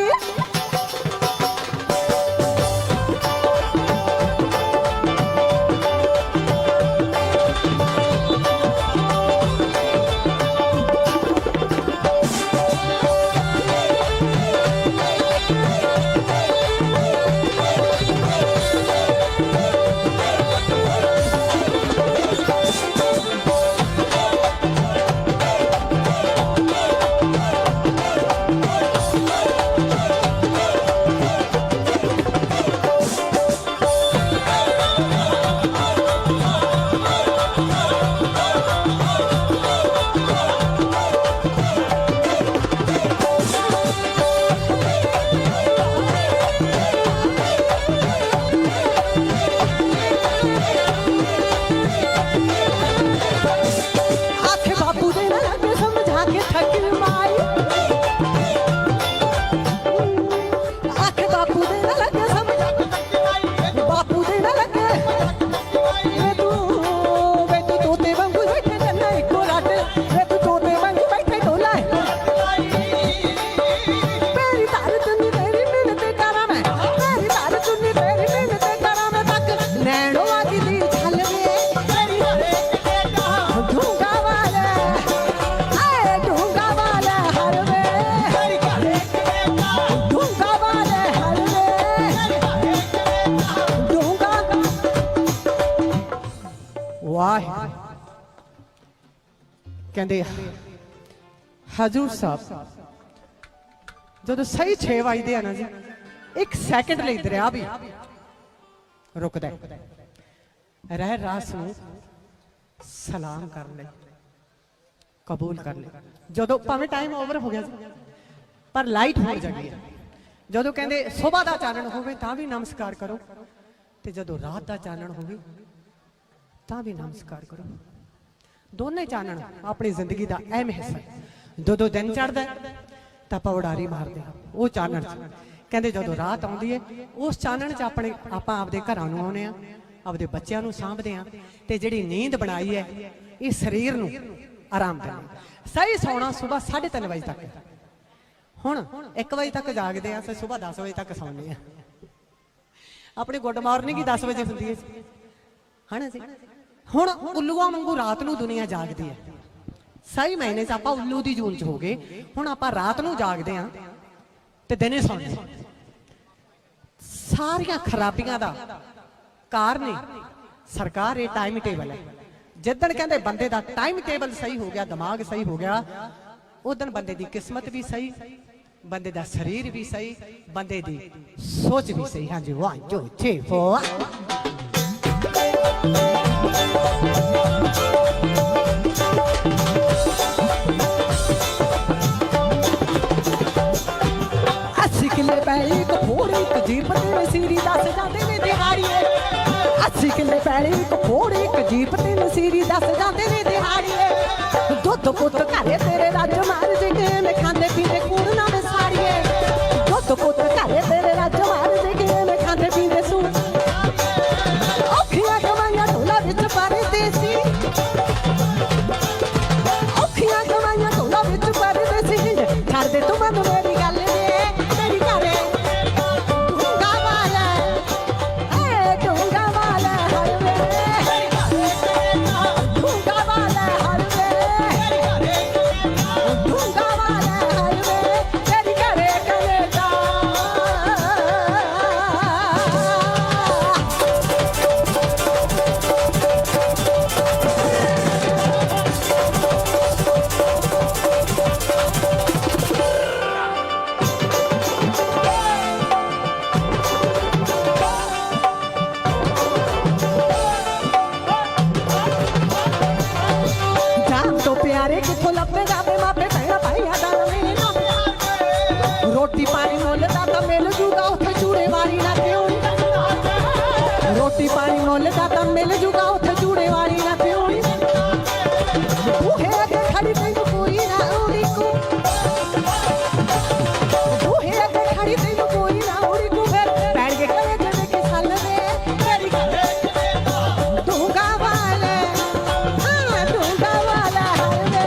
कहते हजूर साहब जो सही 6 बजते हैं ना जी 1 सैकंड ਲਈ दरिया भी रुकता है रह रास ਨੂੰ सलाम कर ले कबूल कर ले जो भावें टाइम ओवर हो गया पर लाइट हो जाती है जो कहते सुबह का चानन हो भी नमस्कार करो तो जो रात का चानन हो भी नमस्कार करो। दोनों चानन अपनी जिंदगी का अहम हिस्सा जो दिन चढ़ता है तो आप उड़ारी मारते हैं वो चानन कहते जो रात आती है उस चानन च अपने आप आपदे घरां नूं आउणे आ आपदे बच्चों नूं सांभदे आ ते जिहड़ी नींद बनाई है ਇਹ ਸਰੀਰ ਨੂੰ ਆਰਾਮ ਦੇਣਾ। ਸਹੀ ਸੌਣਾ ਸਵੇਰ 3:30 ਵਜੇ ਤੱਕ। ਹੁਣ 1 ਵਜੇ ਤੱਕ ਜਾਗਦੇ ਆ, ਫਿਰ ਸਵੇਰ 10 ਵਜੇ ਤੱਕ ਸੌਂਦੇ ਆ। ਆਪਣੀ ਗੁੱਡ ਮਾਰਨਿੰਗ ਹੀ 10 ਵਜੇ ਹੁੰਦੀ ਹੈ ਹਨਾ ਜੀ। ਹੁਣ ਉੱਲੂਆਂ ਵਾਂਗੂ ਰਾਤ ਨੂੰ ਦੁਨੀਆ ਜਾਗਦੀ ਹੈ। ਸਹੀ ਮਹੀਨੇ 'ਚ ਆਪਾਂ ਉੱਲੂ ਦੀ ਜੂਨ 'ਚ ਹੋ ਗਏ। ਹੁਣ ਆਪਾਂ ਰਾਤ ਨੂੰ ਜਾਗਦੇ ਆ ਤੇ ਦਿਨੇ ਸੌਂਦੇ। ਸਾਰੀਆਂ ਖਰਾਬੀਆਂ ਦਾ ਕਾਰਨ ਸਰਕਾਰ ਇਹ ਟਾਈਮ ਟੇਬਲ ਹੈ। ਜਿੱਦਣ ਕਹਿੰਦੇ ਬੰਦੇ ਦਾ ਟਾਈਮ ਟੇਬਲ ਸਹੀ ਹੋ ਗਿਆ, ਦਿਮਾਗ ਸਹੀ ਹੋ ਗਿਆ, ਉਦਣ ਬੰਦੇ ਦੀ ਕਿਸਮਤ ਵੀ ਸਹੀ, ਬੰਦੇ ਦਾ ਸਰੀਰ ਵੀ ਸਹੀ, ਬੰਦੇ ਦੀ ਸੋਚ ਵੀ ਸਹੀ। ਹਾਂਜੀ 1 2 3 4 80 ਕਿੱਲੇ ਪੈਲੀ ਕਪੂਰੀ ਕਜੀਪ ਤੇ ਸੀਰੀ ਦੱਸ ਜਾਂਦੇ ਨੇ ਦਿਹਾੜੀਏ। 80 ਕਿੱਲੇ ਪੈਲੀ ਕਪੂਰੀ ਕਜੀਪ ਤੇ ਸੀਰੀ ਦੱਸ ਜਾਂਦੇ ਨੇ ਦਿਹਾੜੀਏ। ਦੁੱਧ ਪੁੱਤ ਘਰੇ ਤੇਰੇ ਰੱਜ ਮਾਰ ਜੇ ਕਿਵੇਂ ਖਾਂਦੇ ਪੀਂਦੇ ਕੂੜ ਨਾ ਵਿਸਾਰੀਏ। ਦੁੱਧ ਪੁੱਤ ਘਰੇ ਤੇਰੇ ਰੱਜ ਮਾਰ ਜੇ ਕਿਵੇਂ ਖਾਂਦੇ ਪੀਂਦੇ ਸੂ। ਔਖੀਆਂ ਕਮਾਈਆਂ ਢੋਲਾ ਵਿੱਚ ਪਰਦੇਸੀ, ਔਖੀਆਂ ਕਮਾਈਆਂ ਢੋਲਾ ਵਿੱਚ ਪਰਦੇਸੀ। ਛੱਡ ਦੇ ਤੂੰ ਮੈਨੂੰ ਮੇਰੀ ਗੱਲ ਵੇ, ਮੇਰੀ ਘਰੇ ਢੂੰਗਾ ਵਾਲਾ ਏ ਢੂੰਗਾ ਵਾਲਾ ਹਰ ਵੇ, ਢੂੰਗਾ ਵਾਲਾ ਹਰ ਵੇ, ਢੂੰਗਾ ਵਾਲਾ ਹਰ ਵੇ, ਤੇਰੀ ਘਰੇ ਕਨੇਡਾ। ਜਾਨ ਤੋਂ ਪਿਆਰੇ ਕਿੱਥੋਂ ਲੱਭੇ ਜਾਵੇ ਮਾਪੇ ਭੈਣਾ ਭਾਈਆਂ ਦਾ ਮੇਰੇ ਨਾਲ। ਰੋਟੀ ਪਾਣੀ ਮੁੱਲ ਦਾ ਤਾਂ ਮਿਲ ਜੂਗਾ ਉੱਥੇ ਚੂੜੇ ਵਾਲੀ ਨਾ ਕਿਉਂ। ਰੋਟੀ ਪਾਣੀ ਮੁੱਲ ਦਾ ਤਾਂ ਮਿਲ ਜੂਗਾ ਉੱਥੇ ਚੂੜੇ ਵਾਲੀ ਨਾ ਕਿਉਂ। ਬੂਹੇ ਅੱਗੇ ਖੜੀ ਤੈਨੂੰ ਕੋਈ ਨਾ ਉੜੀ ਕੋ, ਬੂਹੇ ਅੱਗੇ ਖੜੀ ਤੈਨੂੰ ਕੋਈ ਨਾ ਉੜੀ ਕੋ। ਫਿਰ ਬੈਠ ਕੇ ਕਹੇ ਜਿਵੇਂ ਕਿ ਸੱਲ ਵੇ ਮੇਰੀ ਗੱਲ ਢੂੰਗਾ ਵਾਲਾ ਹਾਂ ਢੂੰਗਾ ਵਾਲਾ ਹਰ ਵੇ,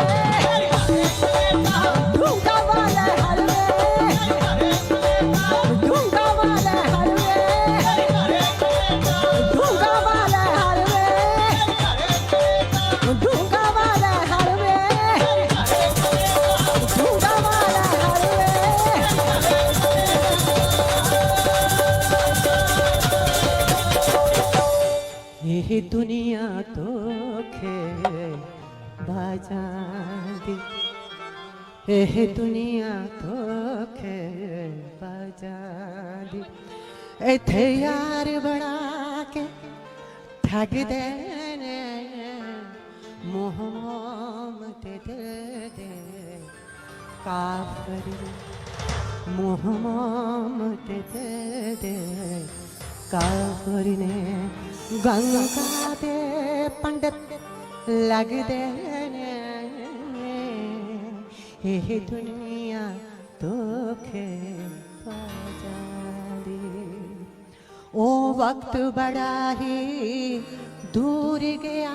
ਢੂੰਗਾ ਵਾਲਾ ਹਰ ਵੇ, ਢੂੰਗਾ ਵਾਲਾ ਹਰ ਵੇ, ਢੂੰਗਾ ਵਾਲਾ ਹਰ ਵੇ, ਢੂੰਗਾ ਵਾਲਾ ਹਰ ਵੇ, ਢੂੰਗਾ ਵਾਲਾ ਹਰ ਵੇ। ਇਹ ਦੁਨੀਆ ਧੋਖੇ ਬਾਜ਼ਾਂ ਦੀ, ਇਹ ਦੁਨੀਆ ਧੋਖੇ ਬਾਜ਼ਾਂ ਦੀ। ਇੱਥੇ ਯਾਰ ਬਣਾ ਕੇ ਠੱਗਦੇ ਨੇ, ਮੁਹੰਮਦ ਦੇ ਕਾਫਰ, ਮੁਹੰਮਦ ਦੇ ਕਾਫਰ ਨੇ। ਗੰਗਾ ਦੇ ਪੰਡਤ ਲੱਗਦੇ ਨੇ, ਇਹ ਦੁਨੀਆ ਧੋਖੇ ਬਾਜ਼ਾਂ ਦੀ। ਉਹ ਵਕਤ ਬੜਾ ਹੀ ਦੂਰ ਗਿਆ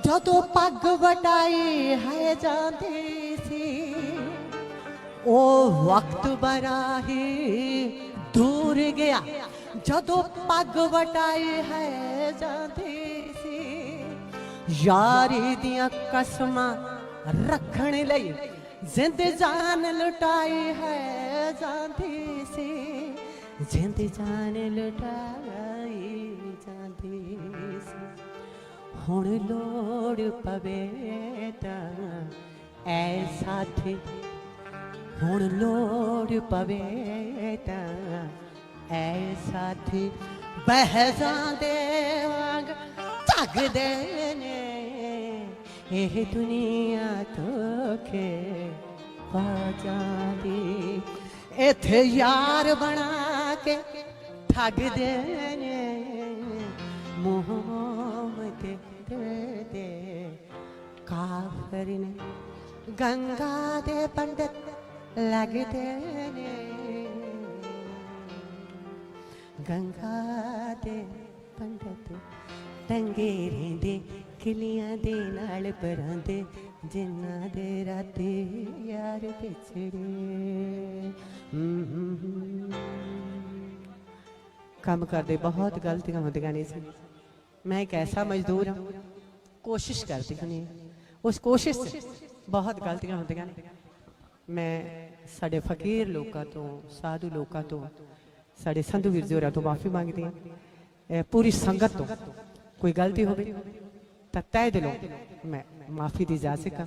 ਜਦੋਂ ਪੱਗ ਵਟਾਈ ਹੈ ਜਾਂਦੀ ਸੀ। ਉਹ ਵਕਤ ਬੜਾ ਹੀ ਦੂਰ ਗਿਆ ਜਦੋਂ ਪੱਗ ਵਟਾਈ ਹੈ ਜਾਂਦੀ ਸੀ। ਯਾਰੀ ਦੀਆਂ ਕਸਮਾਂ ਰੱਖਣ ਲਈ ਜ਼ਿੰਦ ਜਾਨ ਲੁਟਾਈ ਹੈ ਜਾਂਦੀ ਸੀ, ਜ਼ਿੰਦ ਜਾਨ ਲੁਟਾਈ ਜਾਂਦੀ ਸੀ। ਹੁਣ ਲੋੜ ਪਵੇ ਤਾਂ ਐ ਸਾਥੀ, ਹੁਣ ਲੋੜ ਪਵੇ ਤਾਂ ਐ ਸਾਥੀ। ਬਹਿਜ਼ਾਂ ਦੇ ਵਾਂਗ ਝੱਗਦੇ ਨੇ, ਇਹ ਦੁਨੀਆ ਧੋਖੇ ਬਾਜ਼ਾਂ ਦੀ। ਇੱਥੇ ਯਾਰ ਬਣਾ ਕੇ ਠੱਗਦੇ ਨੇ, ਮੁਹੰਮਦ ਦੇ ਕਾਫਰ ਨੇ। ਗੰਗਾ ਦੇ ਪੰਡਤ ਲੱਗਦੇ ਨੇ, ਗੰਗਾ ਦੇ ਪੰਡਤ ਟੰਗੇ ਰਹਿੰਦੇ ਖਿਲੀਆਂ ਦੇ ਨਾਲ ਪਰਾਂਦੇ ਜਿਨ੍ਹਾਂ ਦੇ ਰਾਤੇ ਯਾਰ ਵਿਛੜੇ ਕੰਮ ਕਰਦੇ ਬਹੁਤ ਗਲਤੀਆਂ ਹੁੰਦੀਆਂ ਨੇ ਸੀ। ਮੈਂ ਇੱਕ ਐਸਾ ਮਜ਼ਦੂਰ ਹਾਂ, ਕੋਸ਼ਿਸ਼ ਕਰਦੀ ਹੁੰਦੀ ਹਾਂ, ਉਸ ਕੋਸ਼ਿਸ਼ 'ਚ ਬਹੁਤ ਗਲਤੀਆਂ ਹੁੰਦੀਆਂ ਨੇ। ਮੈਂ ਸਾਡੇ ਫਕੀਰ ਲੋਕਾਂ ਤੋਂ, ਸਾਧੂ ਲੋਕਾਂ ਤੋਂ, ਸਾਡੇ ਸੰਧੂ ਵੀਰ ਜੋਰਾਂ ਤੋਂ ਮਾਫੀ ਮੰਗਦੀ ਹਾਂ। ਪੂਰੀ ਸੰਗਤ ਤੋਂ ਕੋਈ ਗਲਤੀ ਹੋਵੇ ਤਾਂ ਤਹਿ ਦਿਲੋਂ ਮੈਂ ਮਾਫੀ ਦੀ ਇਜਾਜ਼ਤ ਹਾਂ।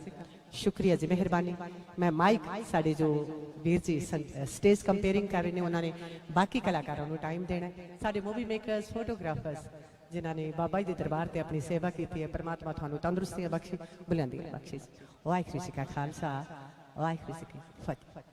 शुक्रिया जी, मेहरबानी। मैं माइक साढ़े जो वीर जी स्टेज कंपेयरिंग कर रहे हैं, उन्होंने बाकी कलाकारों को टाइम देना है। साढ़े मूवी मेकर्स, फोटोग्राफर्स जिन्होंने बाबा जी के दरबार से अपनी सेवा की है, परमात्मा थानू तंदुरुस्तियां बख्शे, बुलंदियां बख्शे। वाहिगुरू जी का खालसा, वाहिगुरू जी की फतेह।